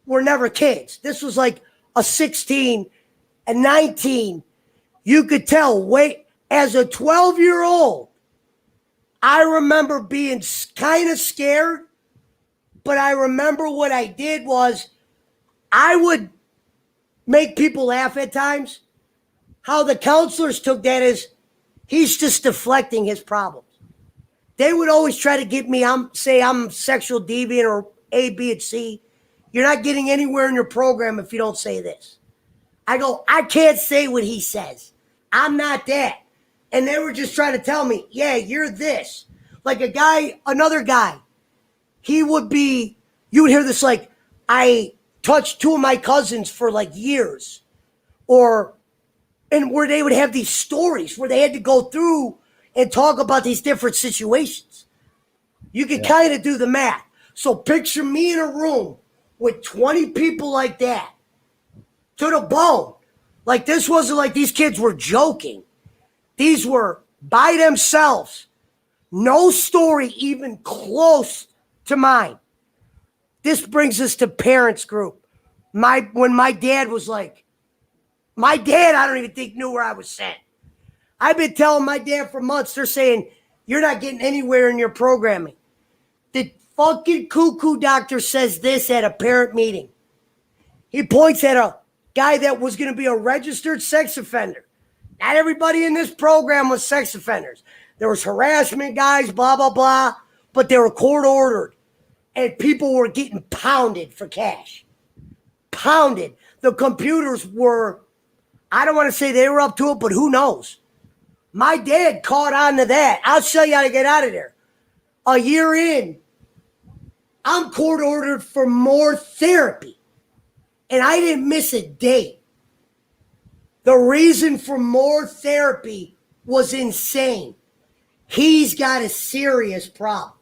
were never kids. This was like a 16 and 19. You could tell, wait, as a 12-year-old, I remember being kind of scared, but I remember what I did was I would make people laugh at times. How the counselors took that is he's just deflecting his problems. They would always try to get me, say I'm sexual deviant or A, B, and C. You're not getting anywhere in your program if you don't say this. I go, I can't say what he says. I'm not that. And they were just trying to tell me, yeah, you're this. Like another guy, you would hear this like, I touched two of my cousins for like years. And where they would have these stories where they had to go through and talk about these different situations. You could kind of do the math. So picture me in a room with 20 people like that to the bone. Like this wasn't like these kids were joking. These were by themselves. No story even close to mine. This brings us to parents group. When my dad was like, my dad, I don't even think knew where I was sent. I've been telling my dad for months, they're saying, you're not getting anywhere in your programming. The fucking cuckoo doctor says this at a parent meeting. He points at a guy that was going to be a registered sex offender. Not everybody in this program was sex offenders. There was harassment guys, blah, blah, blah, but they were court ordered. And people were getting pounded for cash. Pounded. The computers were, I don't want to say they were up to it, but who knows? My dad caught on to that. I'll show you how to get out of there. A year in, I'm court ordered for more therapy. And I didn't miss a date. The reason for more therapy was insane. He's got a serious problem.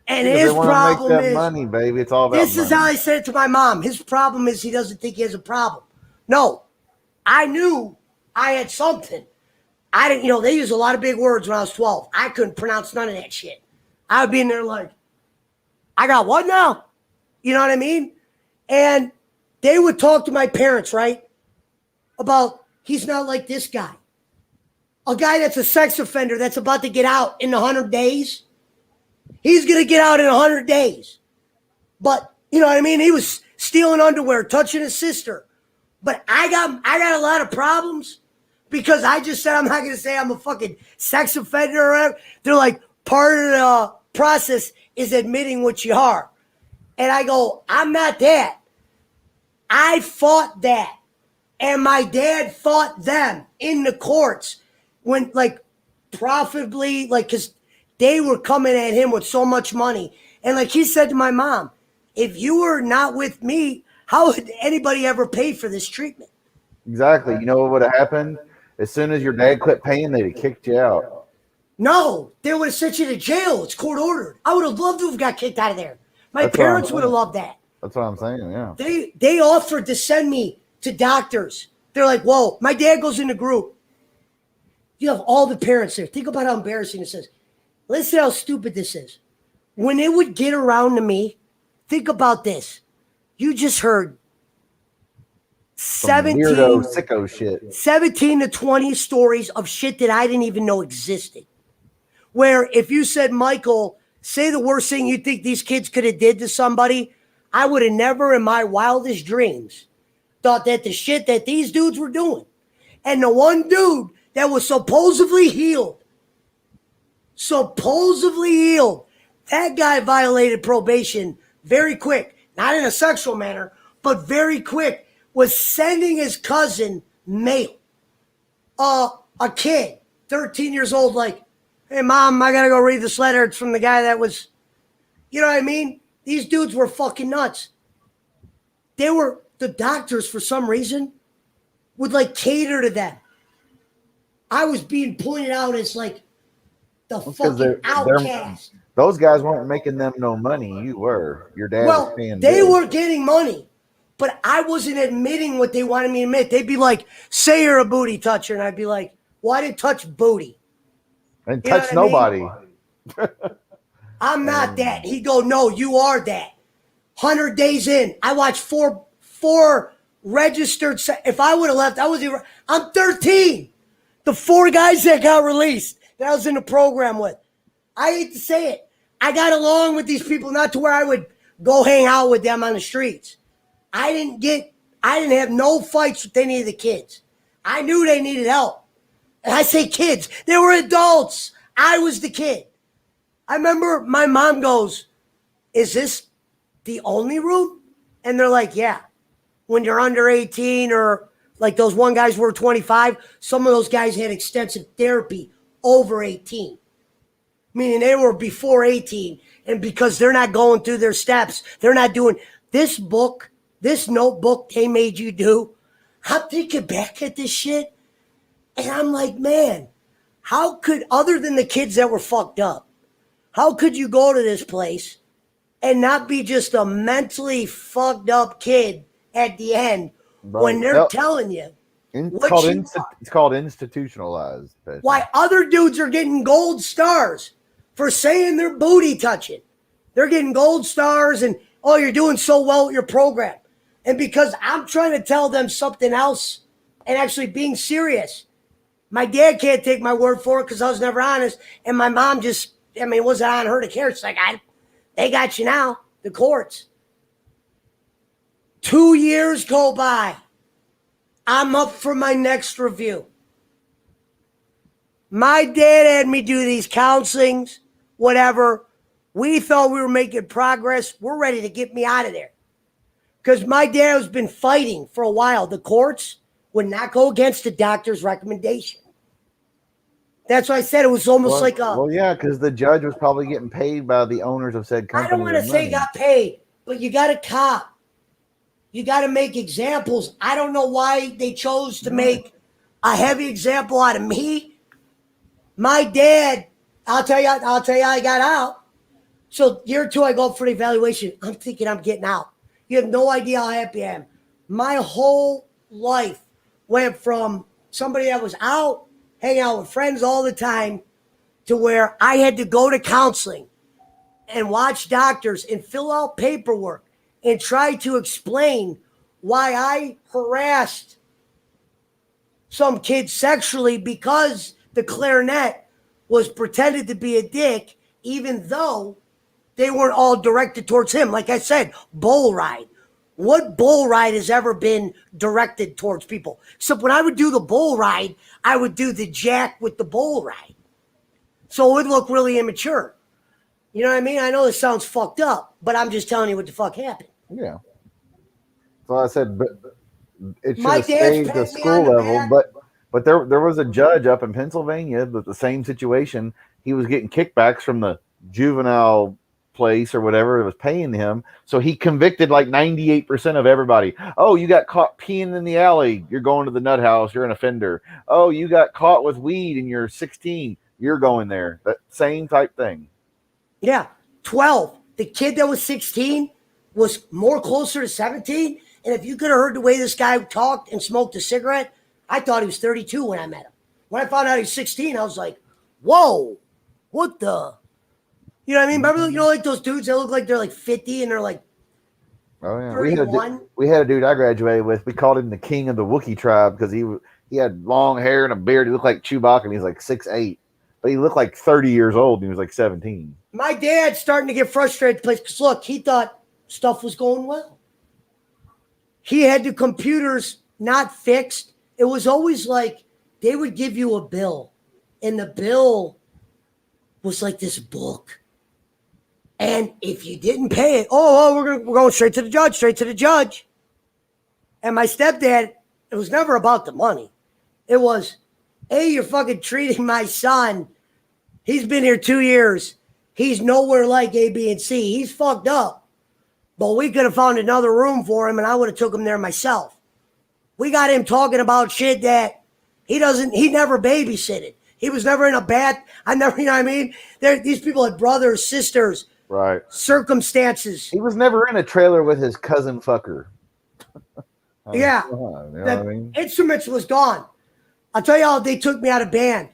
And his problem make that is money, baby. It's all about this money. is how I said it to my mom. His problem is he doesn't think he has a problem. No, I knew I had something. I didn't, they use a lot of big words when I was 12. I couldn't pronounce none of that shit. I would be in there like, I got what now? You know what I mean? And they would talk to my parents, right? About he's not like this guy. A guy that's a sex offender that's about to get out in 100 days. He's going to get out in 100 days. But, you know what I mean? He was stealing underwear, touching his sister. But I got a lot of problems because I just said I'm not going to say I'm a fucking sex offender or whatever. They're like, part of the process is admitting what you are. And I go, I'm not that. I fought that. And my dad fought them in the courts when, like, profitably, like, because they were coming at him with so much money. And like he said to my mom, if you were not with me, how would anybody ever pay for this treatment? Exactly. You know what would have happened? As soon as your dad quit paying, they'd have kicked you out. No, they would have sent you to jail. It's court ordered. I would have loved to have got kicked out of there. My parents would have loved that. That's what I'm saying, yeah. They offered to send me to doctors. They're like, whoa, my dad goes in the group. You have all the parents there. Think about how embarrassing this is. Listen how stupid this is. When it would get around to me, think about this. You just heard 17 weirdo, sicko shit. 17 to 20 stories of shit that I didn't even know existed. Where if you said, Michael, say the worst thing you think these kids could have did to somebody, I would have never in my wildest dreams thought that the shit that these dudes were doing. And the one dude that was supposedly healed, that guy violated probation very quick. Not in a sexual manner, but very quick. Was sending his cousin mail. A kid, 13 years old, like, hey, Mom, I got to go read this letter. It's from the guy that was, you know what I mean? These dudes were fucking nuts. The doctors, for some reason, would, like, cater to them. I was being pointed out as, like, the fucking outcast. Those guys weren't making them no money. You were. Your dad was paying they bills. were getting money, but I wasn't admitting what they wanted me to admit. They'd be like, say you're a booty toucher. And I'd be like, well, I didn't touch booty. And touch nobody. I'm not that. He'd go, no, you are that. 100 days in, I watched four registered. If I would have left, I'm 13. The 4 guys that got released that I was in the program with. I hate to say it. I got along with these people, not to where I would go hang out with them on the streets. I didn't have no fights with any of the kids. I knew they needed help. And I say kids, they were adults. I was the kid. I remember my mom goes, "Is this the only room?" And they're like, "Yeah." When you're under 18 or like those one guys were 25, some of those guys had extensive therapy over 18. Meaning they were before 18. And because they're not going through their steps, they're not doing this book, this notebook they made you do. I'm thinking back at this shit. And I'm like, man, how could, other than the kids that were fucked up, how could you go to this place and not be just a mentally fucked up kid at the end when they're telling you? It's called institutionalized. Pesci. Why other dudes are getting gold stars for saying they're booty touching. They're getting gold stars and, oh, you're doing so well with your program. And because I'm trying to tell them something else and actually being serious. My dad can't take my word for it because I was never honest. And my mom it wasn't on her to care. She's like, they got you now, the courts. 2 years go by. I'm up for my next review. My dad had me do these counselings, whatever. We thought we were making progress. We're ready to get me out of there. Because my dad has been fighting for a while. The courts would not go against the doctor's recommendation. That's why I said it was almost like a... Well, yeah, because the judge was probably getting paid by the owners of said company. I don't want to say got paid, but you got to cop. You got to make examples. I don't know why they chose to make a heavy example out of me. My dad, I'll tell you, I got out. So year 2, I go up for the evaluation. I'm thinking I'm getting out. You have no idea how happy I am. My whole life went from somebody that was out, hanging out with friends all the time, to where I had to go to counseling and watch doctors and fill out paperwork and try to explain why I harassed some kids sexually because the clarinet was pretended to be a dick, even though they weren't all directed towards him. Like I said, bull ride. What bull ride has ever been directed towards people? So when I would do the bull ride, I would do the jack with the bull ride. So it would look really immature. You know what I mean? I know this sounds fucked up, but I'm just telling you what the fuck happened. Yeah. So I said, but it should have stayed the school level. But there was a judge up in Pennsylvania with the same situation. He was getting kickbacks from the juvenile place or whatever it was paying him. So he convicted like 98% of everybody. Oh, you got caught peeing in the alley. You're going to the nut house. You're an offender. Oh, you got caught with weed and you're 16. You're going there. That same type thing. Yeah. 12. The kid that was 16 was more closer to 17. And if you could have heard the way this guy talked and smoked a cigarette, I thought he was 32 when I met him. When I found out he was 16, I was like, whoa, what the? You know what I mean? Remember, like those dudes that look like they're like 50 and they're like, oh yeah, 31? We had a dude I graduated with. We called him the king of the Wookiee tribe because he had long hair and a beard. He looked like Chewbacca and he's like 6'8". But he looked like 30 years old and he was like 17. My dad's starting to get frustrated because look, he thought stuff was going well. He had the computers not fixed. It was always like they would give you a bill and the bill was like this book. And if you didn't pay it, we're going straight to the judge. And my stepdad, it was never about the money. It was, hey, you're fucking treating my son. He's been here 2 years. He's nowhere like A, B, and C. He's fucked up. But we could have found another room for him and I would have took him there myself. We got him talking about shit that he never babysitted. He was never in a bath. You know what I mean? These people had brothers, sisters. Right. Circumstances. He was never in a trailer with his cousin fucker. Yeah. You know what I mean? Instruments was gone. I'll tell you how they took me out of band.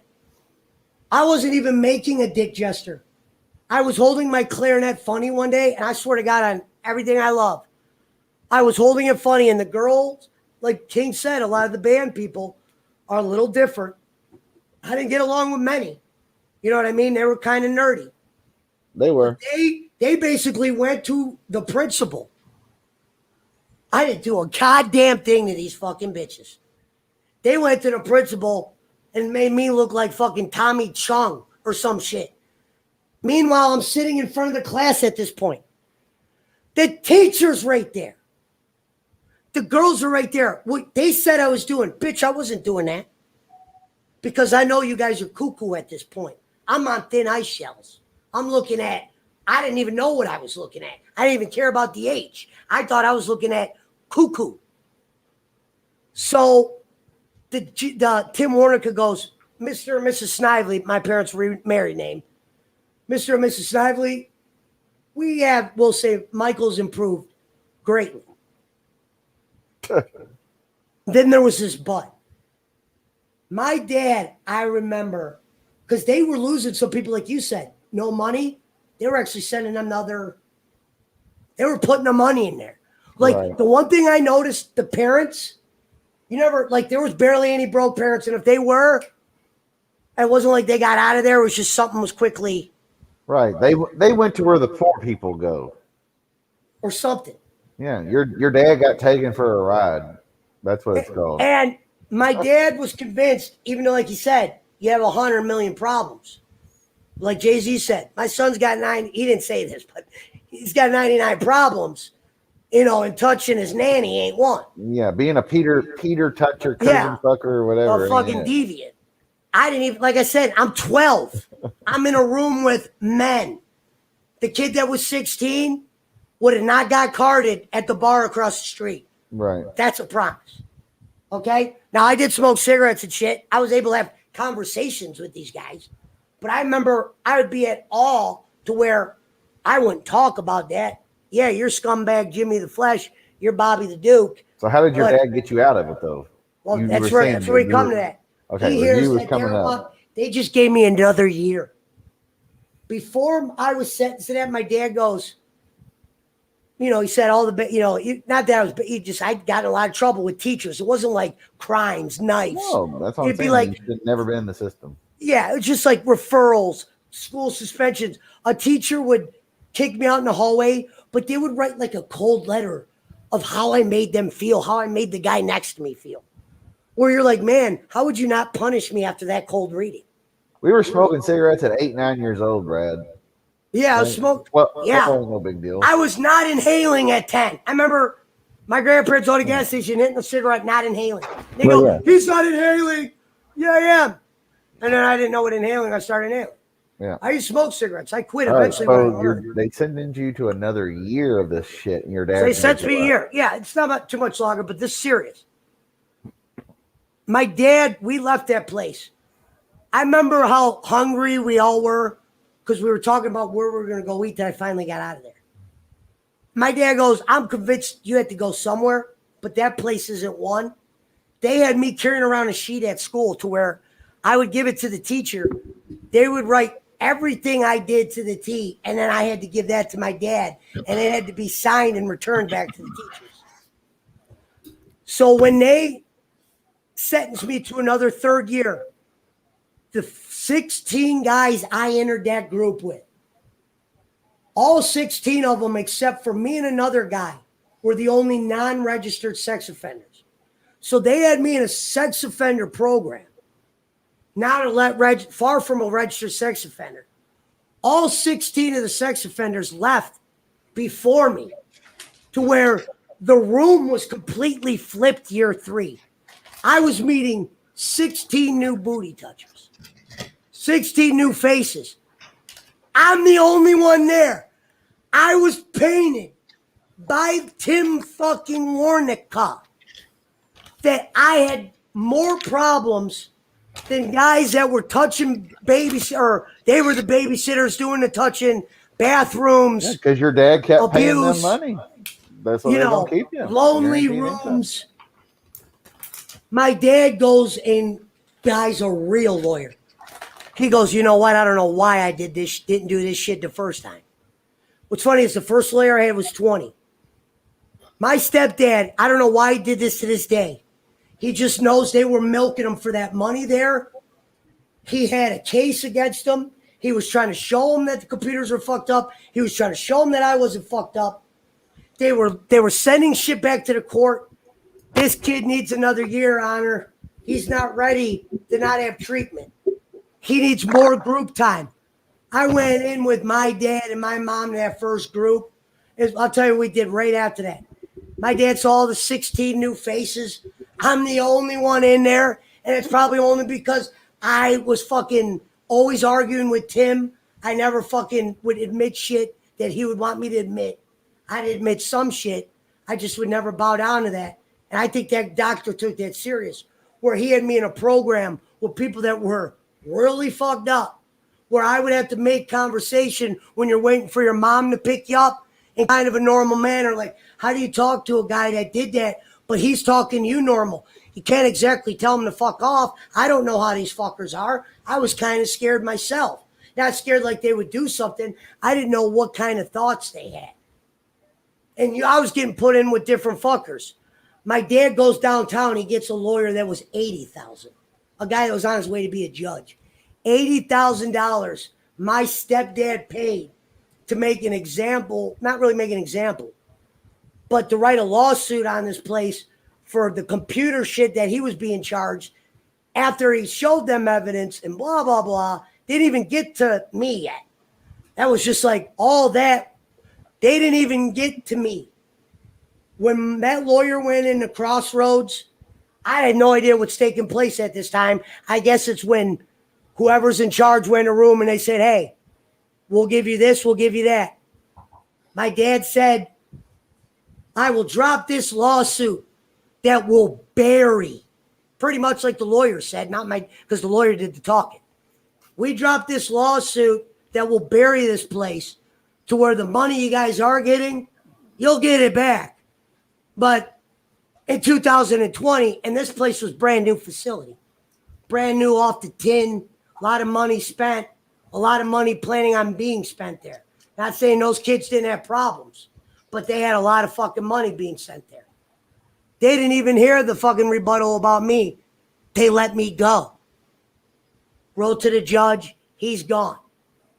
I wasn't even making a dick gesture. I was holding my clarinet funny one day, and I swear to God, everything I love. I was holding it funny, and the girls, like King said, a lot of the band people are a little different. I didn't get along with many. You know what I mean? They were kind of nerdy. They were. But they basically went to the principal. I didn't do a goddamn thing to these fucking bitches. They went to the principal and made me look like fucking Tommy Chung or some shit. Meanwhile, I'm sitting in front of the class at this point. The teacher's right there. The girls are right there. What they said I was doing. Bitch, I wasn't doing that. Because I know you guys are cuckoo at this point. I'm on thin ice shells. I'm looking at, I didn't even know what I was looking at. I didn't even care about the age. I thought I was looking at cuckoo. So the Tim Warnica goes, Mr. and Mrs. Snively, my parents' married name. Mr. and Mrs. Snively, we'll say Michael's improved greatly. Then there was this but. My dad, I remember, because they were losing some people, like you said, no money. They were actually sending them they were putting the money in there. Like, right. The one thing I noticed, the parents, there was barely any broke parents. And if they were, it wasn't like they got out of there. It was just something was quickly. Right. They went to where the poor people go. Or something. Yeah. Your dad got taken for a ride. That's what it's called. And my dad was convinced, even though, like he said, you have 100 million problems. Like Jay-Z said, my son's got 9. He didn't say this, but he's got 99 problems. And touching his nanny ain't one. Yeah, being a Peter toucher, cousin fucker, or whatever. A fucking deviant. I didn't even, like I said, I'm 12. I'm in a room with men. The kid that was 16 would have not got carded at the bar across the street. Right. That's a promise. Okay? Now, I did smoke cigarettes and shit. I was able to have conversations with these guys. But I remember I would be at all to where I wouldn't talk about that. Yeah, you're scumbag Jimmy the Flesh. You're Bobby the Duke. So how did your dad get you out of it, though? Well, that's where we come to that. Okay, he hears was coming up. They just gave me another year. Before I was sentenced to that, my dad goes, he said all the, not that I was, I got in a lot of trouble with teachers. It wasn't like crimes, knives. No, that's what I'm saying. Be like, you've never been in the system. Yeah, it's just like referrals, school suspensions. A teacher would kick me out in the hallway, but they would write like a cold letter of how I made them feel, how I made the guy next to me feel. Where you're like, man, how would you not punish me after that cold reading? We were smoking cigarettes at 8, 9 years old, Brad. Yeah, I was smoking. Well, that was no big deal. I was not inhaling at 10. I remember my grandparents on the gas station hitting a cigarette, not inhaling. They go, he's not inhaling. Yeah, I am. And then I didn't know what inhaling. I started inhaling. Yeah. I used to smoke cigarettes. I quit eventually. Right, so they sentenced you to another year of this shit, and your dad. So they sentenced me a year. Yeah, it's not too much longer, but this is serious. My dad, we left that place. I remember how hungry we all were because we were talking about where we were going to go eat that I finally got out of there. My dad goes, I'm convinced you had to go somewhere, but that place isn't one. They had me carrying around a sheet at school to where I would give it to the teacher. They would write everything I did to the T, and then I had to give that to my dad, and it had to be signed and returned back to the teachers. So when they sentenced me to another third year, the 16 guys I entered that group with, all 16 of them except for me and another guy were the only non-registered sex offenders. So they had me in a sex offender program. Now far from a registered sex offender. All 16 of the sex offenders left before me to where the room was completely flipped year 3. I was meeting 16 new booty touchers, 16 new faces. I'm the only one there. I was painted by Tim fucking Warnica that I had more problems than guys that were touching babies, or they were the babysitters doing the touching, bathrooms. Because your dad kept paying them money. That's what they don't keep you. Lonely rooms. My dad goes and guy's a real lawyer. He goes, you know what? I don't know why I didn't do this shit the first time. What's funny is the first lawyer I had was 20. My stepdad, I don't know why he did this to this day. He just knows they were milking him for that money there. He had a case against him. He was trying to show him that the computers were fucked up. He was trying to show him that I wasn't fucked up. They were sending shit back to the court. This kid needs another year, Honor. He's not ready to not have treatment. He needs more group time. I went in with my dad and my mom in that first group. I'll tell you what we did right after that. My dad saw all the 16 new faces. I'm the only one in there. And it's probably only because I was fucking always arguing with Tim. I never fucking would admit shit that he would want me to admit. I'd admit some shit. I just would never bow down to that. And I think that doctor took that serious, where he had me in a program with people that were really fucked up, where I would have to make conversation when you're waiting for your mom to pick you up in kind of a normal manner. Like, how do you talk to a guy that did that, but he's talking to you normal? You can't exactly tell him to fuck off. I don't know how these fuckers are. I was kind of scared myself. Not scared like they would do something. I didn't know what kind of thoughts they had. And I was getting put in with different fuckers. My dad goes downtown. He gets a lawyer that was $80,000. A guy that was on his way to be a judge. $80,000 my stepdad paid to make an example, not really make an example, but to write a lawsuit on this place for the computer shit that he was being charged after he showed them evidence and blah, blah, blah. Didn't even get to me yet. That was just like all that. They didn't even get to me. When that lawyer went into Crossroads, I had no idea what's taking place at this time. I guess it's when whoever's in charge went in a room and they said, hey, we'll give you this, we'll give you that. My dad said, I will drop this lawsuit that will bury, pretty much like the lawyer said, not my, because the lawyer did the talking. We dropped this lawsuit that will bury this place to where the money you guys are getting, you'll get it back. But in 2020, and this place was brand new facility, brand new off the tin, a lot of money spent, a lot of money planning on being spent there. Not saying those kids didn't have problems, but they had a lot of fucking money being sent there. They didn't even hear the fucking rebuttal about me. They let me go. Wrote to the judge. He's gone.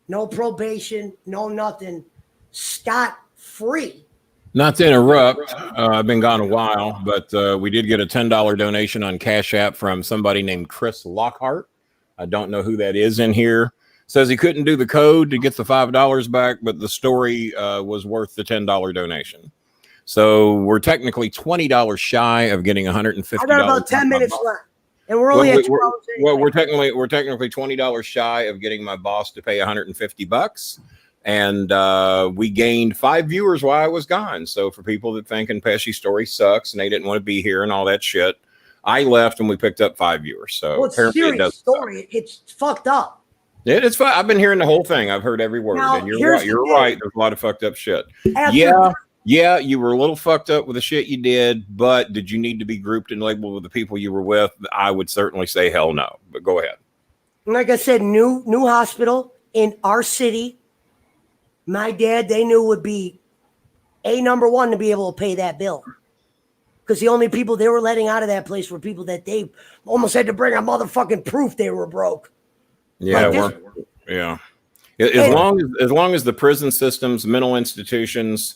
No probation, no nothing. Scot-free. Not to interrupt, I've been gone a while, but we did get a $10 donation on Cash App from somebody named Chris Lockhart. I don't know who that is in here. Says he couldn't do the code to get the $5 back, but the story was worth the $10 donation. So we're technically $20 shy of getting $150. I got about 10 minutes left, and we're only at 2 hours. Well, we're technically $20 shy of getting my boss to pay $150. And we gained 5 viewers while I was gone. So for people that thinking Pesci's story sucks and they didn't want to be here and all that shit, I left and we picked up 5 viewers. So well, it's a serious story. It's fucked up. It's fine. I've been hearing the whole thing. I've heard every word. Now, and you're right. You're right. There's a lot of fucked up shit. Yeah, you were a little fucked up with the shit you did, but did you need to be grouped and labeled with the people you were with? I would certainly say hell no. But go ahead. Like I said, new hospital in our city. My dad, they knew would be number one to be able to pay that bill. Because the only people they were letting out of that place were people that they almost had to bring a motherfucking proof they were broke. Yeah, like yeah. As long as the prison systems, mental institutions,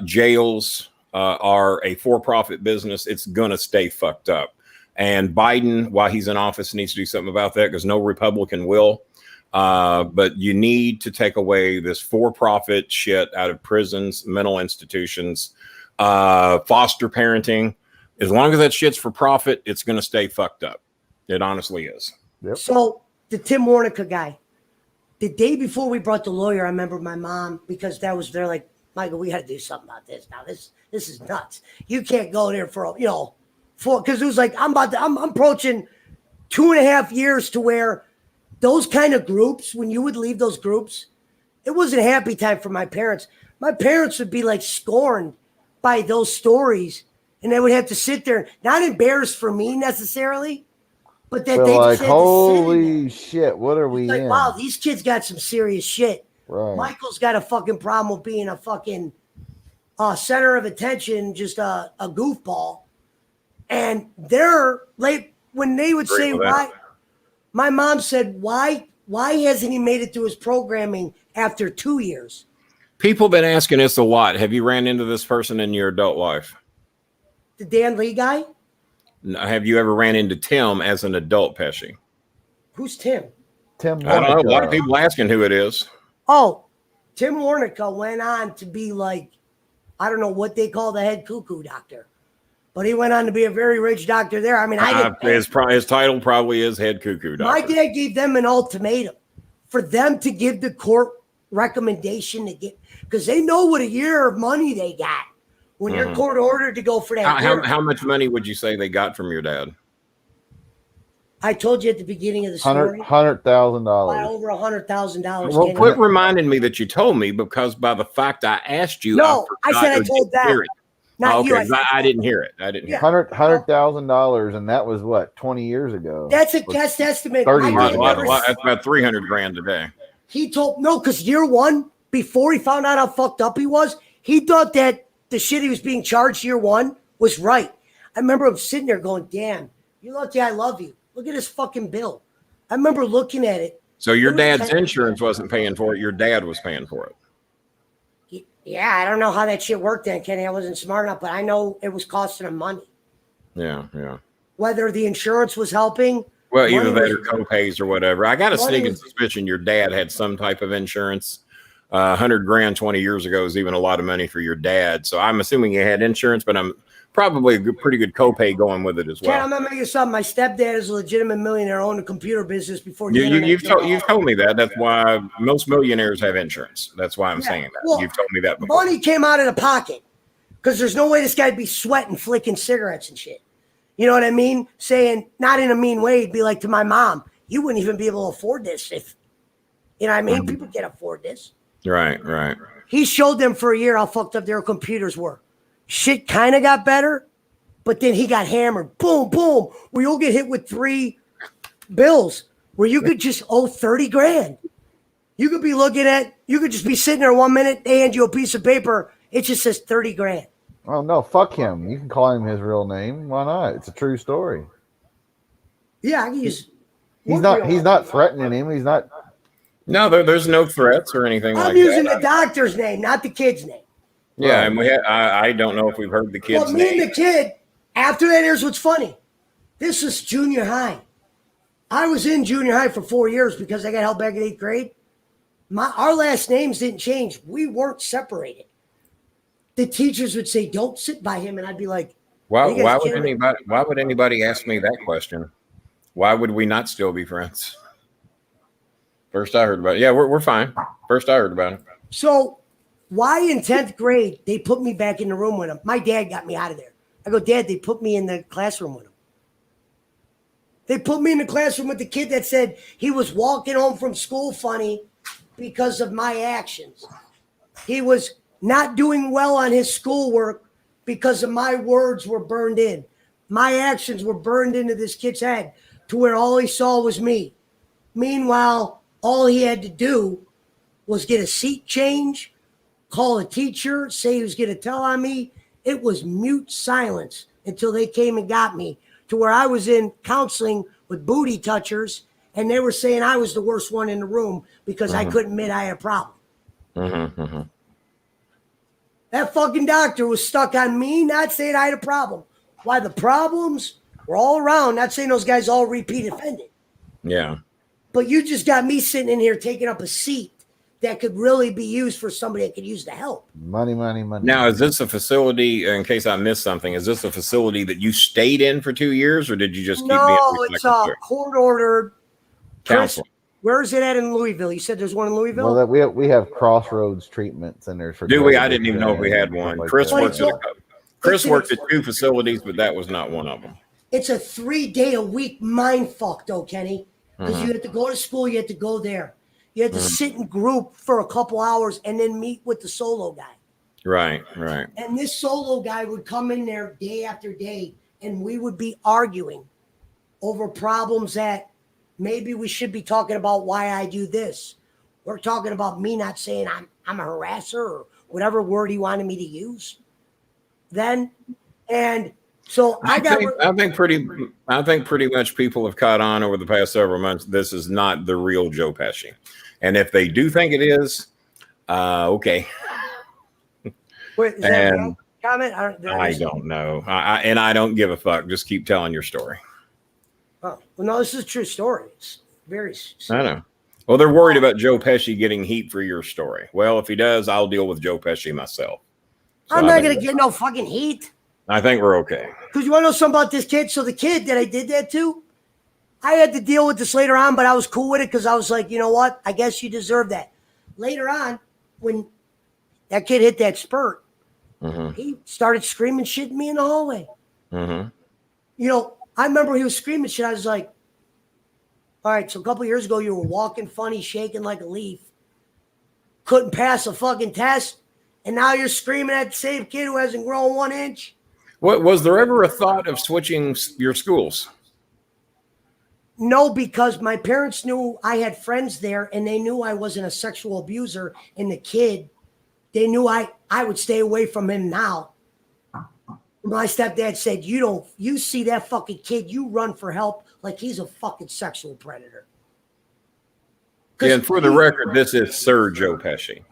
jails are a for-profit business, it's gonna stay fucked up. And Biden, while he's in office, needs to do something about that because no Republican will. But you need to take away this for-profit shit out of prisons, mental institutions, foster parenting. As long as that shit's for profit, it's gonna stay fucked up. It honestly is. Yep. So the Tim Warnica guy, the day before we brought the lawyer, I remember my mom, because they're like, Michael, we got to do something about this now. This is nuts. You can't go there because it was like I'm approaching 2.5 years to where those kind of groups, when you would leave those groups, it wasn't a happy time for my parents. My parents would be like scorned by those stories, and they would have to sit there, not embarrassed for me necessarily, but that they like, just holy shit, what are we like, in? wow, these kids got some serious shit. Right. Michael's got a fucking problem with being a fucking center of attention, just a goofball. And they're like, when they would say why, my mom said, why hasn't he made it through his programming after 2 years? People been asking us a lot. Have you ran into this person in your adult life? The Dan Lee guy? Have you ever ran into Tim as an adult, Pesci? Who's Tim? Tim. I don't know. A lot of people asking who it is. Oh, Tim Warnica went on to be like, I don't know what they call the head cuckoo doctor, but he went on to be a very rich doctor there. I mean, his title probably is head cuckoo doctor. My dad gave them an ultimatum for them to give the court recommendation to get, because they know what a year of money they got when you're court ordered to go for that. How much money would you say they got from your dad? I told you at the beginning of the story. $100,000. By over $100,000. Well, quit reminding me that you told me, because by the fact I asked you, no, I said I told that. Not you. I didn't hear it. I didn't hear it. $100,000, and that was what, 20 years ago. That's a guess estimate. 30 That's about $300,000 today. He told because year one, before he found out how fucked up he was, he thought that the shit he was being charged year one was right. I remember him sitting there going, "Damn, you're lucky I love you. Look at this fucking bill." I remember looking at it. So your dad's insurance wasn't paying for it. Your dad was paying for it. Yeah, I don't know how that shit worked then, Kenny. I wasn't smart enough, but I know it was costing him money. Yeah. Whether the insurance was helping. Well, either that or co-pays or whatever. I got a sneaking suspicion your dad had some type of insurance. $100,000 20 years ago is even a lot of money for your dad. So I'm assuming you had insurance, but I'm probably a pretty good copay going with it as well. Ken, I'm gonna make you something. My stepdad is a legitimate millionaire, owned a computer business before. You've told me that. That's why most millionaires have insurance. That's why I'm saying that. Well, you've told me that before. Money came out of the pocket because there's no way this guy'd be sweating, flicking cigarettes and shit. You know what I mean? Saying, not in a mean way, it'd be like to my mom, you wouldn't even be able to afford this if, you know what I mean? People can't afford this. Right. He showed them for a year how fucked up their computers were. Shit kind of got better, but then he got hammered. Boom, boom. Where you'll get hit with 3 bills where you could just owe $30,000. You could be you could just be sitting there 1 minute, they hand you a piece of paper, it just says $30,000. Oh no, fuck him. You can call him his real name. Why not? It's a true story. Yeah, I can use. He's not threatening him. He's not. No, there's no threats or anything like that. I'm using the doctor's name, not the kid's name. Yeah, and I don't know if we've heard the kid's name. Well, me and the kid, after that, here's what's funny. This is junior high. I was in junior high for 4 years because I got held back in 8th grade. Our last names didn't change. We weren't separated. The teachers would say, "Don't sit by him," and I'd be like, Why would anybody ask me that question? Why would we not still be friends? First I heard about it. Yeah, we're fine. First I heard about it. So why in 10th grade they put me back in the room with him? My dad got me out of there. I go, "Dad, they put me in the classroom with him." They put me in the classroom with the kid that said he was walking home from school funny because of my actions. He was not doing well on his schoolwork because of my words were burned in. My actions were burned into this kid's head to where all he saw was me. Meanwhile, all he had to do was get a seat change, call a teacher, say he was going to tell on me. It was mute silence until they came and got me to where I was in counseling with booty touchers, and they were saying I was the worst one in the room because I couldn't admit I had a problem. That fucking doctor was stuck on me, not saying I had a problem. Why the problems were all around, not saying those guys all repeat offended. Yeah. But you just got me sitting in here taking up a seat that could really be used for somebody that could use the help. Money. Now, is this a facility, in case I missed something, is this a facility that you stayed in for 2 years, or did you just keep being it's a court-ordered counseling? Where is it at in Louisville? You said there's one in Louisville? Well, we have Crossroads treatment centers for. Do we? I didn't even know if we had one. Chris worked at 2 facilities, but that was not one of them. It's a 3-day-a-week mind fuck, though, Kenny. Because you have to go to school, you have to go there. You have to sit in group for a couple hours and then meet with the solo guy. Right. And this solo guy would come in there day after day, and we would be arguing over problems that maybe we should be talking about why I do this. We're talking about me not saying I'm a harasser or whatever word he wanted me to use then. And so I think pretty much people have caught on over the past several months. This is not the real Joe Pesci. And if they do think it is, okay. Wait, is that a comment? I don't know. I don't give a fuck. Just keep telling your story. Oh, well, no, this is a true story. It's very I know. Well, they're worried about Joe Pesci getting heat for your story. Well, if he does, I'll deal with Joe Pesci myself. So I'm not going to get no fucking heat. I think we're okay. Because you want to know something about this kid? So the kid that I did that to, I had to deal with this later on, but I was cool with it because I was like, you know what? I guess you deserve that. Later on, when that kid hit that spurt, he started screaming shit at me in the hallway. You know, I remember he was screaming shit. I was like, all right, so a couple years ago, you were walking funny, shaking like a leaf, couldn't pass a fucking test, and now you're screaming at the same kid who hasn't grown 1 inch. What was there ever a thought of switching your schools? No, because my parents knew I had friends there, and they knew I wasn't a sexual abuser. And the kid, they knew I would stay away from him now. My stepdad said, you see that fucking kid, you run for help like he's a fucking sexual predator. Yeah, and for the record, this is Sir Joe Pesci.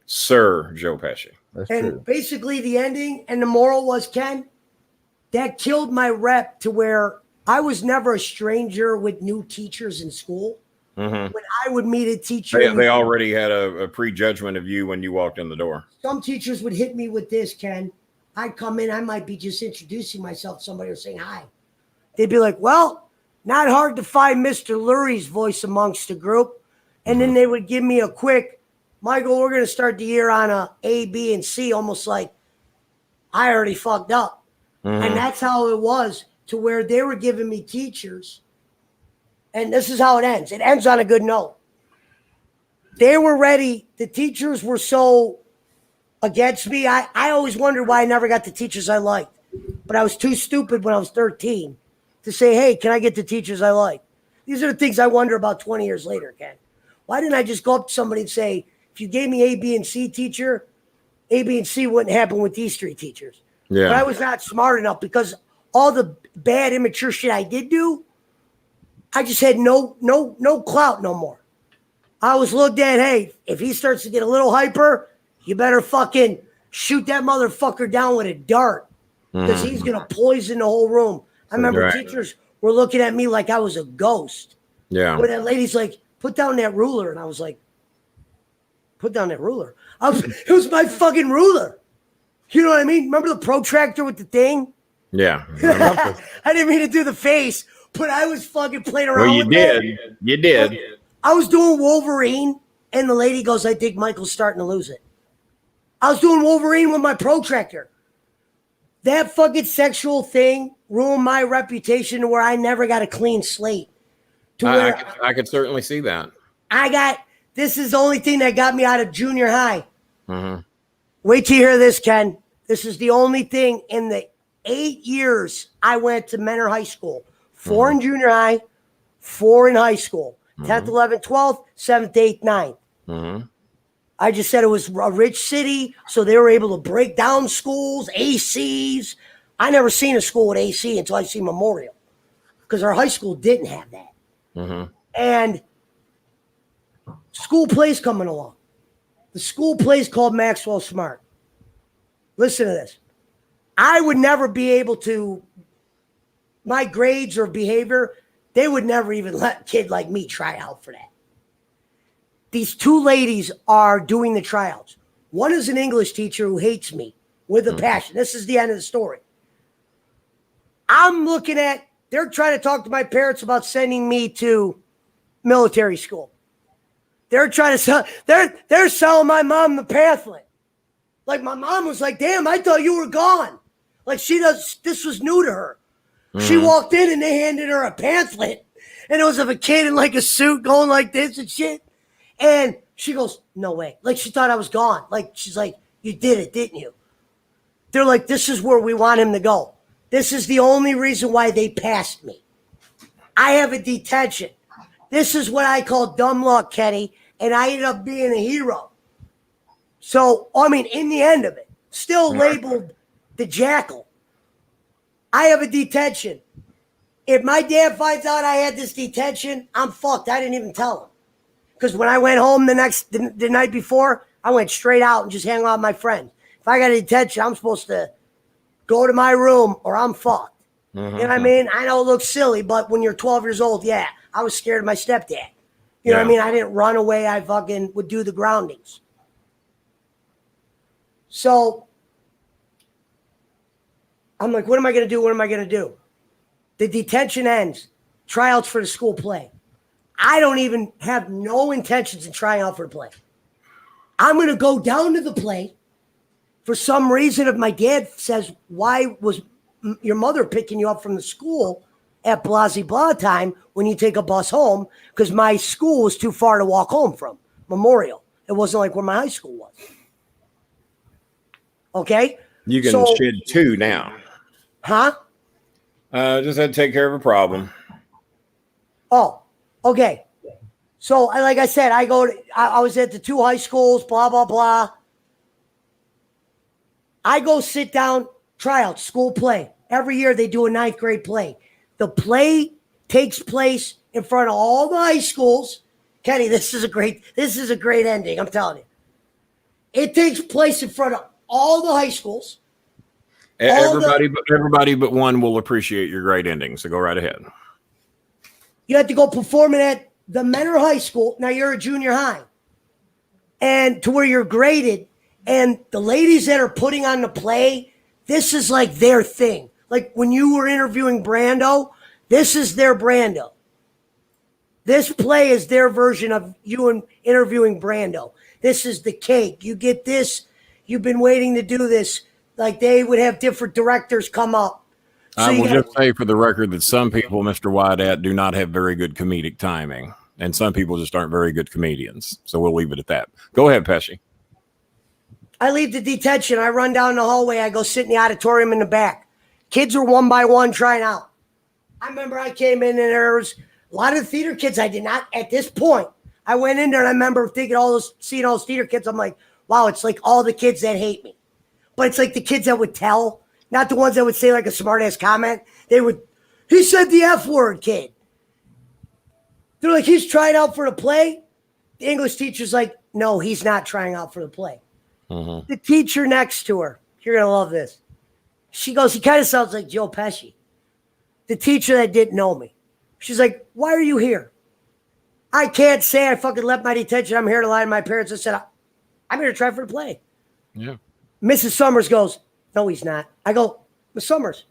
Sir Joe Pesci. That's and true. Basically the ending and the moral was, Ken, that killed my rep to where I was never a stranger with new teachers in school. When I would meet a teacher. They already had a prejudgment of you when you walked in the door. Some teachers would hit me with this, Ken. I'd come in, I might be just introducing myself to somebody or saying hi. They'd be like, well, not hard to find Mr. Lurie's voice amongst the group. And then they would give me a quick, Michael, we're going to start the year on A, B, and C, almost like I already fucked up. And that's how it was, to where they were giving me teachers. And this is how it ends. It ends on a good note. They were ready. The teachers were so against me. I always wondered why I never got the teachers I liked. But I was too stupid when I was 13 to say, hey, can I get the teachers I like? These are the things I wonder about 20 years later, Ken. Why didn't I just go up to somebody and say, if you gave me A, B, and C teacher, A, B, and C wouldn't happen with these 3 teachers. Yeah. But I was not smart enough because all the bad, immature shit I did do, I just had no clout no more. I was looked at, hey, if he starts to get a little hyper, you better fucking shoot that motherfucker down with a dart because he's going to poison the whole room. I remember teachers were looking at me like I was a ghost. Yeah. Where that lady's like, put down that ruler. And I was like, put down that ruler. It was my fucking ruler. You know what I mean? Remember the protractor with the thing? Yeah. I didn't mean to do the face, but I was fucking playing around with it. You did. I was doing Wolverine, and the lady goes, I think Michael's starting to lose it. I was doing Wolverine with my protractor. That fucking sexual thing ruined my reputation to where I never got a clean slate. I could certainly see that. This is the only thing that got me out of junior high. Wait till you hear this, Ken. This is the only thing in the 8 years I went to Menor High School. 4 in junior high, 4 in high school. 10th, 11th, 12th, 7th, 8th, 9th. I just said it was a rich city, so they were able to break down schools, ACs. I never seen a school with AC until I see Memorial because our high school didn't have that. And school plays coming along. The school plays called Maxwell Smart. Listen to this. I would never be able to, my grades or behavior, they would never even let a kid like me try out for that. These 2 ladies are doing the tryouts. One is an English teacher who hates me with a passion. This is the end of the story. I'm looking at, they're trying to talk to my parents about sending me to military school. They're trying to sell, they're selling my mom the pamphlet. Like my mom was like, damn, I thought you were gone. Like this was new to her. She walked in and they handed her a pamphlet and it was of a kid in like a suit going like this and shit. And she goes, no way. Like she thought I was gone. Like she's like, you did it, didn't you? They're like, this is where we want him to go. This is the only reason why they passed me. I have a detention. This is what I call dumb luck, Kenny. and I ended up being a hero. So, I mean, in the end of it, still labeled the jackal. I have a detention. If my dad finds out I had this detention, I'm fucked. I didn't even tell him. Because when I went home the night before, I went straight out and just hang out with my friends. If I got a detention, I'm supposed to go to my room or I'm fucked. You know what I mean? I know it looks silly, but when you're 12 years old, yeah, I was scared of my stepdad. You know what I mean? I didn't run away. I fucking would do the groundings. So I'm like, what am I going to do? What am I going to do? The detention ends. Tryouts for the school play. I don't even have no intentions in trying out for the play. I'm going to go down to the play. For some reason, if my dad says, why was your mother picking you up from the school at blah, blah time when you take a bus home? Because my school was too far to walk home from, Memorial. It wasn't like where my high school was. Okay? You can shed 2 now. Huh? Just had to take care of a problem. Oh, okay. So, like I said, I was at the 2 high schools, blah, blah, blah. I go sit down, tryouts, school play. Every year they do a 9th grade play. The play takes place in front of all the high schools. Kenny, this is a great ending, I'm telling you. It takes place in front of all the high schools. Everybody but one will appreciate your great ending, so go right ahead. You have to go performing at the Menor High School. Now you're a junior high. And to where you're graded. And the ladies that are putting on the play, this is like their thing. Like when you were interviewing Brando, this is their Brando. This play is their version of you interviewing Brando. This is the cake. You get this. You've been waiting to do this. Like they would have different directors come up. So I will just say for the record that some people, Mr. Wyatt, do not have very good comedic timing. And some people just aren't very good comedians. So we'll leave it at that. Go ahead, Pesci. I leave the detention. I run down the hallway. I go sit in the auditorium in the back. Kids are one by one trying out. I remember I came in and there was a lot of the theater kids I did not, at this point, I went in there and I remember seeing all those theater kids. I'm like, wow, it's like all the kids that hate me. But it's like the kids that would tell, not the ones that would say like a smart ass comment. He said the F word, kid. They're like, he's trying out for the play. The English teacher's like, no, he's not trying out for the play. The teacher next to her, you're going to love this. She goes, he kind of sounds like Joe Pesci. The teacher that didn't know me. She's like, why are you here? I can't say I fucking left my detention. I'm here to lie to my parents. I said, I'm here to try for the play. Yeah. Mrs. Summers goes, no, he's not. I go, Miss Summers,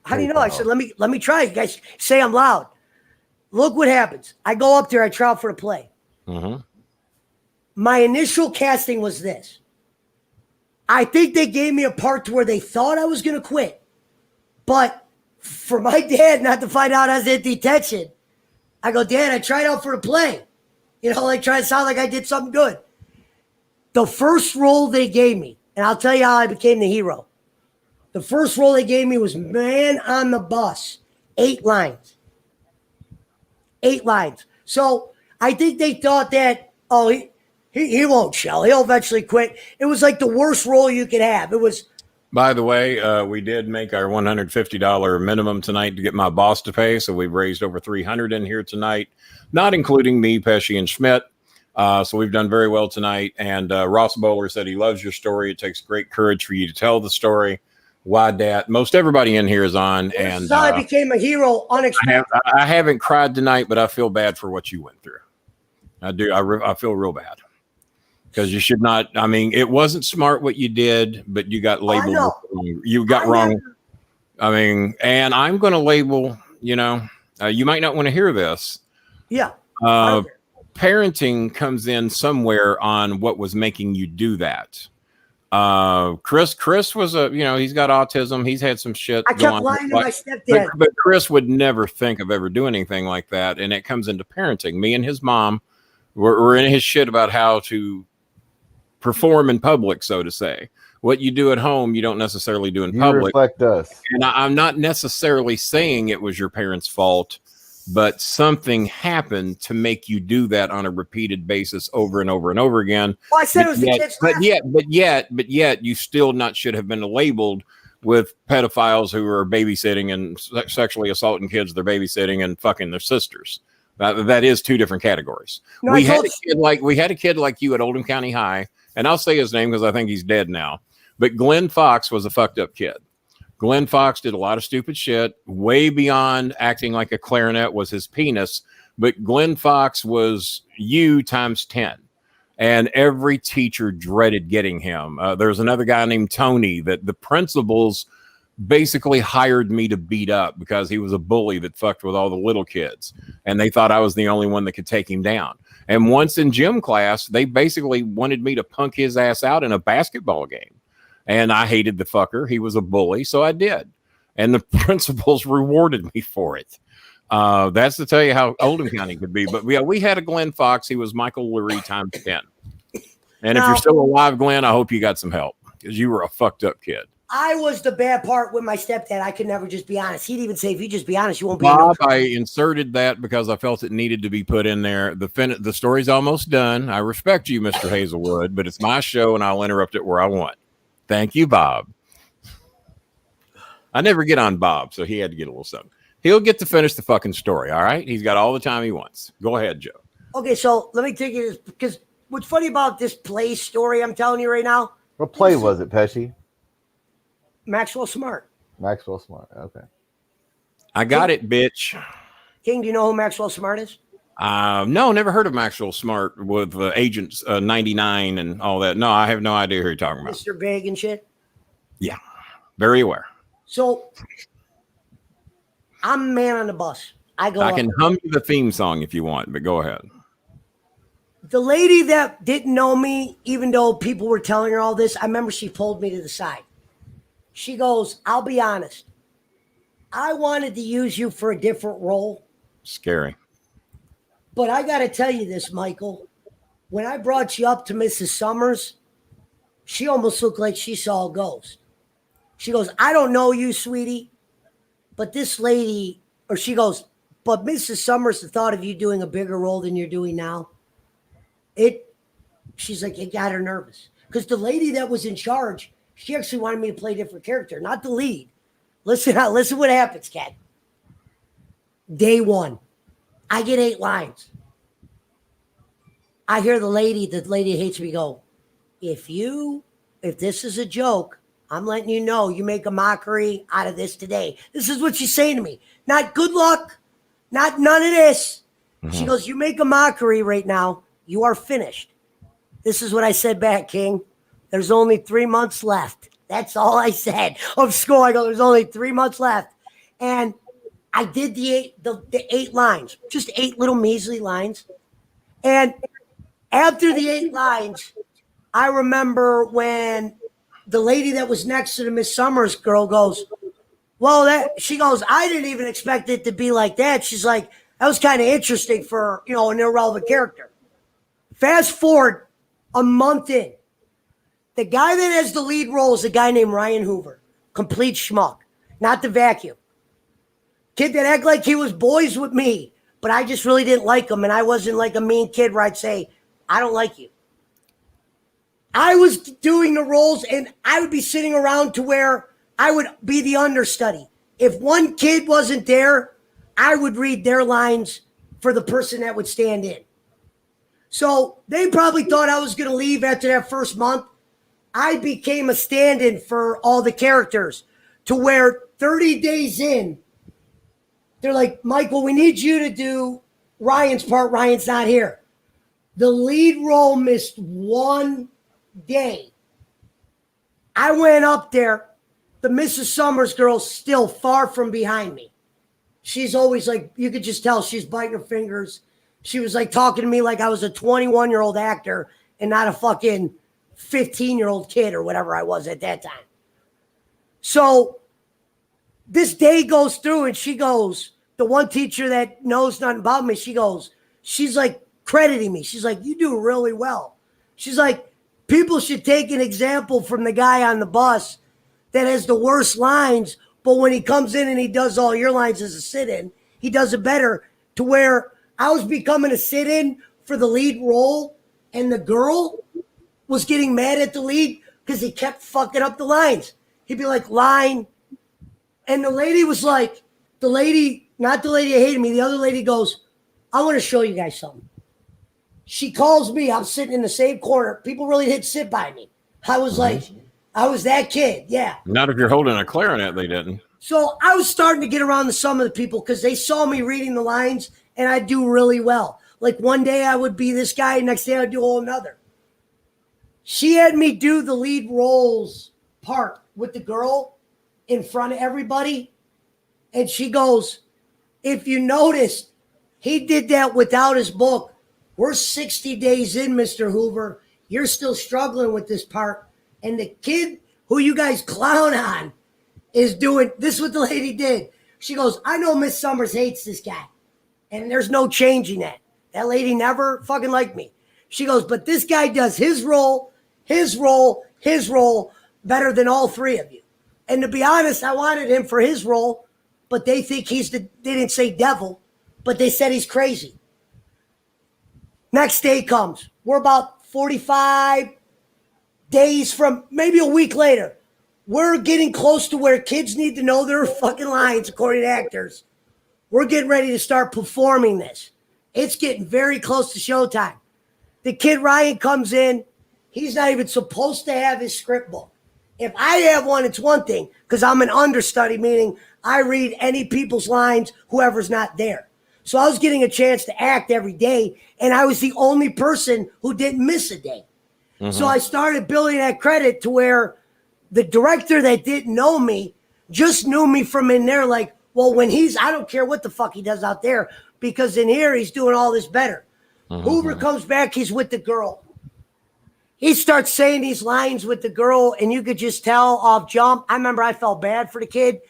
how do you know? I said, let me try. You guys say I'm loud. Look what happens. I go up there. I try out for the play. My initial casting was this. I think they gave me a part to where they thought I was going to quit. But for my dad not to find out I was in detention, I go, Dad, I tried out for the play. You know, like trying to sound like I did something good. The first role they gave me, and I'll tell you how I became the hero. The first role they gave me was Man on the Bus. 8 lines. 8 lines. So I think they thought that, he won't shell. He'll eventually quit. It was like the worst role you could have. It was. By the way, we did make our $150 minimum tonight to get my boss to pay. So we've raised over $300 in here tonight, not including me, Pesci, and Schmidt. So we've done very well tonight. And Ross Bowler said he loves your story. It takes great courage for you to tell the story. Why that? Most everybody in here is on. And I became a hero unexpectedly. I haven't cried tonight, but I feel bad for what you went through. I do. I feel real bad. Because you should not. I mean, it wasn't smart what you did, but you got labeled. You got wrong. I mean, and I'm going to label. You know, you might not want to hear this. Yeah. Parenting comes in somewhere on what was making you do that. Chris was he's got autism. He's had some shit. I kept lying to my stepdad. But Chris would never think of ever doing anything like that. And it comes into parenting. Me and his mom were in his shit about how to perform in public, so to say. What you do at home, you don't necessarily do in public. Reflect us. And I'm not necessarily saying it was your parents' fault, but something happened to make you do that on a repeated basis over and over and over again. Well, I said it was the kids laughing. But yet you still not should have been labeled with pedophiles who are babysitting and sexually assaulting kids they're babysitting and fucking their sisters. That is two different categories. No, we had a kid like you at Oldham County High, and I'll say his name because I think he's dead now. But Glenn Fox was a fucked up kid. Glenn Fox did a lot of stupid shit, way beyond acting like a clarinet was his penis. But Glenn Fox was you times 10. And every teacher dreaded getting him. There's another guy named Tony that the principals basically hired me to beat up because he was a bully that fucked with all the little kids. And they thought I was the only one that could take him down. And once in gym class, they basically wanted me to punk his ass out in a basketball game. And I hated the fucker. He was a bully, so I did. And the principals rewarded me for it. That's to tell you how Oldham County could be. But yeah, we had a Glenn Fox. He was Michael Lurie times 10. And if you're still alive, Glenn, I hope you got some help because you were a fucked up kid. I was the bad part with my stepdad. I could never just be honest. He'd even say, if you just be honest, you won't be Bob, I inserted that because I felt it needed to be put in there. The story's almost done. I respect you, Mr. Hazelwood, but it's my show and I'll interrupt it where I want. Thank you, Bob. I never get on Bob, so he had to get a little something. He'll get to finish the fucking story, all right? He's got all the time he wants. Go ahead, Joe. Okay, so let me take you this, because what's funny about this play story I'm telling you right now. What play was it, Pesci? Maxwell Smart. Maxwell Smart, okay. I got it, bitch. King, do you know who Maxwell Smart is? No, never heard of Maxwell Smart with Agents 99 and all that. No, I have no idea who you're talking about. Mr. Big and shit? Yeah, very aware. So, I'm a man on the bus. I can hum you the theme song if you want, but go ahead. The lady that didn't know me, even though people were telling her all this, I remember she pulled me to the side. She goes, I'll be honest. I wanted to use you for a different role. Scary. But I got to tell you this, Michael. When I brought you up to Mrs. Summers, she almost looked like she saw a ghost. She goes, I don't know you, sweetie, but this lady, or she goes, but Mrs. Summers, the thought of you doing a bigger role than you're doing now, she's like, it got her nervous. Because the lady that was in charge, she actually wanted me to play a different character, not the lead. Listen what happens, Kat. Day one, I get 8 lines. I hear the lady hates me go, if this is a joke, I'm letting you know you make a mockery out of this today. This is what she's saying to me. Not good luck, not none of this. Mm-hmm. She goes, you make a mockery right now, you are finished. This is what I said back, King. There's only 3 months left. That's all I said. Of school, I go, there's only 3 months left. And I did the 8 lines, just 8 little measly lines. And after the 8 lines, I remember when the lady that was next to the Miss Summers girl goes, well, she goes, I didn't even expect it to be like that. She's like, that was kind of interesting for, an irrelevant character. Fast forward a month in. The guy that has the lead role is a guy named Ryan Hoover. Complete schmuck. Not the vacuum. Kid that act like he was boys with me, but I just really didn't like him, and I wasn't like a mean kid where I'd say, I don't like you. I was doing the roles, and I would be sitting around to where I would be the understudy. If one kid wasn't there, I would read their lines for the person that would stand in. So they probably thought I was going to leave after that first month. I became a stand-in for all the characters to where 30 days in, they're like, Michael, we need you to do Ryan's part. Ryan's not here. The lead role missed 1 day. I went up there. The Mrs. Summers girl's still far from behind me. She's always like, you could just tell she's biting her fingers. She was like talking to me like I was a 21-year-old actor and not a fucking 15-year-old kid or whatever I was at that time. So this day goes through and she goes, the one teacher that knows nothing about me, she's like crediting me. She's like, you do really well. She's like, people should take an example from the guy on the bus that has the worst lines, but when he comes in and he does all your lines as a sit-in, he does it better. to where I was becoming a sit-in for the lead role, and the girl was getting mad at the lead because he kept fucking up the lines. He'd be like, line. And the lady was like, not the lady that hated me, the other lady goes, I want to show you guys something. She calls me. I'm sitting in the same corner. People really did sit by me. I was like, I was that kid. Yeah. Not if you're holding a clarinet, they didn't. So I was starting to get around to some of the people because they saw me reading the lines and I do really well. Like one day I would be this guy, next day I'd do a whole another. She had me do the lead roles part with the girl in front of everybody. And she goes, if you noticed, he did that without his book. We're 60 days in, Mr. Hoover. You're still struggling with this part. And the kid who you guys clown on is doing this. What the lady did. She goes, I know Miss Summers hates this guy. And there's no changing that. That lady never fucking liked me. She goes, but this guy does his role better than all three of you. And to be honest, I wanted him for his role, but they think they didn't say devil, but they said he's crazy. Next day comes. We're about 45 days from, maybe a week later. We're getting close to where kids need to know their fucking lines, according to actors. We're getting ready to start performing this. It's getting very close to showtime. The kid Ryan comes in. He's not even supposed to have his script book. If I have one, it's one thing, because I'm an understudy, meaning I read any people's lines, whoever's not there. So I was getting a chance to act every day, and I was the only person who didn't miss a day. Mm-hmm. So I started building that credit to where the director that didn't know me just knew me from in there, like, well, when I don't care what the fuck he does out there, because in here he's doing all this better. Mm-hmm. Hoover comes back, he's with the girl. He starts saying these lines with the girl, and you could just tell off jump. I remember I felt bad for the kid.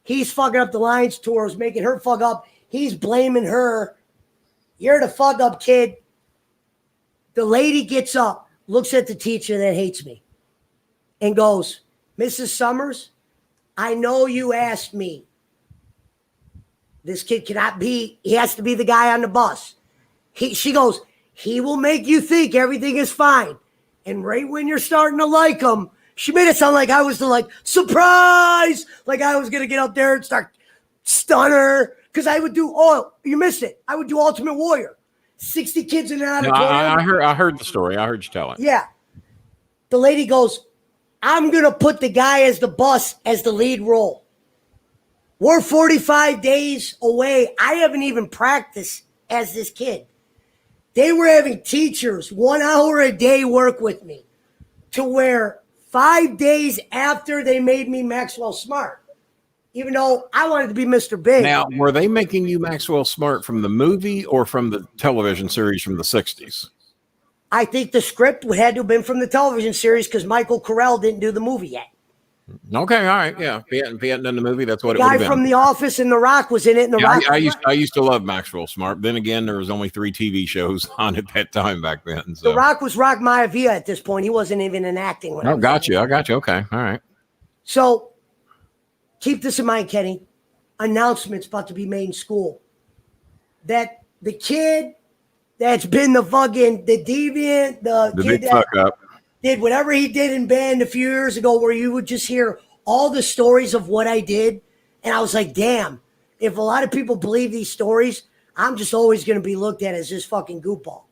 He's fucking up the lines to her, was making her fuck up. He's blaming her. You're the fuck up kid. The lady gets up, looks at the teacher that hates me, and goes, Mrs. Summers, I know you asked me. This kid cannot be, he has to be the guy on the bus. She goes, he will make you think everything is fine. And right when you're starting to like him, she made it sound like I was the surprise, like I was going to get up there and start stunner. Because I would do, you missed it. I would do Ultimate Warrior. 60 kids in an auditorium. I heard the story. I heard you tell it. Yeah. The lady goes, I'm going to put the guy as the bus as the lead role. We're 45 days away. I haven't even practiced as this kid. They were having teachers 1 hour a day work with me to where 5 days after they made me Maxwell Smart, even though I wanted to be Mr. Big. Now, were they making you Maxwell Smart from the movie or from the television series from the 60s? I think the script had to have been from the television series because Michael Carell didn't do the movie yet. Okay, all right, yeah. If he hadn't done the movie, that's what the it would have been. been. Guy from The Office and The Rock was in it. And I used to love Maxwell Smart. Then again, there was only 3 TV shows on at that time back then. So. The Rock was Rock Maivia at this point. He wasn't even in acting. I got you. Okay, all right. So keep this in mind, Kenny. Announcements about to be made in school that the kid that's been the deviant, the kid big fuck up. Did whatever he did in band a few years ago where you would just hear all the stories of what I did. And I was like, damn, if a lot of people believe these stories, I'm just always going to be looked at as this fucking goofball.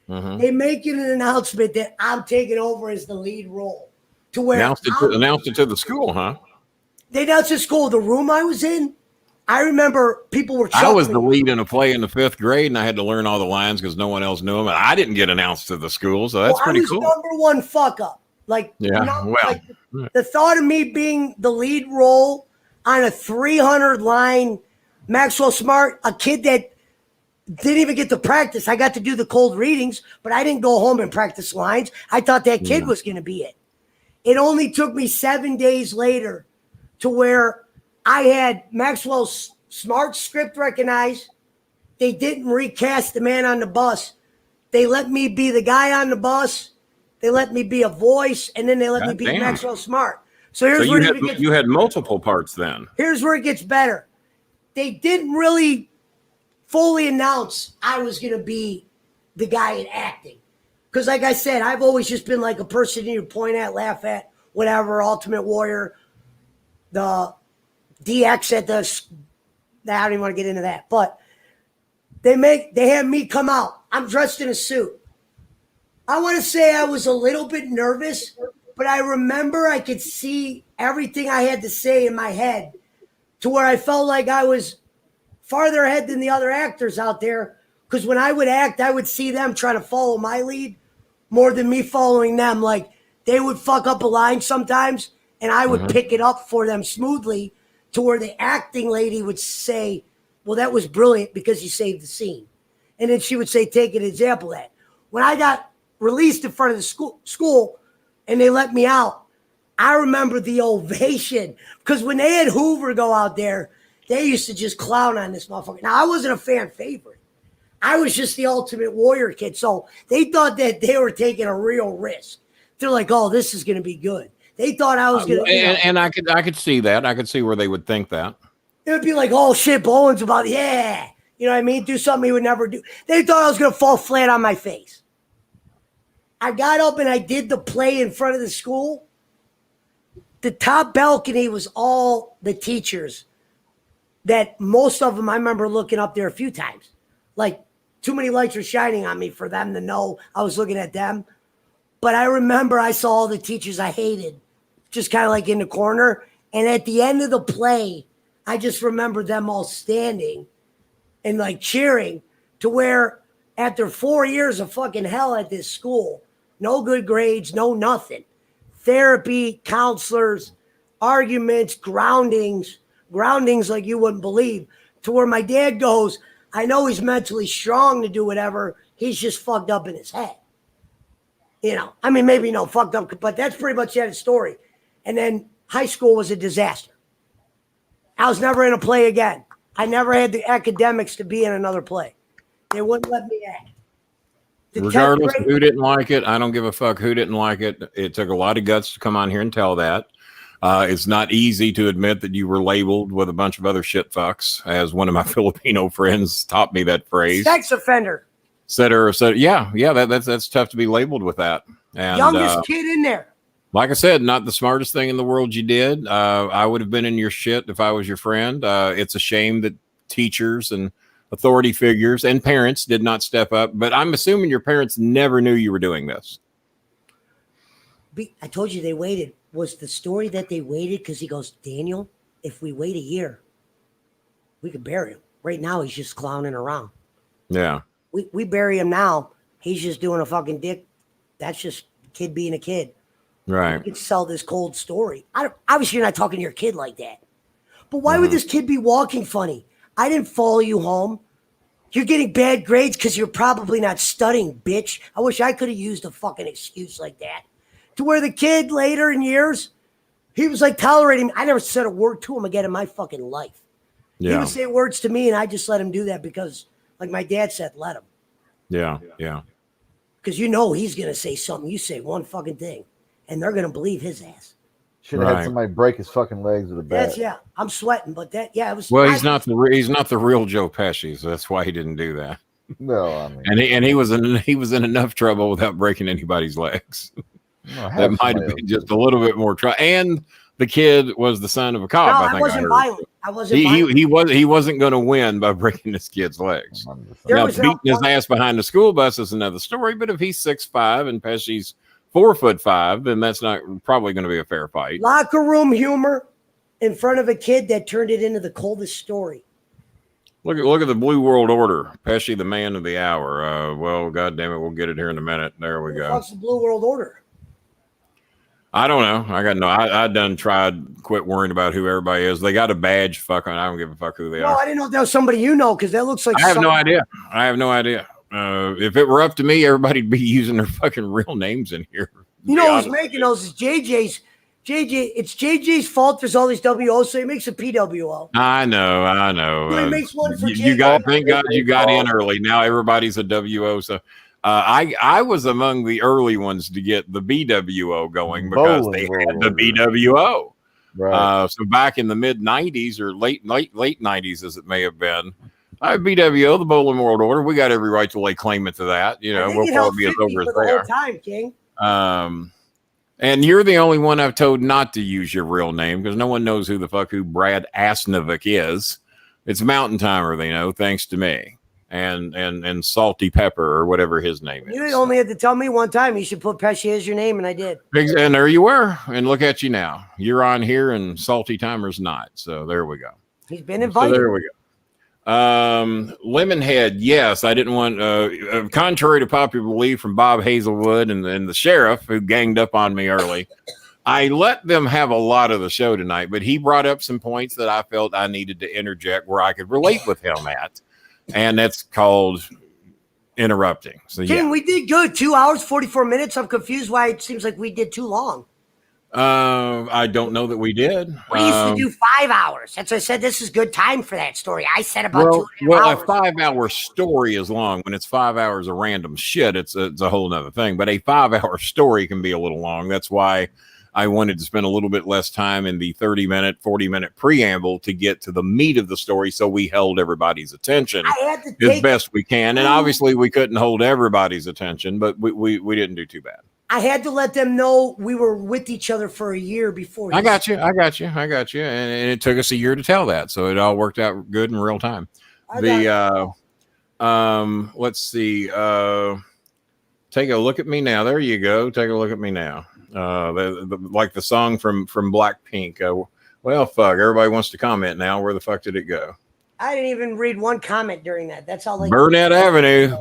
Mm-hmm. They making an announcement that I'm taking over as the lead role. To where announced it to the school, huh? They announced at school. The room I was in, I remember people were chuckling. I was the lead in a play in the 5th grade, and I had to learn all the lines because no one else knew them. And I didn't get announced to the school, so that's pretty cool. Number one fuck up. The thought of me being the lead role on a 300 line Maxwell Smart, a kid that didn't even get to practice. I got to do the cold readings, but I didn't go home and practice lines. I thought that kid was going to be it. It only took me 7 days later to where I had Maxwell Smart script recognized. They didn't recast the man on the bus. They let me be the guy on the bus. They let me be a voice, and then they let me be Maxwell Smart. So you had multiple parts then. Here's where it gets better. They didn't really fully announce I was going to be the guy in acting. Because like I said, I've always just been like a person you point at, laugh at, whatever, Ultimate Warrior, the DX at the... I don't even want to get into that. But they had me come out. I'm dressed in a suit. I want to say I was a little bit nervous, but I remember I could see everything I had to say in my head to where I felt like I was farther ahead than the other actors out there. Because when I would act, I would see them trying to follow my lead more than me following them. Like, they would fuck up a line sometimes, and I would pick it up for them smoothly to where the acting lady would say, well, that was brilliant because you saved the scene. And then she would say, take an example of that. When I got released in front of the school and they let me out, I remember the ovation. Because when they had Hoover go out there, they used to just clown on this motherfucker. Now, I wasn't a fan favorite. I was just the Ultimate Warrior kid. So they thought that they were taking a real risk. They're like, oh, this is going to be good. They thought I was going to. And I could see that. I could see where they would think that. It would be like, oh, shit, Bolin's about, yeah. You know what I mean? Do something he would never do. They thought I was going to fall flat on my face. I got up and I did the play in front of the school. The top balcony was all the teachers that most of them I remember looking up there a few times. Like, too many lights were shining on me for them to know I was looking at them. But I remember I saw all the teachers I hated just kind of like in the corner. And at the end of the play, I just remember them all standing and like cheering to where after 4 years of fucking hell at this school, no good grades, no nothing, therapy, counselors, arguments, groundings like you wouldn't believe, to where my dad goes, I know he's mentally strong to do whatever. He's just fucked up in his head. You know, I mean, maybe no fucked up, but that's pretty much the story. And then high school was a disaster. I was never in a play again. I never had the academics to be in another play. They wouldn't let me act. Regardless of who didn't like it, I don't give a fuck who didn't like it. It took a lot of guts to come on here and tell that. It's not easy to admit that you were labeled with a bunch of other shit fucks, as one of my Filipino friends taught me that phrase. Sex offender. Said, yeah, that's tough to be labeled with that. And, youngest kid in there. Like I said, not the smartest thing in the world you did. I would have been in your shit if I was your friend. It's a shame that teachers and authority figures and parents did not step up. But I'm assuming your parents never knew you were doing this. I told you they waited. Was the story that they waited because he goes, Daniel, if we wait a year, we could bury him. Right now, he's just clowning around. Yeah. We bury him now. He's just doing a fucking dick. That's just kid being a kid. Right. You can sell this cold story. Obviously, you're not talking to your kid like that. But why would this kid be walking funny? I didn't follow you home. You're getting bad grades because you're probably not studying, bitch. I wish I could have used a fucking excuse like that. To where the kid later in years, he was like tolerating me. I never said a word to him again in my fucking life. Yeah. He would say words to me, and I just let him do that because, like my dad said, let him. Yeah. Because you know he's going to say something. You say one fucking thing, and they're going to believe his ass. Should have had somebody break his fucking legs with a bat. I'm sweating, but it was. Well, he's not the real Joe Pesci, so that's why he didn't do that. No, I mean, and he was in enough trouble without breaking anybody's legs. That might have been just a little bit more trouble. And the kid was the son of a cop. No, I wasn't violent. He wasn't going to win by breaking this kid's legs. Now, beating his ass behind the school bus is another story. But if he's 6'5" and Pesci's 4'5", then that's not probably going to be a fair fight. Locker room humor in front of a kid that turned it into the coldest story. Look at the Blue World Order. Pesci, the man of the hour. Well, goddamn it, we'll get it here in a minute. There we go. What's the Blue World Order? I don't know. I done tried quit worrying about who everybody is. They got a badge. Fuck on. I don't give a fuck who they are. No, I didn't know if that was somebody you know because that looks like. I have no idea. If it were up to me, everybody'd be using their fucking real names in here. You know who's making those is JJ's. It's JJ's fault. There's all these WOs, so he makes a PWO. I know. So he makes one for you got. Thank God you got in early. Now everybody's a WO. So. I was among the early ones to get the BWO going because they had the BWO. Right. So back in the mid 90s or late 90s, as it may have been, BWO, the Bolin World Order. We got every right to lay claim to that. You know, we'll probably be as over as the they whole are. time, King. And you're the only one I've told not to use your real name because no one knows who Brad Asnovic is. It's Mountain Timer, they know, thanks to me. And Salty Pepper or whatever his name is. You only had to tell me one time you should put Pesci as your name, and I did. And there you were. And look at you now. You're on here, and Salty Timer's not. So there we go. He's been invited. So there we go. Lemonhead, yes, I didn't want. Contrary to popular belief from Bob Hazelwood and the sheriff who ganged up on me early, I let them have a lot of the show tonight. But he brought up some points that I felt I needed to interject where I could relate with him at. And that's called interrupting. So King, we did good. 2 hours, 44 minutes. I'm confused why it seems like we did too long. I don't know that we did. We used to do 5 hours. That's why I said this is good time for that story. I said about 2 hours. A 5 hour story is long. When it's 5 hours of random shit, it's a whole nother thing. But a 5 hour story can be a little long. That's why I wanted to spend a little bit less time in the 30-minute, 40-minute preamble to get to the meat of the story so we held everybody's attention as best we can. And obviously we couldn't hold everybody's attention, but we didn't do too bad. I had to let them know we were with each other for a year before. I got you. And it took us a year to tell that. So it all worked out good in real time. Let's see. Take a look at me now. There you go. Take a look at me now. Like the song from Blackpink. Well, fuck. Everybody wants to comment now. Where the fuck did it go? I didn't even read one comment during that. That's all. Burnett Avenue.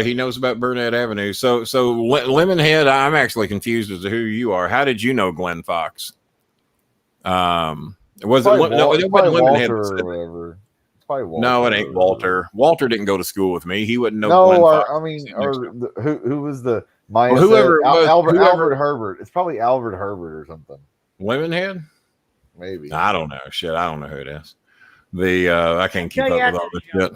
He knows about Burnett Avenue. So Lemonhead. I'm actually confused as to who you are. How did you know Glenn Fox? Was it Lemonhead or whatever? It's probably Walter. No, it ain't Walter. Walter didn't go to school with me. He wouldn't know. No, Glenn Fox. I mean, who was the? Whoever Albert Herbert. It's probably Albert Herbert or something. Lemonhead? Maybe. I don't know. Shit, I don't know who it is. I can't keep up with all this shit.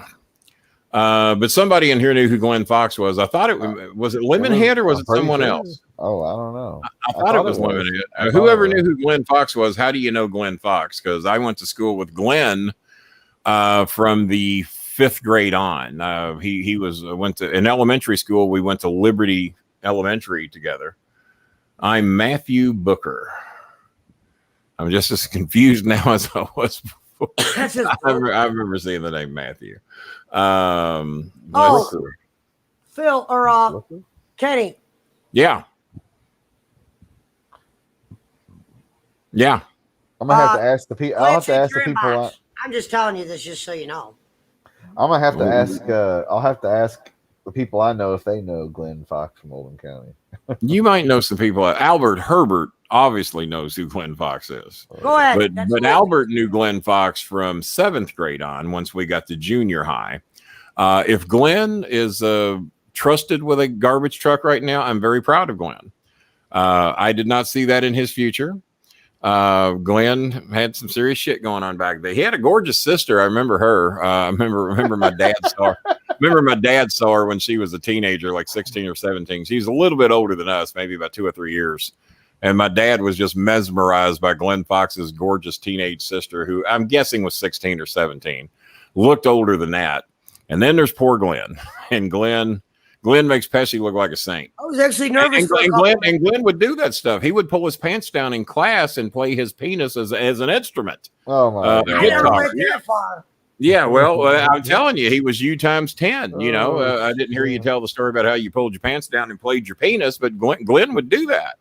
But somebody in here knew who Glenn Fox was. I thought was it Lemonhead or was it someone else? Oh, I don't know. I thought it was Lemonhead. Whoever knew who Glenn Fox was, how do you know Glenn Fox? Because I went to school with Glenn from the 5th grade on. He went to in elementary school. We went to Liberty Elementary together. I'm Matthew Booker. I'm just as confused now as I was before. I remember seeing the name Matthew. Phil or Kenny. Yeah. I'm gonna have to ask the people. I'll have to ask the people. I'm just telling you this just so you know. I'm gonna have to ask. I'll have to ask the people I know if they know Glenn Fox from Oldham County. You might know some people. Albert Herbert obviously knows who Glenn Fox is. Go ahead. But Albert knew Glenn Fox from 7th grade on. Once we got to junior high, if Glenn is trusted with a garbage truck right now, I'm very proud of Glenn. I did not see that in his future. Glenn had some serious shit going on back then. He had a gorgeous sister. I remember her. I remember my dad saw her. Remember my dad saw her when she was a teenager, like 16 or 17. She's a little bit older than us, maybe about 2 or 3 years. And my dad was just mesmerized by Glenn Fox's gorgeous teenage sister, who I'm guessing was 16 or 17, looked older than that. And then there's poor Glenn. And Glenn makes Pesci look like a saint. I was actually nervous. And Glenn would do that stuff. He would pull his pants down in class and play his penis as an instrument. Oh my God. I never went that far. Yeah, well, I'm telling you, he was you times 10. You know, I didn't hear you tell the story about how you pulled your pants down and played your penis, but Glenn would do that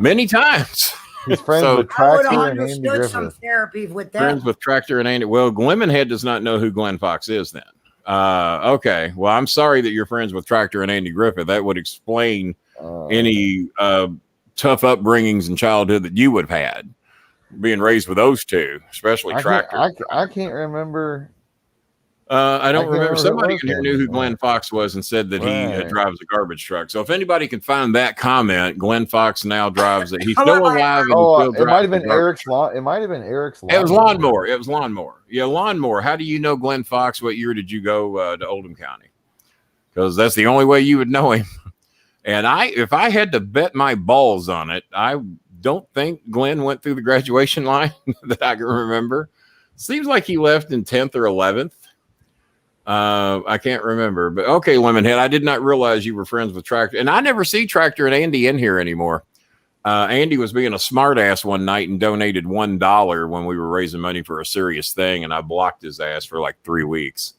many times. He's friends with Tractor and Andy Griffith. Some therapy with that. Friends with Tractor and Andy. Well, Lemonhead does not know who Glenn Fox is then. Okay. Well, I'm sorry that you're friends with Tractor and Andy Griffith. That would explain any tough upbringings in childhood that you would have had. Being raised with those two, especially Tractor. I can't remember. I don't remember. Somebody in here knew who Glenn Fox was and said that he drives a garbage truck. So if anybody can find that comment, Glenn Fox now drives it. He's still alive. And it might have been Eric's lawn. It might have been Eric's lawn. It was lawnmower. It was lawnmower. Yeah, lawnmower. How do you know Glenn Fox? What year did you go to Oldham County? Because that's the only way you would know him. And if I had to bet my balls on it, I don't think Glenn went through the graduation line that I can remember. Seems like he left in 10th or 11th. I can't remember, but okay, Lemonhead. I did not realize you were friends with Tractor, and I never see Tractor and Andy in here anymore. Andy was being a smartass one night and donated $1 when we were raising money for a serious thing, and I blocked his ass for like 3 weeks.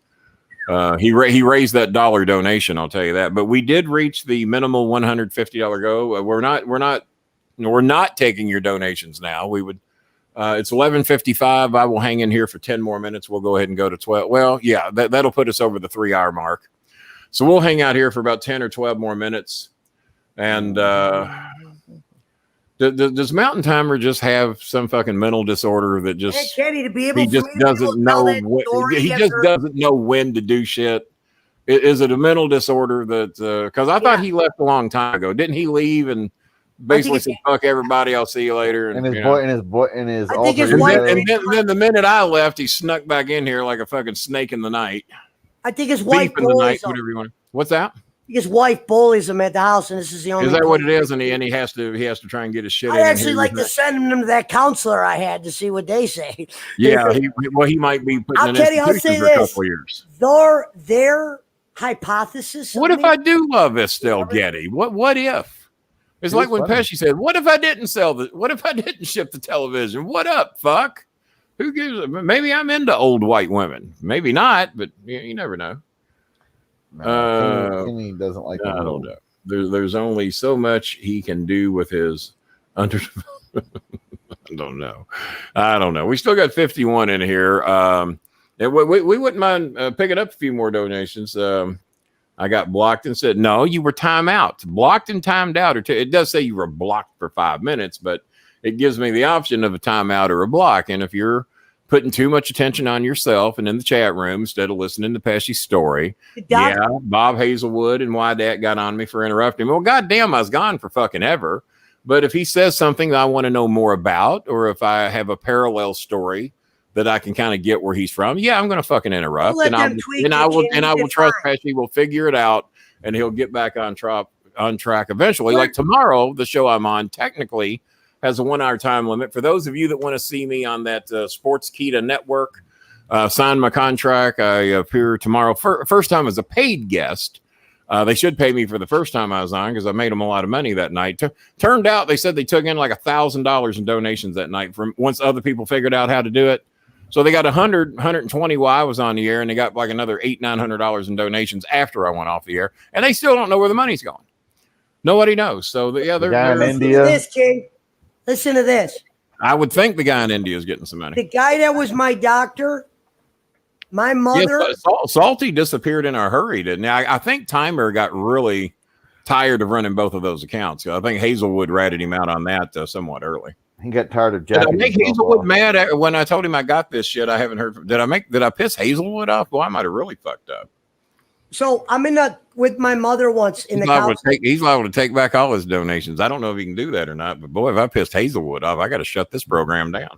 He raised that dollar donation, I'll tell you that. But we did reach the minimal $150 goal. We're not taking your donations now. We would. It's 11:55. I will hang in here for 10 more minutes. We'll go ahead and go to 12. Well, yeah, that'll put us over the 3-hour mark. So we'll hang out here for about 10 or 12 more minutes. And does Mountain Timer just have some fucking mental disorder that just Hey, Kenny, to be able he just doesn't know he just doesn't know when to do shit? Is it a mental disorder that because I thought he left a long time ago? Didn't he leave and basically said fuck everybody, I'll see you later? And his I think his wife, and then the minute I left, he snuck back in here like a fucking snake in the night. I think his wife in the night, whatever you want. What's that? His wife bullies him at the house, and this is the only. Is that what it is? And he has to try and get his shit. I actually like to send him to that counselor I had to see what they say. Yeah, he might be putting in institution for a couple of years. Their hypothesis. What if I do love Estelle Getty? What if? It's like when Pesci said, "What if I didn't what if I didn't ship the television? What up, fuck? Who gives it? Maybe I'm into old white women. Maybe not, but you never know." Kenny doesn't like. I don't know. There's only so much he can do with his under. I don't know. We still got 51 in here. We wouldn't mind picking up a few more donations. I got blocked and said, no, you were timed out. Blocked and timed out. It does say you were blocked for 5 minutes, but it gives me the option of a timeout or a block. And if you're putting too much attention on yourself and in the chat room instead of listening to Pesci's story. Bob Hazelwood and Wydat got on me for interrupting. Well, goddamn, I was gone for fucking ever. But if he says something that I want to know more about, or if I have a parallel story that I can kind of get where he's from, I'm going to fucking interrupt. And I will trust Pesci will figure it out and he'll get back on track eventually. Like tomorrow, the show I'm on technically has a 1 hour time limit. For those of you that want to see me on that Sportskeeda network, sign my contract. I appear tomorrow. First time as a paid guest. They should pay me for the first time I was on because I made them a lot of money that night. Turned out they said they took in like $1,000 in donations that night from once other people figured out how to do it. So they got 120 while I was on the air, and they got like another $800-900 in donations after I went off the air, and they still don't know where the money's going. Nobody knows. So they're in India. This King. Listen to this. I would think the guy in India is getting some money. The guy that was my doctor, my mother. Yes, Salty disappeared in a hurry, didn't he? I think Timer got really tired of running both of those accounts. I think Hazelwood ratted him out on that somewhat early. He got tired of jacking. Did I make Hazelwood mad when I told him I got this shit? I haven't heard from. Did I piss Hazelwood off? Well, I might have really fucked up. So I'm with my mother once in he's liable to take back all his donations. I don't know if he can do that or not, but boy, if I pissed Hazelwood off, I got to shut this program down.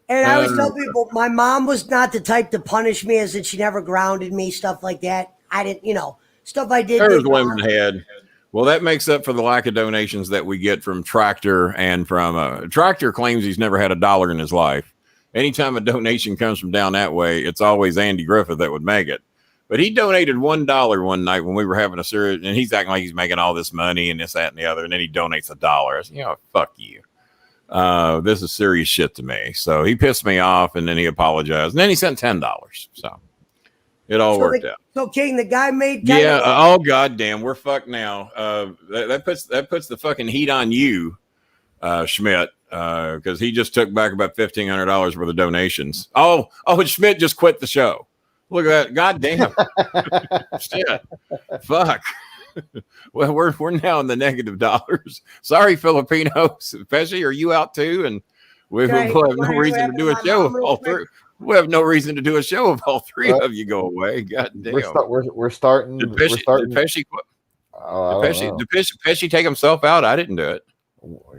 And I always tell people, my mom was not the type to punish me, as in she never grounded me, stuff like that. I didn't, stuff I did. There's Lemonhead. Well, that makes up for the lack of donations that we get from Tractor and from Tractor claims he's never had $1 in his life. Anytime a donation comes from down that way, it's always Andy Griffith that would make it. But he donated $1 one night when we were having a serious, and he's acting like he's making all this money and this, that, and the other, and then he donates $1. I said, fuck you. This is serious shit to me. So he pissed me off, and then he apologized, and then he sent $10. So it all worked out. So King, the guy made. Oh goddamn, we're fucked now. That puts the fucking heat on you, Schmidt, because he just took back about $1,500 worth of donations. Oh, and Schmidt just quit the show. Look at that. God damn. Shit. Fuck. Well, we're now in the negative dollars. Sorry, Filipinos. Pesci, are you out too? And we have no reason to do a show of all three. We have no reason to do a show of all three of you go away. God damn. We're starting. Did Pesci quit? Did Pesci take himself out? I didn't do it.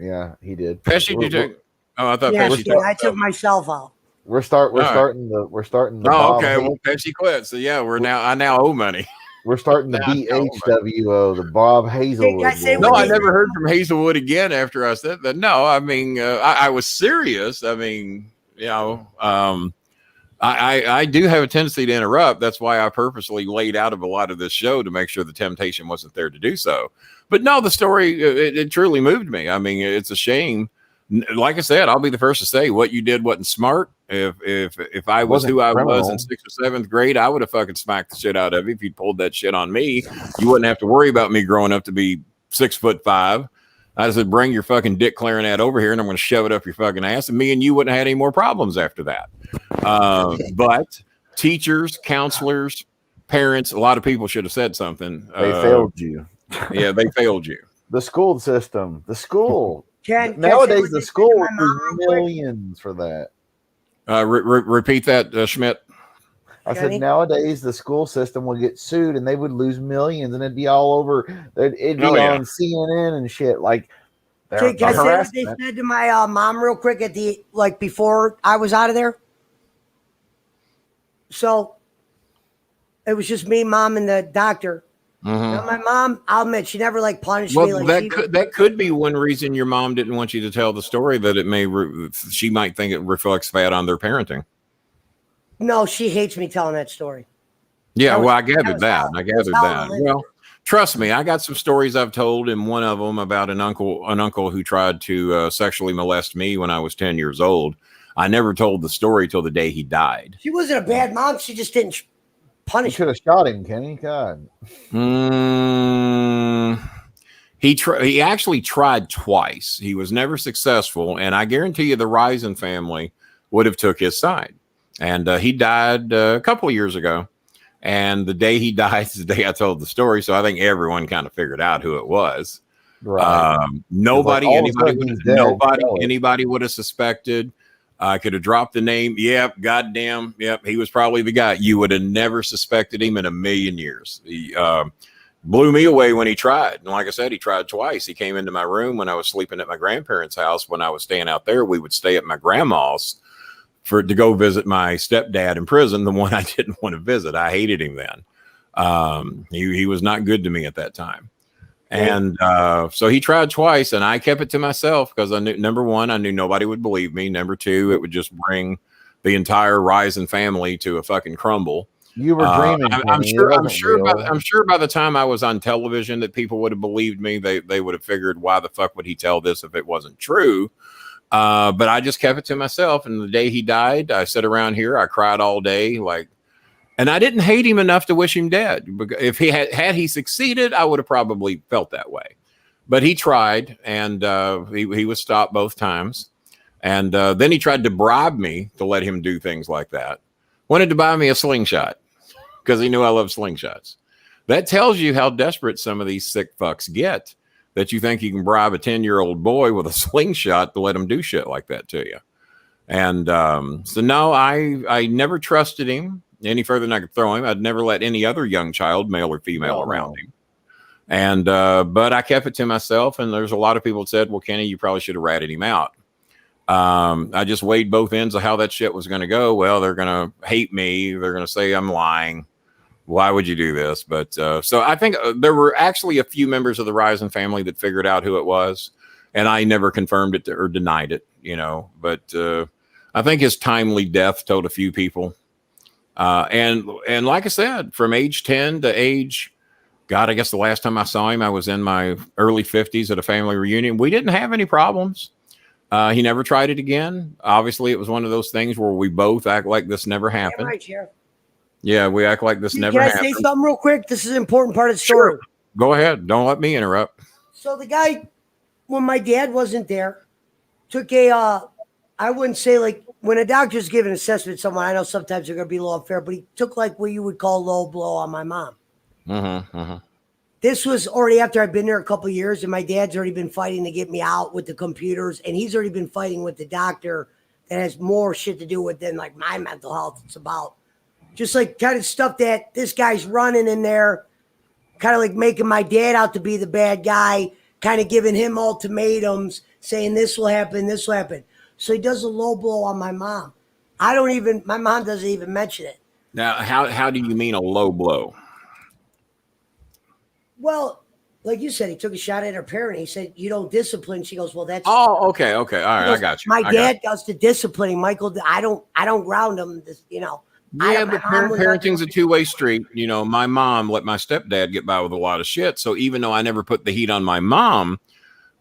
Yeah, he did. Pesci did. Oh, I thought Pesci. I took myself out. We're starting the. Oh, okay. Well, Pesci quit. So yeah, I now owe money. We're starting the BHWO, the Bob Hazelwood. I never heard from Hazelwood again after I said that. No, I mean, I was serious. I mean, I do have a tendency to interrupt. That's why I purposely laid out of a lot of this show to make sure the temptation wasn't there to do so. But no, the story, it truly moved me. I mean, it's a shame. Like I said, I'll be the first to say what you did wasn't smart. If I was who I was in 6th or 7th grade, I would have fucking smacked the shit out of you. If you'd pulled that shit on me, you wouldn't have to worry about me growing up to be 6'5". I said, bring your fucking dick clarinet over here and I'm going to shove it up your fucking ass. And me and you wouldn't have had any more problems after that. But teachers, counselors, parents, a lot of people should have said something. They failed you. Yeah, they failed you. The school system, the school. Nowadays, the school was millions for that. Repeat that, Schmidt. I said nowadays the school system would get sued and they would lose millions and it'd be all over. It'd be on CNN and shit. Like, can I say what they said to my mom real quick at the before I was out of there? So it was just me, mom, and the doctor. Now, my mom, I'll admit, she never punished me. That could be one reason your mom didn't want you to tell the story, that it may she might think it reflects bad on their parenting. No, she hates me telling that story. Yeah, I gathered that. Well, trust me, I got some stories I've told, and one of them about an uncle who tried to sexually molest me when I was 10 years old. I never told the story till the day he died. She wasn't a bad mom. She just didn't punish. You should have shot him, Kenny. God. He actually tried twice. He was never successful, and I guarantee you the Risen family would have took his side. And he died a couple of years ago. And the day he died is the day I told the story. So I think everyone kind of figured out who it was. Right. Anybody would have suspected. I could have dropped the name. Yep. Goddamn. Yep. He was probably the guy. You would have never suspected him in a million years. He blew me away when he tried. And like I said, he tried twice. He came into my room when I was sleeping at my grandparents' house. When I was staying out there, we would stay at my grandma's to go visit my stepdad in prison, the one I didn't want to visit. I hated him then. He was not good to me at that time. And so he tried twice, and I kept it to myself because I knew, number one, I knew nobody would believe me. Number two, it would just bring the entire Risen family to a fucking crumble. You were dreaming. I'm sure by the time I was on television that people would have believed me. They would have figured, why the fuck would he tell this if it wasn't true? But I just kept it to myself. And the day he died, I sat around here, I cried all day, and I didn't hate him enough to wish him dead. If he had he succeeded, I would have probably felt that way. But he tried, and he was stopped both times. And then he tried to bribe me to let him do things like that. Wanted to buy me a slingshot because he knew I love slingshots. That tells you how desperate some of these sick fucks get, that you think you can bribe a 10-year-old boy with a slingshot to let him do shit like that to you. And so no, I never trusted him any further than I could throw him. I'd never let any other young child, male or female, around him. And but I kept it to myself. And there's a lot of people that said, well, Kenny, you probably should have ratted him out. I just weighed both ends of how that shit was going to go. Well, they're going to hate me. They're going to say I'm lying. Why would you do this? But so I think there were actually a few members of the Risen family that figured out who it was. And I never confirmed it or denied it, but I think his timely death told a few people. And like I said, from age 10 to age, God, I guess the last time I saw him, I was in my early 50s at a family reunion. We didn't have any problems. He never tried it again. Obviously, it was one of those things where we both act like this never happened. Right, Sheriff. Yeah, we act like this never happened. Can I say something real quick? This is an important part of the story. Sure. Go ahead. Don't let me interrupt. So the guy, when my dad wasn't there, took I wouldn't say when a doctor's giving an assessment to someone, I know sometimes they're going to be a little unfair, but he took what you would call low blow on my mom. This was already after I'd been there a couple of years, and my dad's already been fighting to get me out with the computers, and he's already been fighting with the doctor that has more shit to do with than my mental health. It's about just kind of stuff that this guy's running in there, kind of my dad out to be the bad guy, kind of giving him ultimatums, saying this will happen, this will happen. So he does a low blow on my mom. My mom doesn't even mention it. Now, how do you mean a low blow? Well, like you said, he took a shot at her parent. He said, "You don't discipline." She goes, "Well, that's." Oh, okay. All right, goes, I got you. My dad does the disciplining. Michael, I don't ground him. Yeah, but parenting's a two-way street. My mom let my stepdad get by with a lot of shit. So even though I never put the heat on my mom,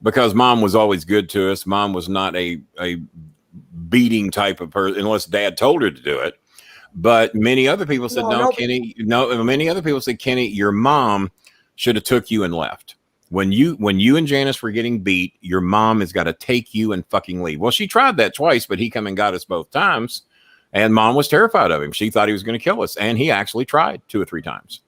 because mom was always good to us, mom was not a beating type of person unless dad told her to do it. But many other people said, Kenny, no. Many other people said, Kenny, your mom should have took you and left. When you and Janice were getting beat, your mom has got to take you and fucking leave. Well, she tried that twice, but he come and got us both times. And mom was terrified of him. She thought he was going to kill us. And he actually tried 2 or 3 times.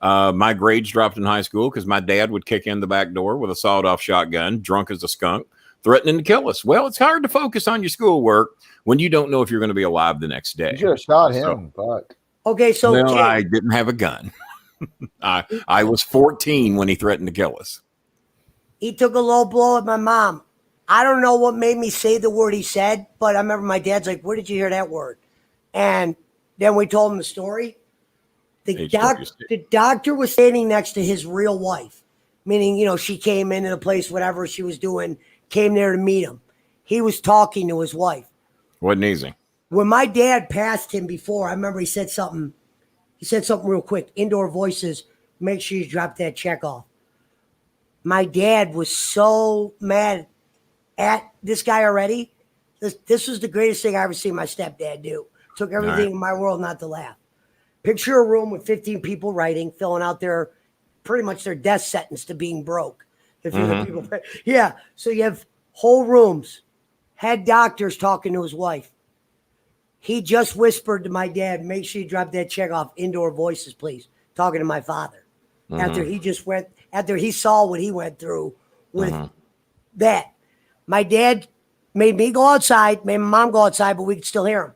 My grades dropped in high school because my dad would kick in the back door with a sawed-off shotgun, drunk as a skunk, threatening to kill us. Well, it's hard to focus on your schoolwork when you don't know if you're going to be alive the next day. You should have shot him. Fuck. Okay, so no, I didn't have a gun. I was 14 when he threatened to kill us. He took a low blow at my mom. I don't know what made me say the word he said, but I remember my dad's like, "Where did you hear that word?" And then we told him the story. The doctor was standing next to his real wife, meaning, she came into the place, whatever she was doing, came there to meet him. He was talking to his wife. Wasn't easy. When my dad passed him before, I remember he said something real quick. Indoor voices, make sure you drop that check off. My dad was so mad at this guy already. This was the greatest thing I ever seen my stepdad do. Took everything in my world not to laugh. Picture a room with 15 people writing, filling out pretty much their death sentence to being broke. Yeah. So you have whole rooms, head doctors talking to his wife. He just whispered to my dad, "Make sure you drop that check off. Indoor voices, please." Talking to my father. After he saw what he went through with that. My dad made me go outside, made my mom go outside, but we could still hear him.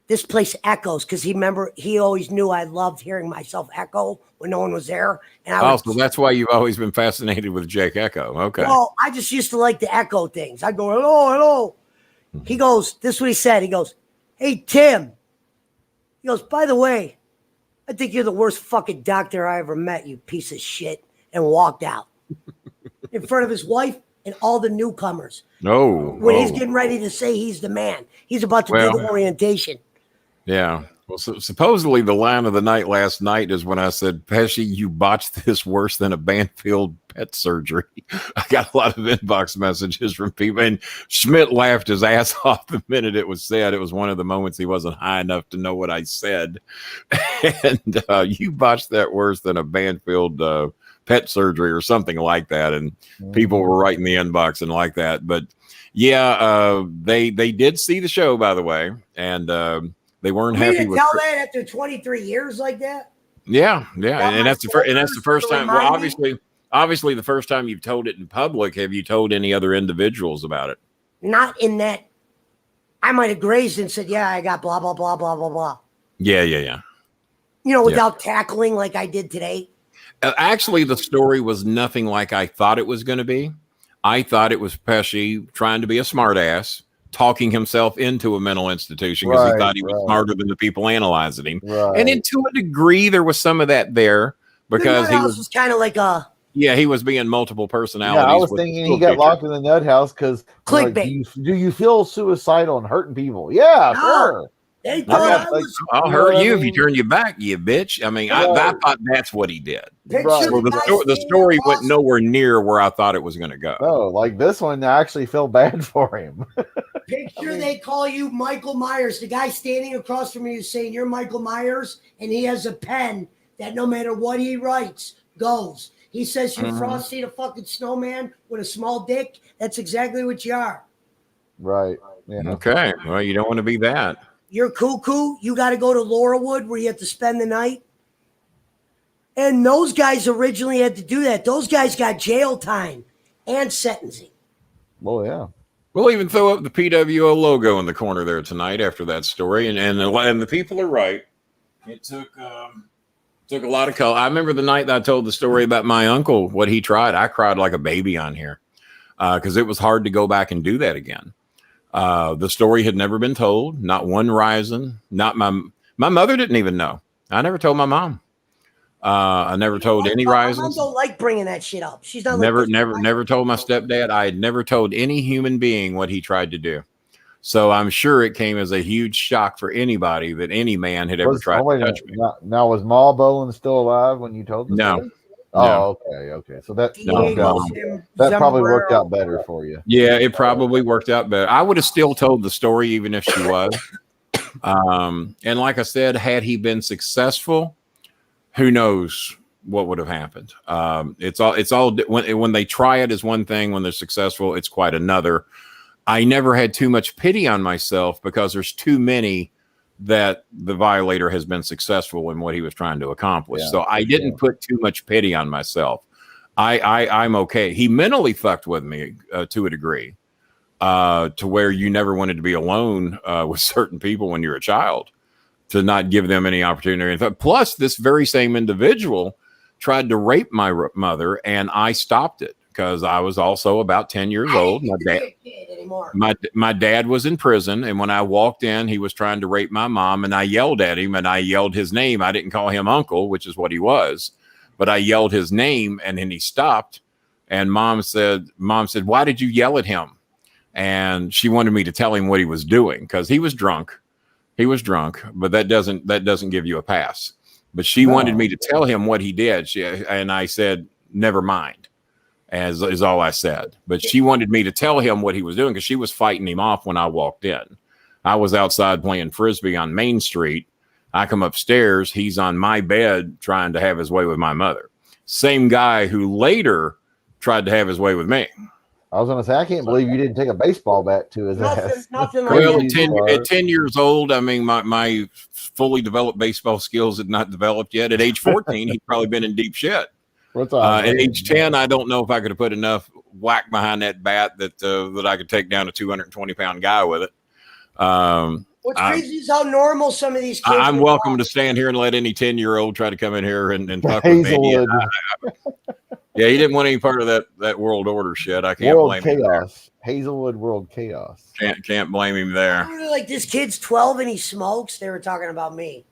This place echoes because he always knew I loved hearing myself echo when no one was there. And so that's why you've always been fascinated with Jake Echo. Okay. Well, I just used to like to echo things. I'd go, "Hello, hello." He goes, this is what he said. He goes, "Hey, Tim." He goes, "By the way, I think you're the worst fucking doctor I ever met, you piece of shit," and walked out in front of his wife and all the newcomers. When he's getting ready to say he's the man. He's about to do the orientation. Yeah. Well, supposedly the line of the night last night is when I said, "Pesci, you botched this worse than a Banfield pet surgery." I got a lot of inbox messages from people, and Schmidt laughed his ass off the minute it was said. It was one of the moments he wasn't high enough to know what I said. And you botched that worse than a Banfield pet surgery or something like that. And people were writing the inbox and like that. But yeah, they did see the show, by the way, and they weren't happy with. Tell that after 23 years like that. Yeah, and that's the first time. Well, obviously, the first time you've told it in public. Have you told any other individuals about it? Not in that. I might have grazed and said, "Yeah, I got blah blah blah blah blah blah." Yeah. Without tackling like I did today. Actually, the story was nothing like I thought it was going to be. I thought it was Pesci trying to be a smartass, talking himself into a mental institution because he thought he was smarter than the people analyzing him. And then to a degree, there was some of that there because he was kind of like he was being multiple personalities. Yeah, I was thinking he got locked in the nut house because clickbait. Do you feel suicidal and hurting people? Yeah, sure. I'll hurt you if you turn your back, you bitch. I mean, I thought that's what he did. So the story went nowhere near where I thought it was going to go. No, like this one, I actually feel bad for him. Picture they call you Michael Myers. The guy standing across from you is saying you're Michael Myers, and he has a pen that no matter what he writes, goes. He says you're Frosty the fucking snowman with a small dick. That's exactly what you are. Right. Yeah. Okay. Well, you don't want to be that. You're cuckoo. You got to go to Laurelwood where you have to spend the night. And those guys originally had to do that. Those guys got jail time and sentencing. Oh, yeah. We'll even throw up the PWO logo in the corner there tonight after that story. And the people are right. It took a lot of color. I remember the night that I told the story about my uncle, what he tried. I cried like a baby on here because it was hard to go back and do that again. The story had never been told. Not one rising. Not my mother didn't even know. I never told my mom. I never told any My rising. mom don't like bringing that shit up. She's not Never told my stepdad. I had never told any human being what he tried to do. So I'm sure it came as a huge shock for anybody that any man had ever tried to touch me. Now, was Ma Bolin still alive when you told the story? Oh, okay. So that probably worked out better for you. Yeah, it probably worked out better. I would have still told the story even if she was. And like I said, had he been successful, who knows what would have happened. It's all when they try it is one thing. When they're successful, it's quite another. I never had too much pity on myself because there's too many that the violator has been successful in what he was trying to accomplish. Yeah, so I didn't put too much pity on myself. I'm okay. He mentally fucked with me to a degree, to where you never wanted to be alone with certain people when you're a child, to not give them any opportunity. Plus, this very same individual tried to rape my mother, and I stopped it. Because I was also about 10 years old. My dad was in prison, and when I walked in, he was trying to rape my mom, and I yelled at him, and I yelled his name. I didn't call him uncle, which is what he was, but I yelled his name, and then he stopped. And mom said, "Why did you yell at him?" And she wanted me to tell him what he was doing because he was drunk. He was drunk, but that doesn't give you a pass. But she wanted me to tell him what he did. And I said, "Never mind." Is all I said. But she wanted me to tell him what he was doing because she was fighting him off when I walked in. I was outside playing Frisbee on Main Street. I come upstairs. He's on my bed trying to have his way with my mother. Same guy who later tried to have his way with me. I was going to say, I can't believe you didn't take a baseball bat to his ass. Well, at 10 years old, I mean, my fully developed baseball skills had not developed yet. At age 14, he'd probably been in deep shit. At age 10, I don't know if I could have put enough whack behind that bat that I could take down a 220-pound guy with it. What's crazy is how normal some of these kids I'm welcome to stand here and let any 10-year-old try to come in here and talk with me. Yeah, he didn't want any part of that world order shit. I can't blame him. Hazelwood world chaos. Can't blame him there. Like, this kid's 12 and he smokes. They were talking about me.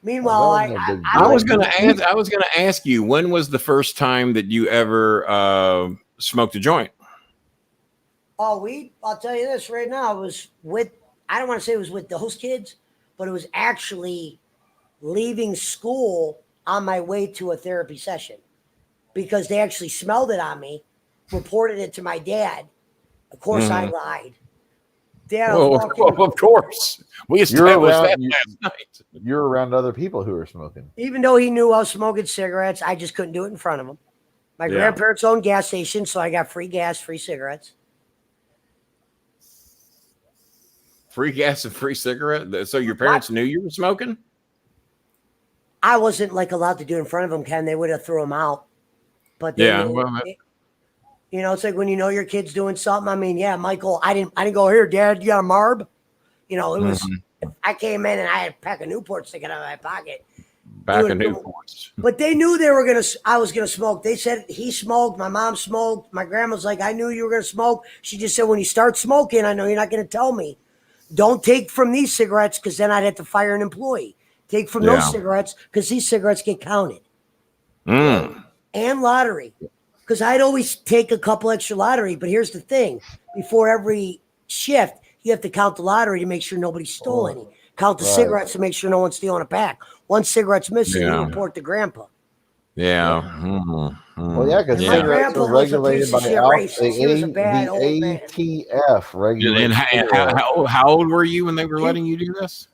Meanwhile, I was going to ask you, when was the first time that you ever smoked a joint? Oh, I'll tell you this right now. It was I don't want to say it was with those kids, but it was actually leaving school on my way to a therapy session because they actually smelled it on me, reported it to my dad. Of course, I lied. Dad, of course. We established that last night. You're around other people who are smoking. Even though he knew I was smoking cigarettes, I just couldn't do it in front of him. My grandparents owned gas stations, so I got free gas, free cigarettes. Free gas and free cigarette? So your parents knew you were smoking? I wasn't allowed to do it in front of them, Ken. They would have threw them out. But it's like when you know your kid's doing something. I mean, Michael, I didn't go, "Here, Dad, you got a Marb?" It was, I came in and I had a pack of Newports sticking out of my pocket. Newports. But they knew I was going to smoke. They said he smoked. My mom smoked. My grandma's like, "I knew you were going to smoke." She just said, "When you start smoking, I know you're not going to tell me. Don't take from these cigarettes because then I'd have to fire an employee. Take from those cigarettes because these cigarettes get counted." And lottery. Because I'd always take a couple extra lottery. But here's the thing. Before every shift, you have to count the lottery to make sure nobody stole any. Count the cigarettes to make sure no one's stealing it back. One cigarette's missing, you report to Grandpa. Yeah. Well, because cigarettes are regulated by the ATF. And how old were you when they were letting you do this?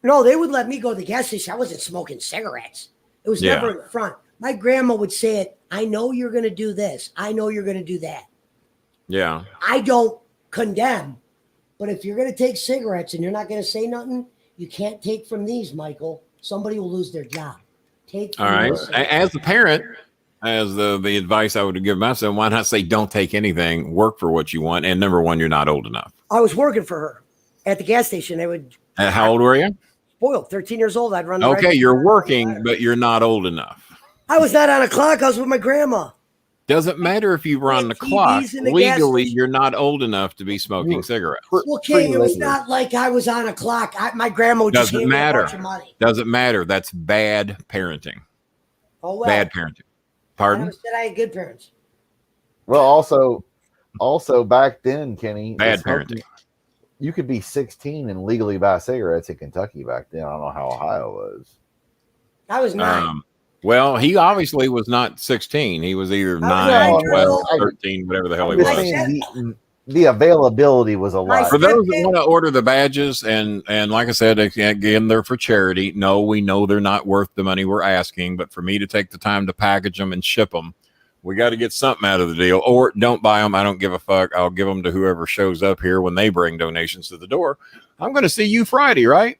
No, they would let me go to the gas station. I wasn't smoking cigarettes. It was never in front. My grandma would say it, "I know you're going to do this. I know you're going to do that." Yeah. I don't condemn. But if you're going to take cigarettes and you're not going to say nothing, you can't take from these, Michael. Somebody will lose their job. Take from all right. As a parent, as the advice I would give myself, why not say don't take anything, work for what you want, and number one, you're not old enough. I was working for her at the gas station. They would. How old were you? Spoiled. 13 years old. I'd run. Okay, you're working, but you're not old enough. I was not on a clock. I was with my grandma. Doesn't matter if you were on the clock. Legally, you're not old enough to be smoking cigarettes. Well, King, it was not like I was on a clock. My grandma would just give me a bunch of money. Doesn't matter. That's bad parenting. Oh well. Bad parenting. I Pardon? never said I had good parents. Well, I I never never Pardon? said I had good parents. Well, also back then, Kenny, Bad parenting. you could be 16 and legally buy cigarettes in Kentucky back then. I don't know how Ohio was. I was 9. Well, he obviously was not 16. He was either I was 9, 9 years 12, old. 13, whatever the hell he I'm just was. saying the availability was a lot. For those that want to order the badges, and like I said, again, they're for charity. No, we know they're not worth the money we're asking, but for me to take the time to package them and ship them, we got to get something out of the deal. Or don't buy them. I don't give a fuck. I'll give them to whoever shows up here when they bring donations to the door. I'm going to see you Friday, right?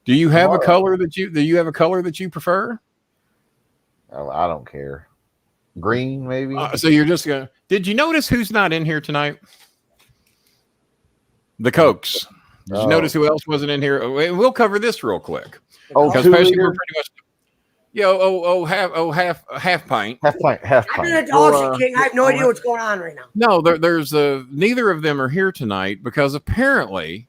Do you have a color that you prefer? Oh, I don't care. Green, maybe. So you're just gonna. Did you notice who's not in here tonight? The Cokes. Did you notice who else wasn't in here? We'll cover this real quick. Because Pesci were pretty much. Half pint. Half pint. I've been at the auction, King. I have no idea what's going on right now. No, there's neither of them are here tonight because apparently,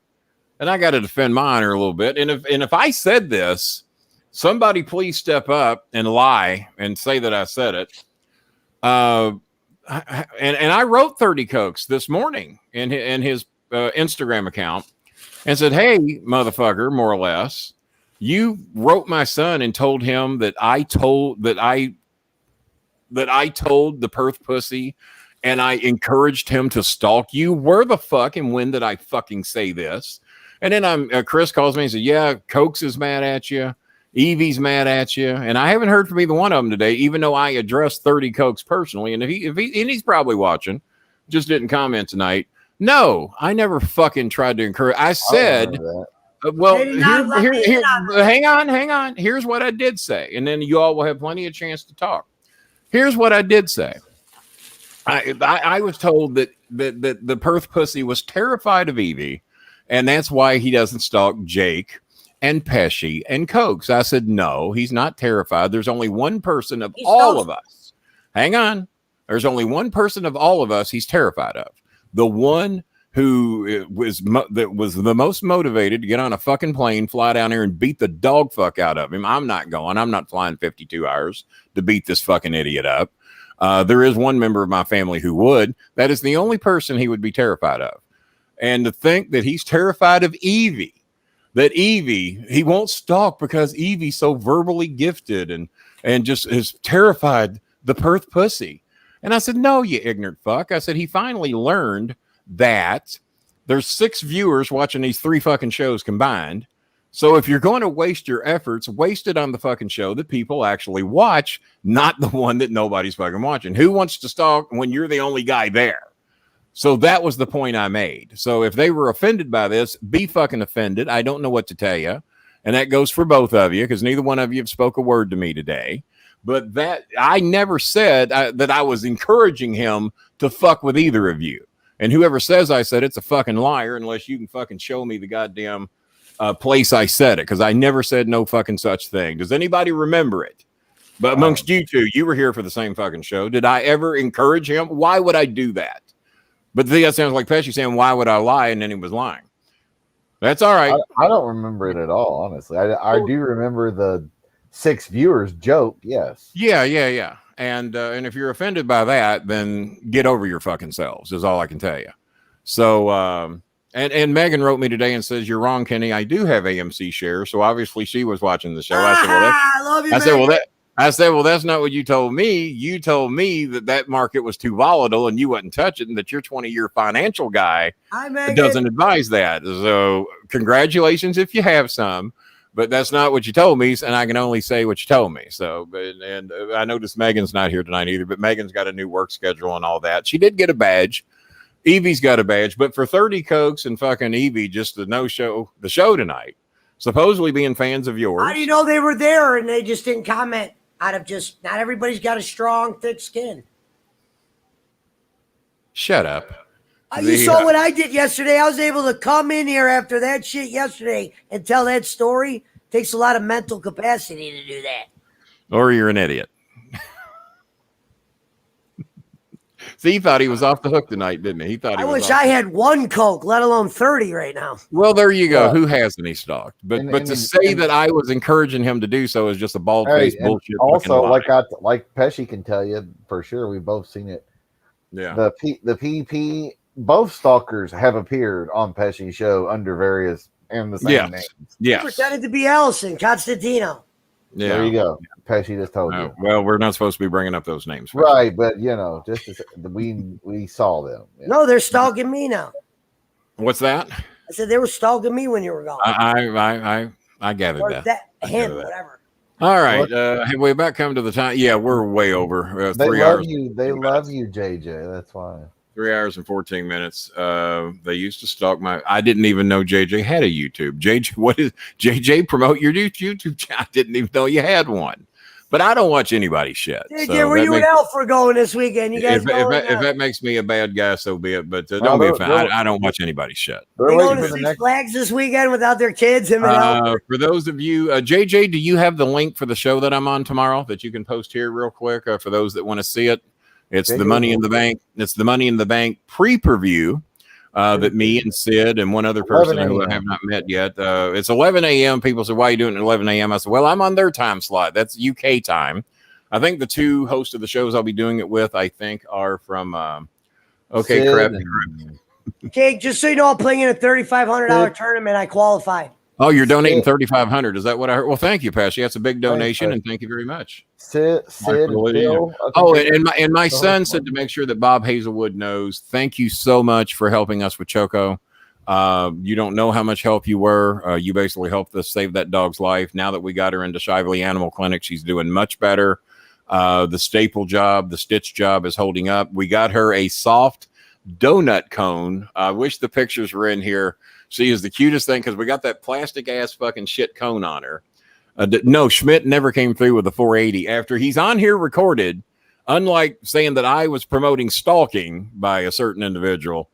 and I got to defend my honor a little bit. And if I said this, somebody please step up and lie and say that I said it. And I wrote 30 Cokes this morning in his Instagram account and said, "Hey, motherfucker, more or less, you wrote my son and told him that I told the Perth pussy and I encouraged him to stalk you. Where the fuck and when did I fucking say this?" And then Chris calls me and said, "Yeah, Cokes is mad at you. Evie's mad at you." And I haven't heard from either one of them today, even though I addressed 30 Cokes personally. And if he's probably watching, just didn't comment tonight. No, I never fucking tried to encourage. I said, well, hang on. Here's what I did say. And then you all will have plenty of chance to talk. Here's what I did say. I was told that the Perth pussy was terrified of Evie, and that's why he doesn't stalk Jake and Pesci and Cokes. I said, no, he's not terrified. There's only one person of all of us. Hang on. There's only one person of all of us he's terrified of. The one who was the most motivated to get on a fucking plane, fly down here and beat the dog fuck out of him. I'm not going. I'm not flying 52 hours to beat this fucking idiot up. There is one member of my family who would. That is the only person he would be terrified of. And to think that he's terrified of Evie, that Evie, he won't stalk because Evie's so verbally gifted and just is terrified the Perth pussy. And I said, no, you ignorant fuck. I said, he finally learned that there's 6 viewers watching these 3 fucking shows combined. So if you're going to waste your efforts, waste it on the fucking show that people actually watch, not the one that nobody's fucking watching. Who wants to stalk when you're the only guy there? So that was the point I made. So if they were offended by this, be fucking offended. I don't know what to tell you. And that goes for both of you because neither one of you have spoke a word to me today. But that I never said that I was encouraging him to fuck with either of you. And whoever says I said it's a fucking liar unless you can fucking show me the goddamn place I said it, because I never said no fucking such thing. Does anybody remember it? But amongst you two, you were here for the same fucking show. Did I ever encourage him? Why would I do that? But that sounds like Pesci saying, why would I lie? And then he was lying. That's all right. I don't remember it at all, honestly. I do remember the 6 viewers joke. Yes. Yeah. And if you're offended by that, then get over your fucking selves is all I can tell you. So, and Megan wrote me today and says, you're wrong, Kenny. I do have AMC shares. So obviously she was watching the show. I said, well, that's not what you told me. You told me that market was too volatile and you wouldn't touch it, and that your 20-year financial guy doesn't advise that. So congratulations if you have some, but that's not what you told me, and I can only say what you told me. So, and I noticed Megan's not here tonight either, but Megan's got a new work schedule and all that. She did get a badge. Evie's got a badge, but for 30 Cokes and fucking Evie, just the show tonight, supposedly being fans of yours. How do you know they were there and they just didn't comment? Out of just, not everybody's got a strong, thick skin. Shut up. You saw what I did yesterday. I was able to come in here after that shit yesterday and tell that story. Takes a lot of mental capacity to do that. Or you're an idiot. See, he thought he was off the hook tonight, didn't he? He thought I wish I had one Coke, let alone 30 right now. Well, there you go. Who hasn't he stalked? But to say that I was encouraging him to do so is just a bald-faced bullshit. Also, like Pesci can tell you for sure, we've both seen it. Yeah. The PP, both stalkers have appeared on Pesci's show under various and the same names. Yeah. He pretended to be Allison Constantino. Yeah. There you go. Pesci just told you. Well, we're not supposed to be bringing up those names. Right, but just we saw them. No, they're stalking me now. What's that? I said they were stalking me when you were gone. I gathered or that. Whatever. All right. Have we about come to the time? Yeah, we're way over. They 3 love hours. you. They love you, JJ. That's why. 3 hours and 14 minutes. They used to stalk I didn't even know JJ had a YouTube. JJ, what is JJ? Promote your YouTube channel. I didn't even know you had one. But I don't watch anybody's shit. JJ, so where you and Alfred going this weekend? You guys if that makes me a bad guy, so be it. But don't be a fan. I don't watch anybody's shit. They going to Six Flags this weekend without their kids? For those of you, JJ, do you have the link for the show that I'm on tomorrow that you can post here real quick for those that want to see it? It's the Money in the Bank. It's the Money in the Bank pre-preview that me and Sid and one other person who I have not met yet. It's 11 a.m. People say, why are you doing it at 11 a.m.? I said, well, I'm on their time slot. That's UK time. I think the two hosts of the shows I'll be doing it with, I think, are from Crab. Okay, just so you know, I'm playing in a $3,500 tournament. I qualified. Oh, you're donating $3,500. Is that what I heard? Well, thank you, Pesci. That's a big donation, and thank you very much. Sid, Bill, and my son said to make sure that Bob Hazelwood knows. Thank you so much for helping us with Choco. You don't know how much help you were. You basically helped us save that dog's life. Now that we got her into Shively Animal Clinic, she's doing much better. The staple job, the stitch job is holding up. We got her a soft donut cone. I wish the pictures were in here. She is the cutest thing because we got that plastic ass fucking shit cone on her. No, Schmidt never came through with a 480 after he's on here recorded. Unlike saying that I was promoting stalking by a certain individual,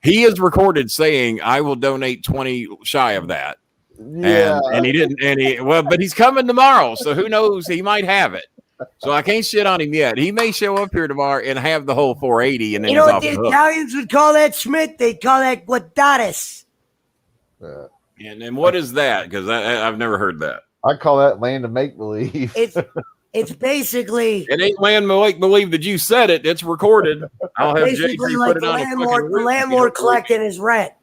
he is recorded saying I will donate 20 shy of that. Yeah. And he didn't. But he's coming tomorrow. So who knows? He might have it. So I can't shit on him yet. He may show up here tomorrow and have the whole 480. And then you know what the Italians would call that, Schmidt? They'd call that guadaris. And then what is that? Because I've never heard that. I call that land of make believe. It's basically it ain't land of make believe that you said it. It's recorded. I'll have JJ like put it on the landlord collecting his rent.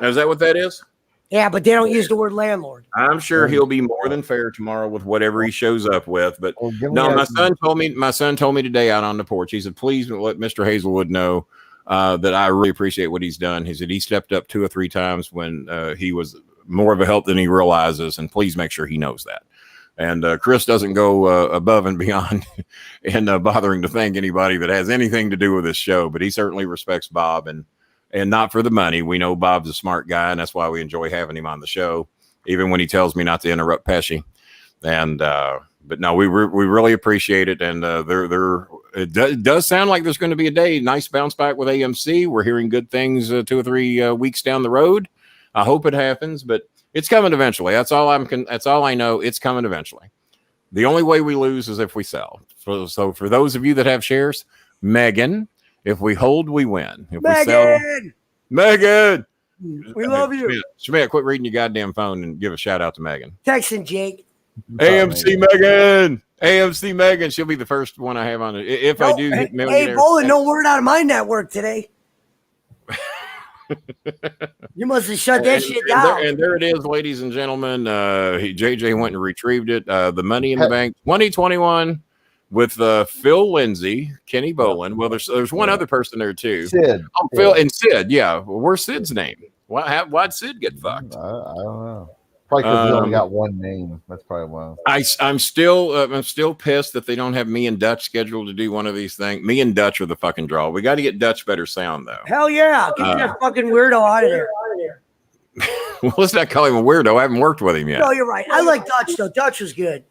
Is that what that is? Yeah, but they don't use the word landlord. I'm sure he'll be more than fair tomorrow with whatever he shows up with. But no, my son told me today out on the porch. He said, please let Mr. Hazelwood know that I really appreciate what he's done. He said he stepped up 2 or 3 times when he was more of a help than he realizes, and please make sure he knows that. And Chris doesn't go above and beyond in bothering to thank anybody that has anything to do with this show, but he certainly respects Bob and not for the money. We know Bob's a smart guy, and that's why we enjoy having him on the show, even when he tells me not to interrupt Pesci. And but no, we really appreciate it. And it does sound like there's going to be a day nice bounce back with AMC. We're hearing good things 2 or 3 weeks down the road. I hope it happens, but it's coming eventually. That's all I know. It's coming eventually. The only way we lose is if we sell. So for those of you that have shares, Megan. If we hold, we win. If we sell, Megan, we love you. Schmidt, quit reading your goddamn phone and give a shout out to Megan. Texting Jake. AMC Megan. She'll be the first one I have on it. If I do, hey, Bolin, no word out of my network today. You must have shut that shit down. And there it is, ladies and gentlemen. JJ went and retrieved it. The Money in the Bank 2021. With Phil Lindsay, Kenny Bolin. Well, there's one other person there too. Sid. Oh, Phil and Sid. Yeah. Well, where's Sid's name? Why'd Sid get fucked? I don't know. Probably because we only got one name. That's probably why. I'm still pissed that they don't have me and Dutch scheduled to do one of these things. Me and Dutch are the fucking draw. We got to get Dutch better sound though. Hell yeah! Get that fucking weirdo out of there. Well, let's not call him a weirdo. I haven't worked with him yet. No, you're right. I like Dutch though. Dutch was good.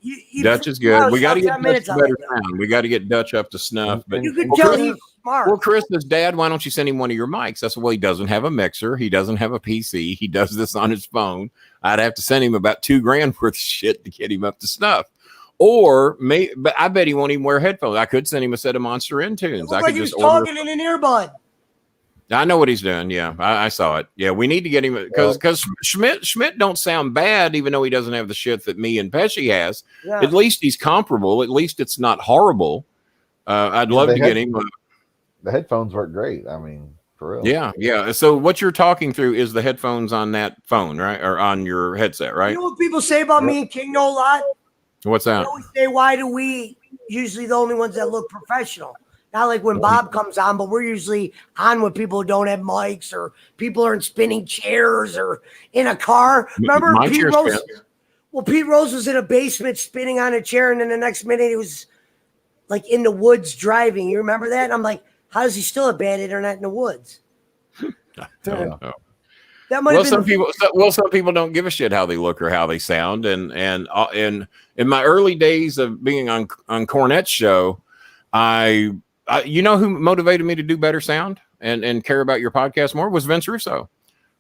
Dutch is good. We got to get Dutch better sound. We got to get Dutch up to snuff. But you can tell he's smart. Well, Chris, his dad, why don't you send him one of your mics? That's why he doesn't have a mixer. He doesn't have a PC. He does this on his phone. I'd have to send him about $2,000 worth of shit to get him up to snuff. Or but I bet he won't even wear headphones. I could send him a set of Monster Intunes. I could he just was talking in an earbud. I know what he's doing. Yeah, I saw it. Yeah, we need to get him because Schmidt don't sound bad, even though he doesn't have the shit that me and Pesci has. Yeah. At least he's comparable. At least it's not horrible. I'd love to get him. The headphones work great. I mean, for real. Yeah, yeah. So what you're talking through is the headphones on that phone, right, or on your headset, right? You know what people say about me and King No Lot? What's that? They always say, why do we usually the only ones that look professional? Not like when Bob comes on, but we're usually on with people who don't have mics or people are in spinning chairs or in a car. Remember Pete Rose? Well, Pete Rose was in a basement spinning on a chair, and then the next minute he was like in the woods driving. You remember that? And I'm like, how does he still have bad internet in the woods? I don't know. That might some people don't give a shit how they look or how they sound. And in my early days of being on Cornette's show, you know who motivated me to do better sound and care about your podcast more was Vince Russo.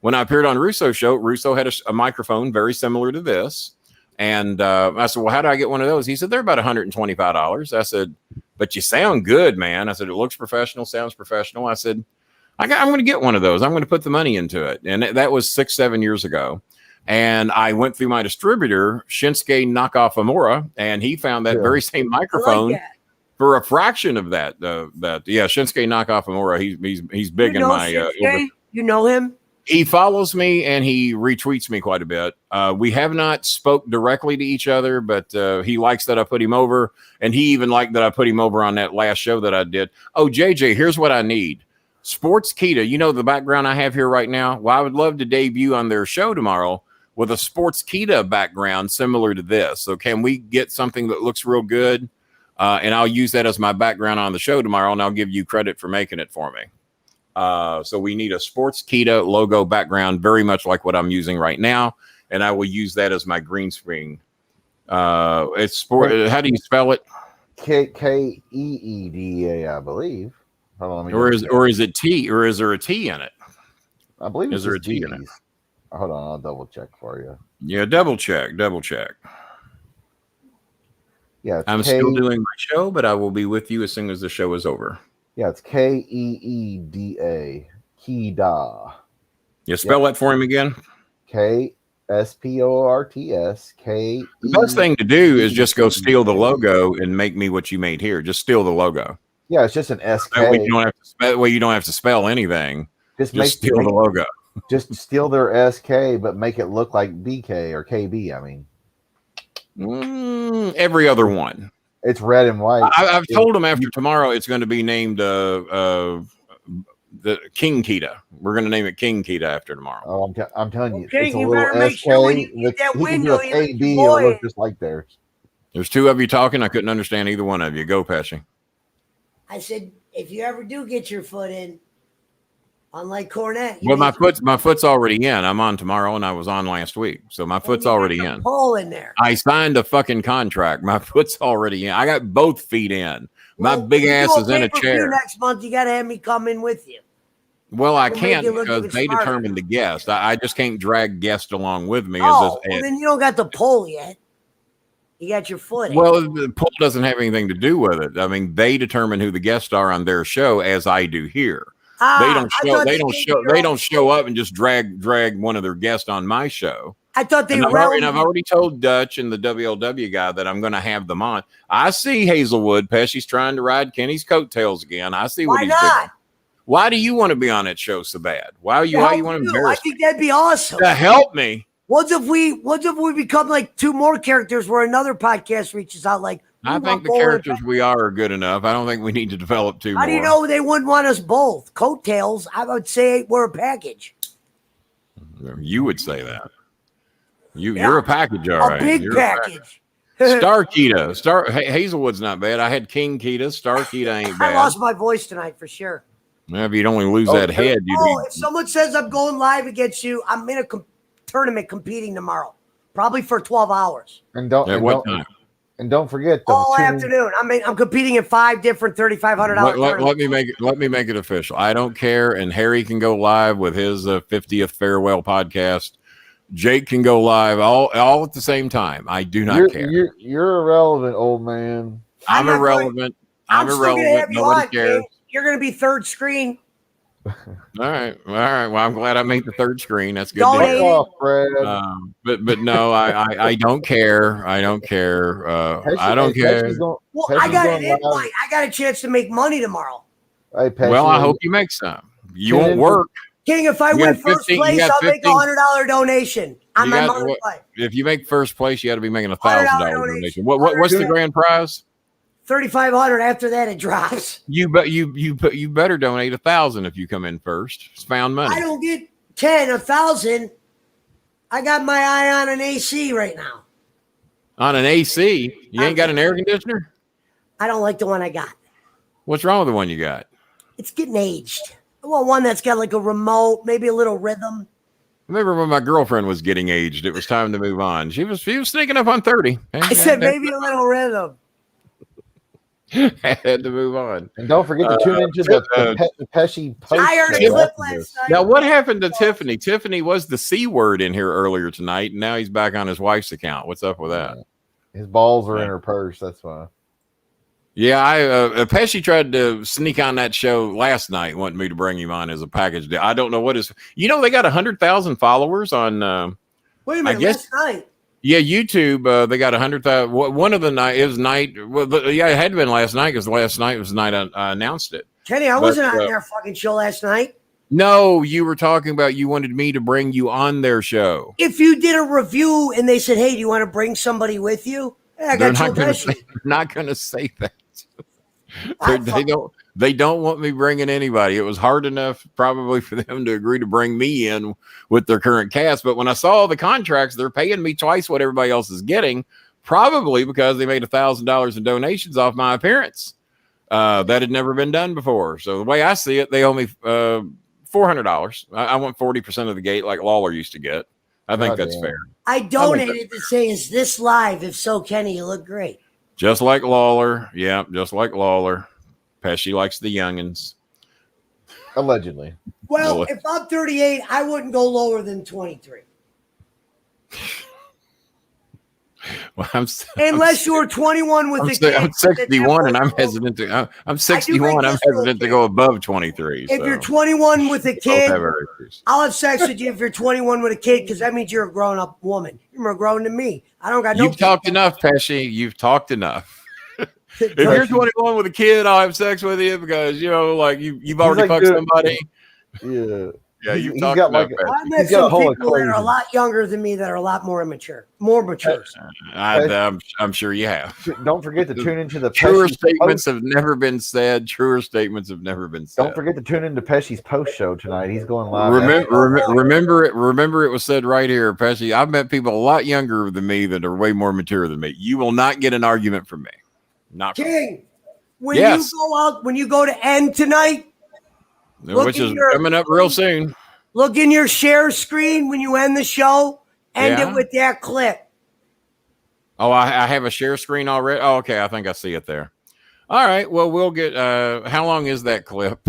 When I appeared on Russo's show, Russo had a microphone very similar to this. And I said, well, how do I get one of those? He said, they're about $125. I said, but you sound good, man. I said, it looks professional, sounds professional. I said, I'm going to get one of those. I'm going to put the money into it. And that was 6-7 years ago. And I went through my distributor, Shinsuke Knockoff Amora, and he found that very same microphone for a fraction of that. Shinsuke Knockoff Amora. He's big in my. You know him? He follows me and he retweets me quite a bit. We have not spoke directly to each other, but he likes that I put him over, and he even liked that I put him over on that last show that I did. Oh, JJ, here's what I need. Sports Kita, you know the background I have here right now? Well, I would love to debut on their show tomorrow with a Sports Kita background similar to this. So can we get something that looks real good? And I'll use that as my background on the show tomorrow, and I'll give you credit for making it for me. So we need a Sports Kita logo background, very much like what I'm using right now, and I will use that as my green screen. It's sport. How do you spell it? Keeda, I believe. Or is it T? Or is there a T in it? I believe is there a T in it? Hold on, I'll double check for you. Yeah, double check. Yeah, I'm still doing my show, but I will be with you as soon as the show is over. Yeah, it's Keeda. Keeda. You spell that for him again? KSPORTS. The best thing to do is just go steal the logo and make me what you made here. Just steal the logo. Yeah, it's just an SK. That way you don't have to spell anything. Just steal the logo. Just steal their SK, but make it look like BK or KB. I mean, every other one. It's red and white. I've told them after tomorrow it's going to be named the King Kita. We're going to name it King Kita after tomorrow. Oh, I'm telling you, okay, it's a little SK. Sure you that window, KB, it'll look just like theirs. There's two of you talking. I couldn't understand either one of you. Go, Pesci. I said, if you ever do get your foot in, unlike Cornette. Well, my foot's already in. I'm on tomorrow, and I was on last week, so my foot's already in. Hole in there. I signed a fucking contract. My foot's already in. I got both feet in. My big ass is in a chair. Next month, you got to have me come in with you. Well, I can't because they determined the guest. I just can't drag guests along with me. Well, then you don't got the pull yet. You got your foot in. Well, the pull doesn't have anything to do with it. I mean, they determine who the guests are on their show, as I do here. They don't show up and just drag one of their guests on my show. I thought I've already told Dutch and the WLW guy that I'm going to have them on. I see Hazelwood. Pesci's trying to ride Kenny's coattails again. I see what he's doing. Why do you want to be on that show so bad? Why you want to embarrass me? I think that'd be awesome. To help me. What if we become like two more characters where another podcast reaches out like, I think the characters we are good enough. I don't think we need to develop two more. How do you know they wouldn't want us both? Coattails, I would say we're a package. You would say that. You're a package, all right. Big package. Star Kita. Hazelwood's not bad. I had King Kita. Star Kita ain't bad. I lost my voice tonight for sure. Well, if you'd only lose that head, if someone says I'm going live against you, I'm in a tournament competing tomorrow, probably for 12 hours. At what time? And don't forget all afternoon. I'm competing in 5 different $3,500. Let me make it official. I don't care, and Harry can go live with his 50th farewell podcast. Jake can go live all at the same time. I do not care. You're irrelevant, old man. I'm irrelevant. I'm still gonna have you Nobody on, cares. King. You're gonna be third screen. All right. Well, I'm glad I made the third screen. That's good. Don't To hear. Off, Fred. But no, I don't care. I don't care. I don't care. Well, I got an invite. I got a chance to make money tomorrow. Hey, Pesci, Well, I hope you make some. You won't work. King, if I win first place, I'll make $100 donation on my mother's life. If you make first place, you got to be making $1,000 donation. What's the grand prize? $3,500. After that, it drops. You better donate $1,000 if you come in first. It's found money. I don't get 10, 1,000. I got my eye on an AC right now. On an AC? You ain't got an air conditioner? I don't like the one I got. What's wrong with the one you got? It's getting aged. I want one that's got like a remote, maybe a little rhythm. I remember when my girlfriend was getting aged, it was time to move on. She was sneaking up on 30. I said maybe a little rhythm. I had to move on. And don't forget to tune into the Pesci post. I heard a clip last night. Now, what happened to Tiffany? Tiffany was the C word in here earlier tonight, and now he's back on his wife's account. What's up with that? His balls are in her purse. That's why. Yeah, Pesci tried to sneak on that show last night, wanting me to bring him on as a package deal. I don't know what is. You know, they got 100,000 followers on. Wait a minute, last night. Yeah, YouTube. They got 100,000. One of the night it was night. Well, yeah, it had been last night because last night was the night I announced it. Kenny, I wasn't on their fucking show last night. No, you were talking about you wanted me to bring you on their show. If you did a review and they said, "Hey, do you want to bring somebody with you?" I got they're not going to say that. They don't want me bringing anybody. It was hard enough probably for them to agree to bring me in with their current cast. But when I saw the contracts, they're paying me twice what everybody else is getting, probably because they made $1,000 in donations off my appearance. That had never been done before. So the way I see it, they owe me $400. I want 40% of the gate like Lawler used to get. I think that's fair. I donated to say, "Is this live? If so, Kenny, you look great." Just like Lawler. Yeah, just like Lawler. Pesci likes the youngins. Allegedly. Well, if I'm 38, I wouldn't go lower than 23. Well, unless you're 21 with a kid. I'm 61 and I'm hesitant to. I'm 61. I'm hesitant to go above 23. If you're 21 with a kid, I'll have sex with you if you're 21 with a kid because that means you're a grown-up woman. You're more grown than me. I don't got no. You've talked enough, Pesci. You've talked enough. If you're 21 with a kid, I'll have sex with you because like you've already fucked somebody. Yeah. Yeah, he's got like I met some people that are a lot younger than me that are a lot more immature, more mature. I'm sure you have. Don't forget to tune into the truer statements have never been said. Truer statements have never been said. Don't forget to tune into Pesci's post show tonight. He's going live. Remember it was said right here, Pesci. I've met people a lot younger than me that are way more mature than me. You will not get an argument from me. Not King. When you go out, when you go to end tonight. Which is coming up real soon. Look in your share screen when you end the show. End it with that clip. Oh, I have a share screen already? Oh, okay. I think I see it there. All right. Well, we'll get how long is that clip?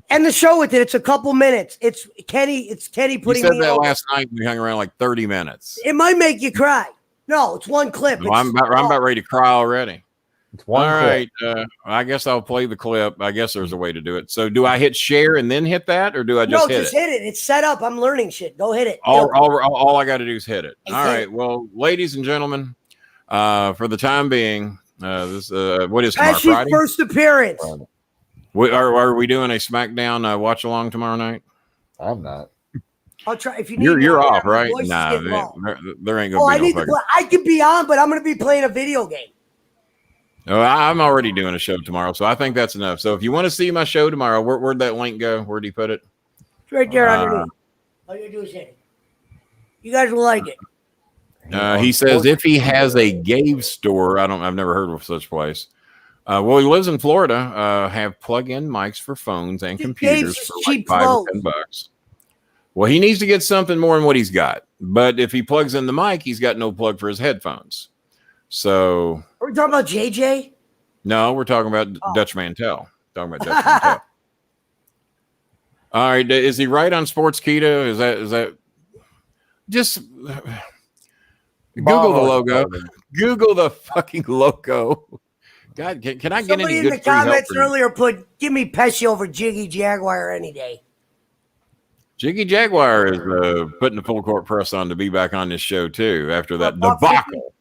End the show with it. It's a couple minutes. It's Kenny putting me on. You said that last night. We hung around like 30 minutes. It might make you cry. No, it's one clip. Well, I'm about ready to cry already. It's one clip. Right. I guess I'll play the clip. I guess there's a way to do it. So do I hit share and then hit that, or do I just hit it? No, just hit it. It's set up. I'm learning shit. Go hit it. All I got to do is hit it. All right. Well, ladies and gentlemen, for the time being, this what is tomorrow? Friday? First appearance. Are we doing a SmackDown watch along tomorrow night? I'm not. I'll try. If you need, you're off, right? Nah, there ain't gonna be no. I could be on, but I'm gonna be playing a video game. Oh, I'm already doing a show tomorrow, so I think that's enough. So if you want to see my show tomorrow, where'd that link go? Where'd he put it? It's right there underneath. All you do is hit it. You guys will like it. He says if he has a Gave store, I've never heard of such place. Well, he lives in Florida. Have plug-in mics for phones and computers for like $5 or $10. Well, he needs to get something more than what he's got. But if he plugs in the mic, he's got no plug for his headphones. So are we talking about JJ? No, we're talking about Dutch Mantel. Talking about Dutch Mantel. All right, is he right on Sportskeeda? Is that Just Google the logo. Google the fucking logo. God, can I get any Somebody in good the free help comments from you? earlier put, give me Pesci over Jiggy Jaguar any day. Jiggy Jaguar is putting the full court press on to be back on this show too after that debacle.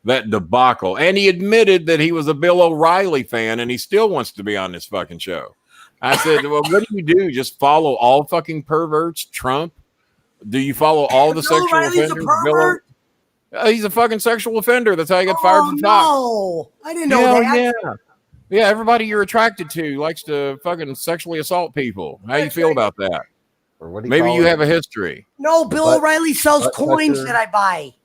That debacle. And he admitted that he was a Bill O'Reilly fan and he still wants to be on this fucking show. I said, well, what do you do? Just follow all fucking perverts? Trump? Do you follow all the Bill sexual O'Reilly's offenders? a pervert? He's a fucking sexual offender. That's how he got fired from Fox. No, I didn't know that. Yeah, everybody you're attracted to likes to fucking sexually assault people. How you feel about that? Or what do Maybe you have a history. No, Bill O'Reilly sells coins that I buy.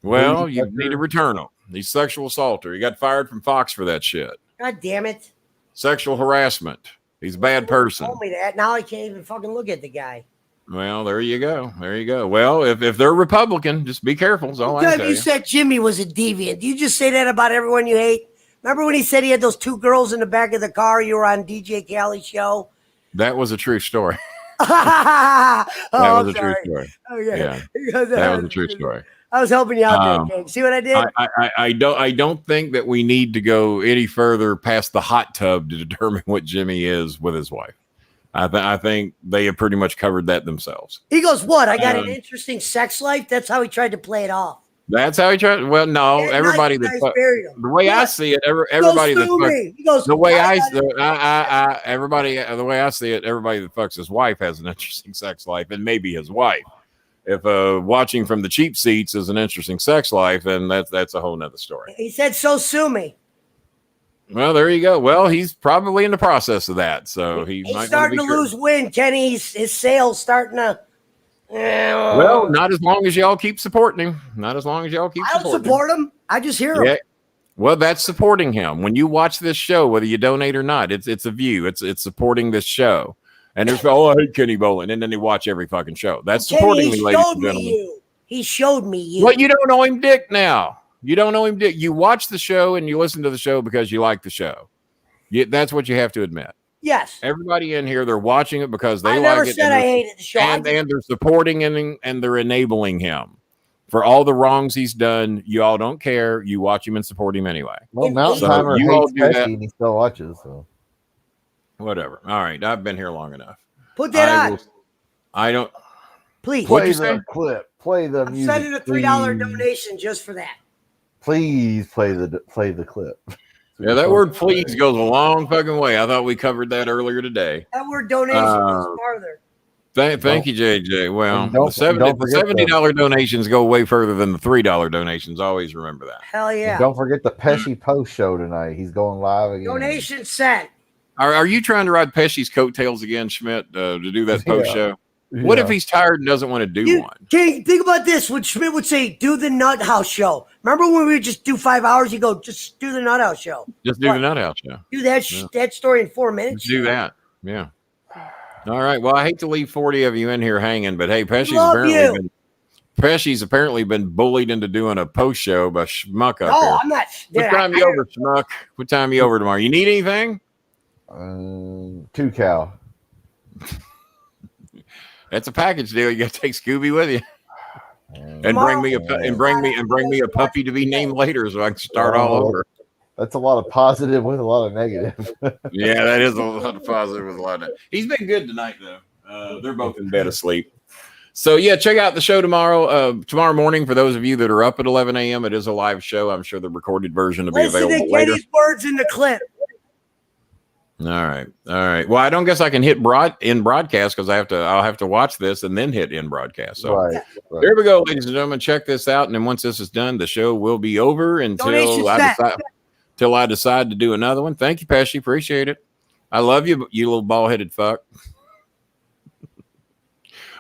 Well, you need to return them. He's sexual assaulter. He got fired from Fox for that shit. God damn it. Sexual harassment. He's a bad person. Told me that. Now I can't even fucking look at the guy. Well, there you go. There you go. Well, if they're Republican, just be careful. Is all I can tell You said Jimmy was a deviant. Do you just say that about everyone you hate? Remember when he said he had those two girls in the back of the car? You were on DJ Khaled's show. That was a true story. That was a true story. Okay. Yeah, that was a true story. I was helping you out there, King. See what I did? I don't think that we need to go any further past the hot tub to determine what Jimmy is with his wife. I think they have pretty much covered that themselves. He goes, what? I got an interesting sex life? That's how he tried to play it off. That's how he tried. Well, no, everybody the way I see it, everybody that the way I see it, everybody that fucks his wife has an interesting sex life, and maybe his wife. If watching from the cheap seats is an interesting sex life, then that's a whole nother story. He said, so sue me. Well, there you go. Well, he's probably in the process of that, so he's starting to lose wind, Kenny. His sales starting to. Well, not as long as y'all keep supporting him. Not as long as y'all keep. I don't support him. I just hear him. Yeah. Well, that's supporting him. When you watch this show, whether you donate or not, it's a view. It's supporting this show. And there's I hate Kenny Bolin, and then they watch every fucking show. That's supporting me, ladies and gentlemen. He showed me you. Well, you don't know him, dick. Now you don't know him, dick. You watch the show and you listen to the show because you like the show. That's what you have to admit. Yes. Everybody in here, they're watching it because they like it. I never said I hated the show. And they're supporting him and they're enabling him. For all the wrongs he's done, you all don't care. You watch him and support him anyway. Well, Mountain Timer hates Pesci and he still watches. So. Whatever. All right. I've been here long enough. Put that on. I don't. Please. Play the clip. Play the music. I'm sending a $3 donation just for that. Please play the clip. Yeah, that word please goes a long fucking way. I thought we covered that earlier today. That word donation goes farther. Thank you, JJ. Well, the $70 donations go way further than the $3 donations. Always remember that. Hell yeah. And don't forget the Pesci post show tonight. He's going live again. Donation sent. Are you trying to ride Pesci's coattails again, Schmidt, to do that post show? Yeah. What if he's tired and doesn't want to do one? King, think about this. When Schmidt would say, do the NutHouse show. Remember when we would just do 5 hours? You go, just do the NutHouse show. Just do the NutHouse show. Do that story in 4 minutes. Just do that. Yeah. All right. Well, I hate to leave 40 of you in here hanging, but hey, Pesci's apparently been bullied into doing a post show by Schmuck up here. I'm not. What time you over, Schmuck? What time you over tomorrow? You need anything? 2 cow. That's a package deal. You got to take Scooby with you, and bring me a puppy to be named later, so I can start all over. That's a lot of positive with a lot of negative. Yeah, that is a lot of positive with a lot of negative. He's been good tonight, though. They're both in bed asleep. So yeah, check out the show tomorrow morning. For those of you that are up at 11 a.m., it is a live show. I'm sure the recorded version will be available later. These words in the clip. All right. Well, I don't guess I can hit broadcast because I'll have to watch this and then hit in broadcast. So right. Here we go, ladies and gentlemen. Check this out, and then once this is done, the show will be over until I decide to do another one. Thank you, Pesci. Appreciate it. I love you, you little ball-headed fuck.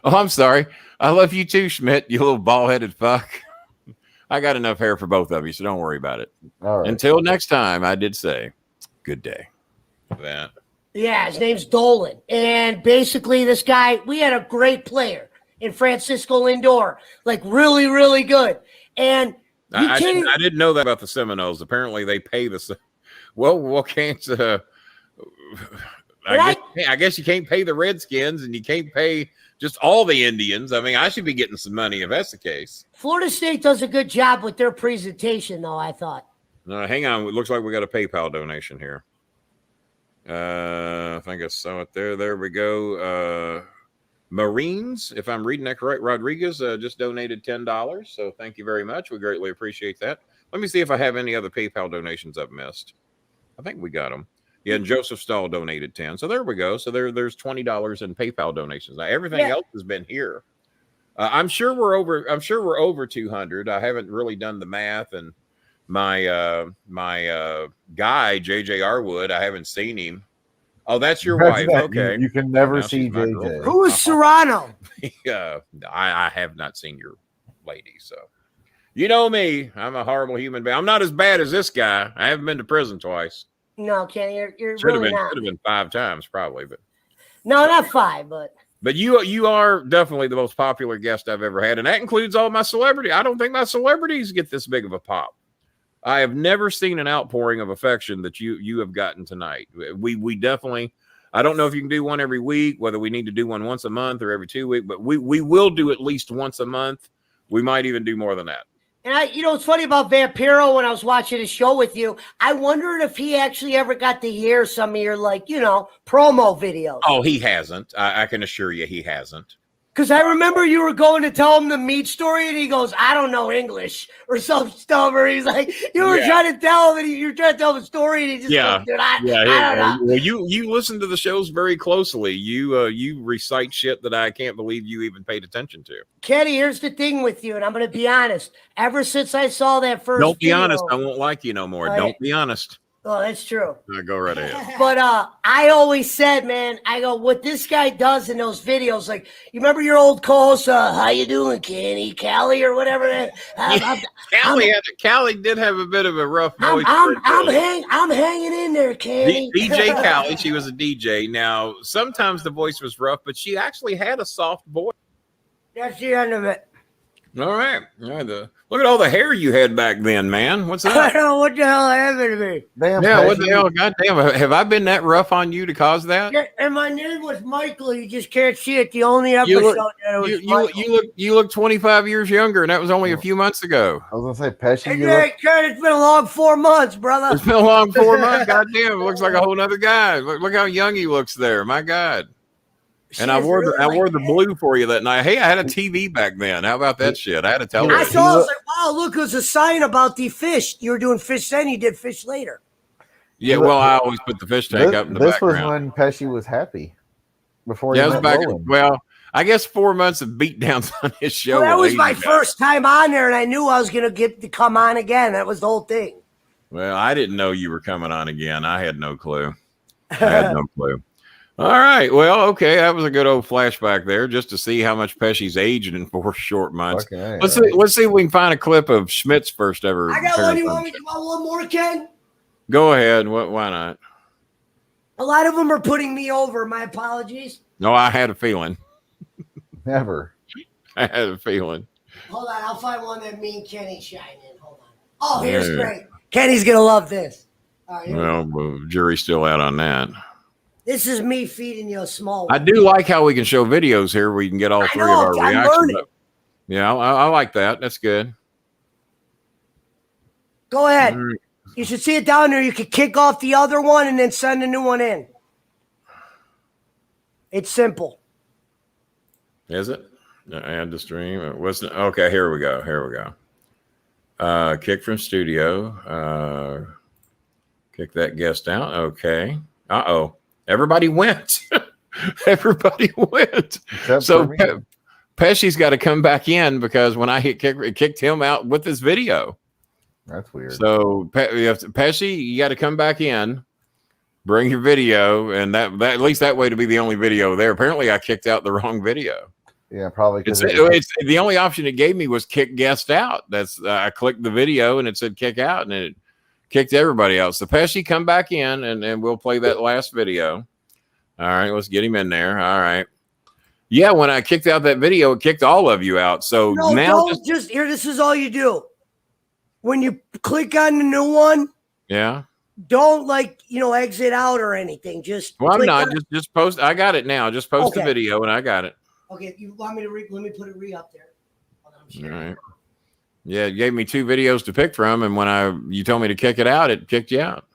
Oh, I'm sorry. I love you too, Schmidt. You little ball-headed fuck. I got enough hair for both of you, so don't worry about it. All right. Until next time, I did say good day. That. Yeah, his name's Dolan. And basically this guy, we had a great player in Francisco Lindor. Like really, really good. And I didn't know that about the Seminoles. Apparently they pay the well can't I guess you can't pay the Redskins and you can't pay just all the Indians. I mean, I should be getting some money if that's the case. Florida State does a good job with their presentation, though, I thought. Hang on. It looks like we got a PayPal donation here. I think I saw it there. There we go. Marines, if I'm reading that correct, Rodriguez just donated $10. So thank you very much. We greatly appreciate that. Let me see if I have any other PayPal donations I've missed. I think we got them. Yeah, and Joseph Stahl donated 10. So there we go. So there's $20 in PayPal donations. Now everything else has been here. I'm sure we're over 200. I haven't really done the math, and my guy JJ Arwood, I haven't seen him. Oh, that's your wife. Okay, you can never see JJ. Who is Serrano? I have not seen your lady, so you know me. I'm a horrible human being. I'm not as bad as this guy. I haven't been to prison twice. No, Kenny, you're should really not. Should have been 5 times probably, but no, not 5, but. But you are definitely the most popular guest I've ever had, and that includes all my celebrity. I don't think my celebrities get this big of a pop. I have never seen an outpouring of affection that you have gotten tonight. We definitely. I don't know if you can do one every week, whether we need to do one once a month or every 2 weeks, but we will do at least once a month. We might even do more than that. And it's funny about Vampiro. When I was watching his show with you, I wondered if he actually ever got to hear some of your, promo videos. Oh, he hasn't. I can assure you he hasn't. Because I remember you were going to tell him the meat story, and he goes, I don't know English, or some stuff. Or he's like, you were trying to tell him, and you were trying to tell him a story, and he just goes, dude, I don't know. Well, you listen to the shows very closely. You recite shit that I can't believe you even paid attention to. Kenny, here's the thing with you, and I'm going to be honest. Ever since I saw that first Don't be honest. I won't like you no more. Don't be honest. Oh, that's true. Go right ahead. But I always said, man, I go, what this guy does in those videos, like, you remember your old co-host, how you doing, Kenny, Callie, or whatever? Callie did have a bit of a rough voice. I'm hanging in there, Kenny. DJ Callie, she was a DJ. Now, sometimes the voice was rough, but she actually had a soft voice. That's the end of it. All right. Look at all the hair you had back then, man. What's that? I don't know what the hell happened to me. Damn, what the hell? Goddamn. Have I been that rough on you to cause that? Yeah, and my name was Michael. You just can't see it. The only episode you look 25 years younger, and that was only a few months ago. I was going to say, Pesci. It's been a long 4 months, brother. It's been a long 4 months. Goddamn. It looks like a whole other guy. Look how young he looks there. My God. And I wore the blue for you that night. Hey, I had a TV back then. How about that shit? I had a television. I saw. I was like, wow, look, there's a sign about the fish. You were doing fish then. You did fish later. Yeah, well, I always put the fish tank up in the background. This was when Pesci was happy. Before it was back. Well, I guess 4 months of beatdowns on his show. Well, that was my first time on there, and I knew I was going to get to come on again. That was the whole thing. Well, I didn't know you were coming on again. I had no clue. All right. Well, okay. That was a good old flashback there, just to see how much Pesci's aged in 4 short months. Okay, let's see if we can find a clip of Schmidt's first ever. I got one. You want me to do one more, Ken? Go ahead. Why not? A lot of them are putting me over. My apologies. No, I had a feeling. Never. I had a feeling. Hold on. I'll find one that me and Kenny shine in. Hold on. Oh, here's great. Kenny's going to love this. All right, well, jury's still out on that. This is me feeding you a small one. I do like how we can show videos here where you can get all three of our reactions. Yeah, I like that. That's good. Go ahead. Right. You should see it down there. You could kick off the other one and then send a new one in. It's simple. Is it? Add the stream. It wasn't. Okay, here we go. Kick from studio. Kick that guest out. Okay. Uh-oh. Everybody went. Everybody went. So Pesci's got to come back in because when I hit kick, it kicked him out with this video. That's weird. So Pesci, you got to come back in, bring your video, and that at least that way to be the only video there. Apparently, I kicked out the wrong video. Yeah, probably. It's the only option it gave me was kick guest out. That's I clicked the video and it said kick out, and it kicked everybody out. So Pesci, come back in, and we'll play that last video. All right, let's get him in there. All right. Yeah, when I kicked out that video, it kicked all of you out. So now just here. This is all you do. When you click on the new one, yeah, don't exit out or anything. Just Well, I'm not. Just post. I got it now. Just post the video, and I got it. Okay, you want me to let me put it up there. All right. Yeah, you gave me 2 videos to pick from, and when you told me to kick it out, it kicked you out.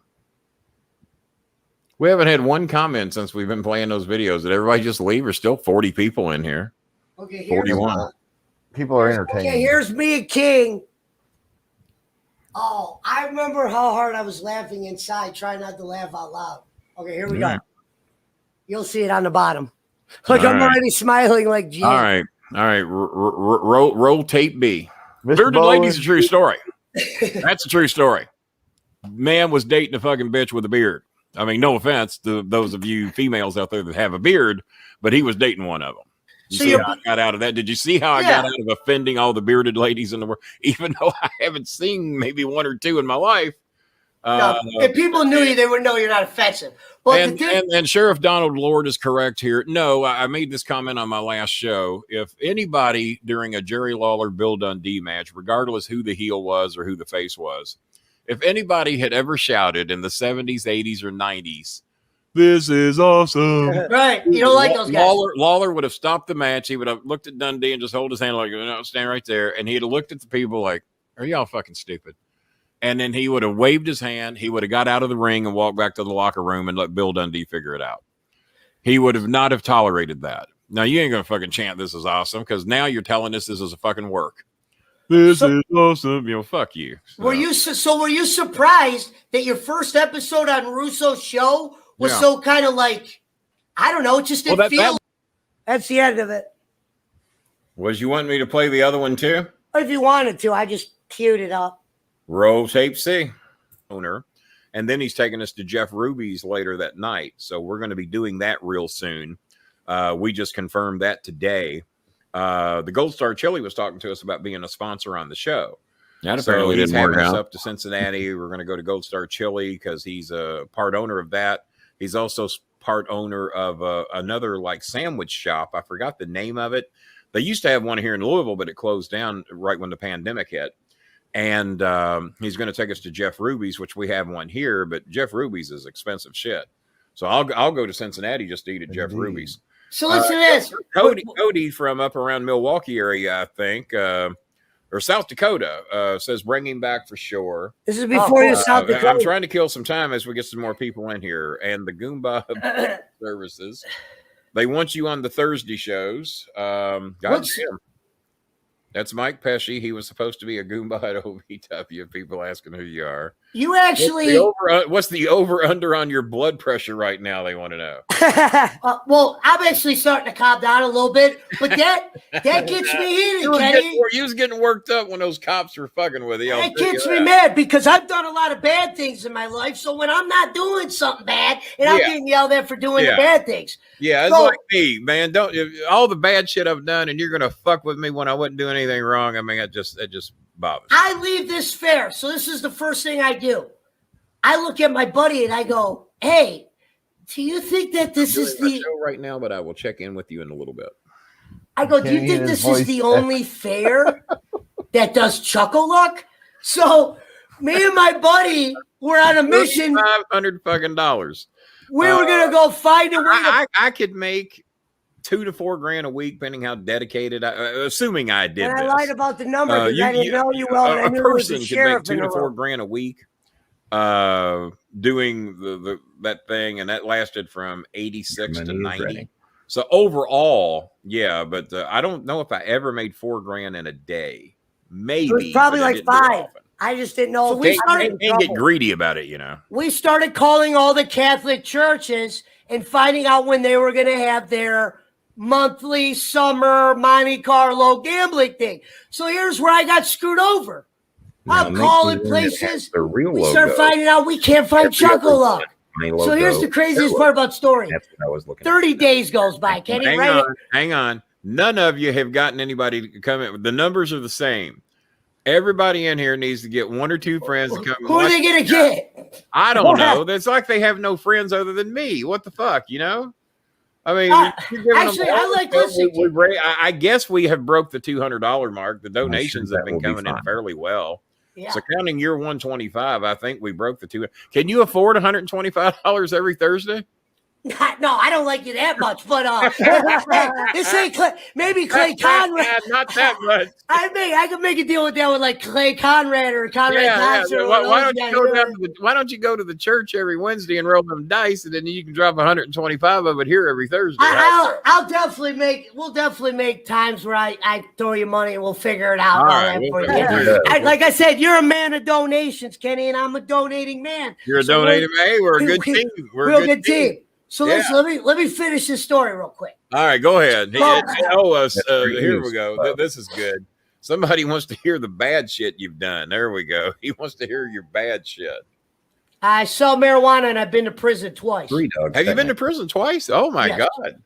We haven't had one comment since we've been playing those videos. Did everybody just leave? There's still 40 people in here. Okay, 41. People are entertained. Okay, here's me and King. Oh, I remember how hard I was laughing inside, trying not to laugh out loud. Okay, here we go. You'll see it on the bottom. Like I'm already smiling like Jim. All right. Roll tape B. Mr. Bearded Bolin. lady's a true story. That's a true story. Man was dating a fucking bitch with a beard. I mean, no offense to those of you females out there that have a beard, but he was dating one of them. You see how I got out of that? Did you see how I got out of offending all the bearded ladies in the world? Even though I haven't seen maybe 1 or 2 in my life. No, if people knew you, they would know you're not offensive. But and Sheriff Donald Lord is correct here. No, I made this comment on my last show. If anybody during a Jerry Lawler Bill Dundee match, regardless who the heel was or who the face was, if anybody had ever shouted in the 70s, 80s, or 90s, "This is awesome," right? You don't like those guys. Lawler would have stopped the match. He would have looked at Dundee and just hold his hand like, "No, stand right there," and he'd have looked at the people like, "Are y'all fucking stupid?" And then he would have waved his hand. He would have got out of the ring and walked back to the locker room and let Bill Dundee figure it out. He would have not have tolerated that. Now, you ain't going to fucking chant "This is awesome" because now you're telling us this is a fucking work. This is awesome. Fuck you. So. Were you surprised that your first episode on Russo's show was so kind of like, I don't know, it just didn't feel. That's the end of it. Was you want me to play the other one too? If you wanted to, I just queued it up. Roll tape C. Owner. And then he's taking us to Jeff Ruby's later that night. So we're going to be doing that real soon. We just confirmed that today. The Gold Star Chili was talking to us about being a sponsor on the show. That apparently didn't work out. He's having us up to Cincinnati. We're going to go to Gold Star Chili because he's a part owner of that. He's also part owner of another like sandwich shop. I forgot the name of it. They used to have one here in Louisville, but it closed down right when the pandemic hit. And he's going to take us to Jeff Ruby's, which we have one here, but Jeff Ruby's is expensive shit. So I'll go to Cincinnati just to eat at Jeff Ruby's. So listen to this. Cody from up around Milwaukee area, I think, or South Dakota, says bring him back for sure. This is before you South Dakota. I'm trying to kill some time as we get some more people in here. And the Goomba services, they want you on the Thursday shows. That's Mike Pesci. He was supposed to be a Goomba at OVW. People asking who you are. You actually. What's the over-under on your blood pressure right now? They want to know. Well, I'm actually starting to calm down a little bit, but that gets me heated, Kenny. You was getting worked up when those cops were fucking with you. That gets me mad because I've done a lot of bad things in my life. So when I'm not doing something bad, and I'm getting yelled at for doing the bad things. Yeah, it's like me, man. Don't all the bad shit I've done, and you're gonna fuck with me when I wasn't doing anything wrong. I mean, it just bothers me. I leave this fair, so this is the first thing I do. I look at my buddy and I go, "Hey, do you think that this is the show right now?" But I will check in with you in a little bit. I go, "Do you think this is the only fair that does Chuckle Luck?" So me and my buddy were on a mission. $500 fucking dollars. We were gonna go find a way. I could make $2,000 to $4,000 a week, depending how dedicated. Assuming I did. And I lied about the number. I didn't know you well. And I knew person it was could make $2,000 to $4,000 a week, doing that thing, and that lasted from 86 to 90. Ready. So overall, yeah, but I don't know if I ever made $4,000 in a day. Maybe it was probably like 5. I just didn't know. So we started get greedy about it, you know. We started calling all the Catholic churches and finding out when they were going to have their monthly summer Monte Carlo gambling thing. So here's where I got screwed over. I'm calling places. We start finding out we can't find Chuckle Luck. So here's the craziest part about the story. That's what I was looking 30 days goes by. Kenny, hang on. None of you have gotten anybody to come in. The numbers are the same. Everybody in here needs to get 1 or 2 friends to come. Who are they going to get? I don't know. It's like they have no friends other than me. What the fuck, you know? I mean, actually, I like listening. I guess we have broke the $200 mark. The donations have been coming in fairly well. Yeah. So counting year 125, I think we broke the two. Can you afford $125 every Thursday? No, I don't like you that much, but hey, this ain't maybe Clay Conrad. Not that much. I could make a deal with that with like Clay Conrad or Conrad Thompson. Why don't you go to the church every Wednesday and roll them dice, and then you can drop 125 of it here every Thursday? We'll definitely make times where I throw you money and we'll figure it out. All right, like I said, you're a man of donations, Kenny, and I'm a donating man. You're a donating man. Hey, we're a good team. We're a good team. So let me finish this story real quick. All right, go ahead. Here we go. This is good. Somebody wants to hear the bad shit you've done. There we go. He wants to hear your bad shit. I sell marijuana and I've been to prison twice. Have you been to prison twice? Oh my God.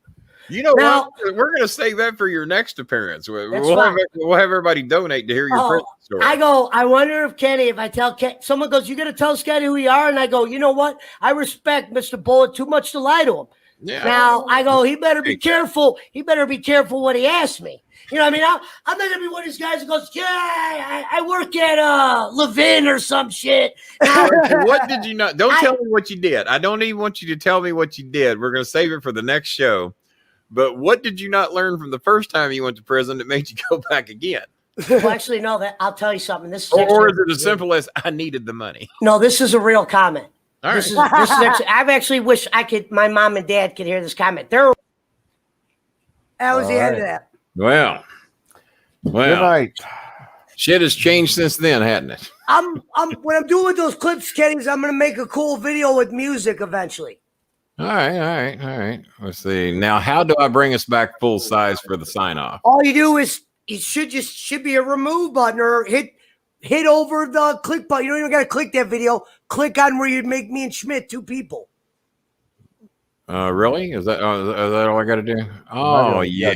You know what? We're going to save that for your next appearance. We'll have everybody donate to hear your prison story. I wonder if Kenny, if I tell someone goes, you going to tell Scotty who you are? And I go, you know what? I respect Mr. Bullet too much to lie to him. Yeah. Now I go, he better be careful. He better be careful what he asks me. You know what I mean? I'm not going to be one of these guys who goes, yeah, I work at Levin or some shit. What did you not? Don't tell me what you did. I don't even want you to tell me what you did. We're going to save it for the next show. But what did you not learn from the first time you went to prison that made you go back again? Well, actually, no. I'll tell you something. This is or is it as simple as I needed the money? No, this is a real comment. All right. This is actually, I've actually wished my mom and dad could hear this comment. That was the end of that. Well. Good night. Shit has changed since then, hasn't it? When I'm doing those clips, Kenny's, I'm gonna make a cool video with music eventually. All right. Let's see. Now, how do I bring us back full size for the sign off? All you do is it should be a remove button or hit over the click button. You don't even got to click that video. Click on where you'd make me and Schmidt 2 people. Really? Is that all I got to do? Oh, yeah.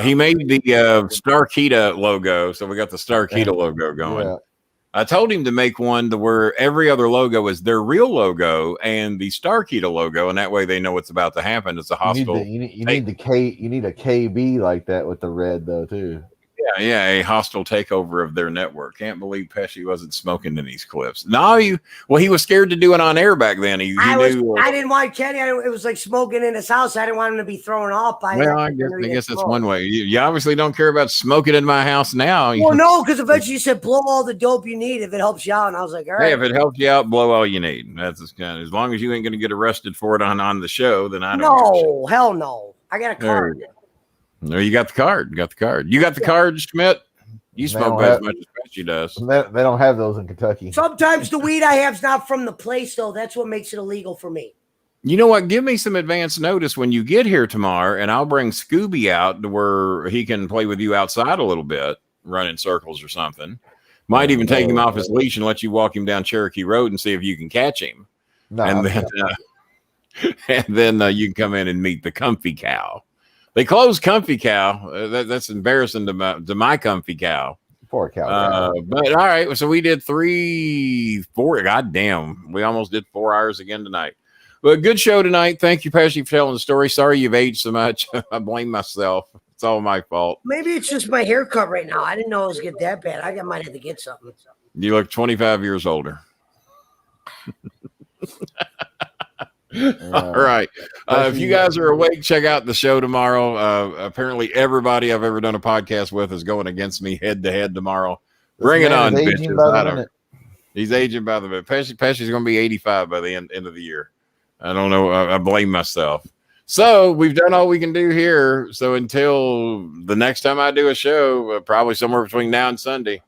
He made the Starkita logo, so we got the Starkita logo going. Yeah. I told him to make one to where every other logo is their real logo and the Starkita logo, and that way they know what's about to happen. It's a hostile. You need a KB like that with the red though too. Yeah, a hostile takeover of their network. Can't believe Pesci wasn't smoking in these clips. No, he was scared to do it on air back then. I didn't want Kenny. It was like smoking in his house. I didn't want him to be thrown off by. Well, I guess that's one way. You obviously don't care about smoking in my house now. Well, no, because eventually you said blow all the dope you need if it helps you out, and I was like, all right. Hey, if it helps you out, blow all you need. That's as long as you ain't going to get arrested for it on the show, then I don't. No, hell no. I got a card. No, you got the card. You got the card, Schmidt. You smoke as much as Pesci does. They don't have those in Kentucky. Sometimes the weed I have is not from the place, though. That's what makes it illegal for me. You know what? Give me some advance notice when you get here tomorrow, and I'll bring Scooby out to where he can play with you outside a little bit, run in circles or something. Might even take him off his leash and let you walk him down Cherokee Road and see if you can catch him. No, and then you can come in and meet the Comfy Cow. They closed Comfy Cow. That's embarrassing to my Comfy Cow. Poor cow. But all right. So we did 3, 4. God damn. We almost did 4 hours again tonight. But good show tonight. Thank you, Pesci, for telling the story. Sorry you've aged so much. I blame myself. It's all my fault. Maybe it's just my haircut right now. I didn't know it was get that bad. I might have to get something. You look 25 years older. All right. If you guys are awake, check out the show tomorrow. Apparently, everybody I've ever done a podcast with is going against me head to head tomorrow. Bring it on, bitches. He's aging by the minute. Pesci's going to be 85 by the end of the year. I don't know. I blame myself. So we've done all we can do here. So until the next time I do a show, probably somewhere between now and Sunday,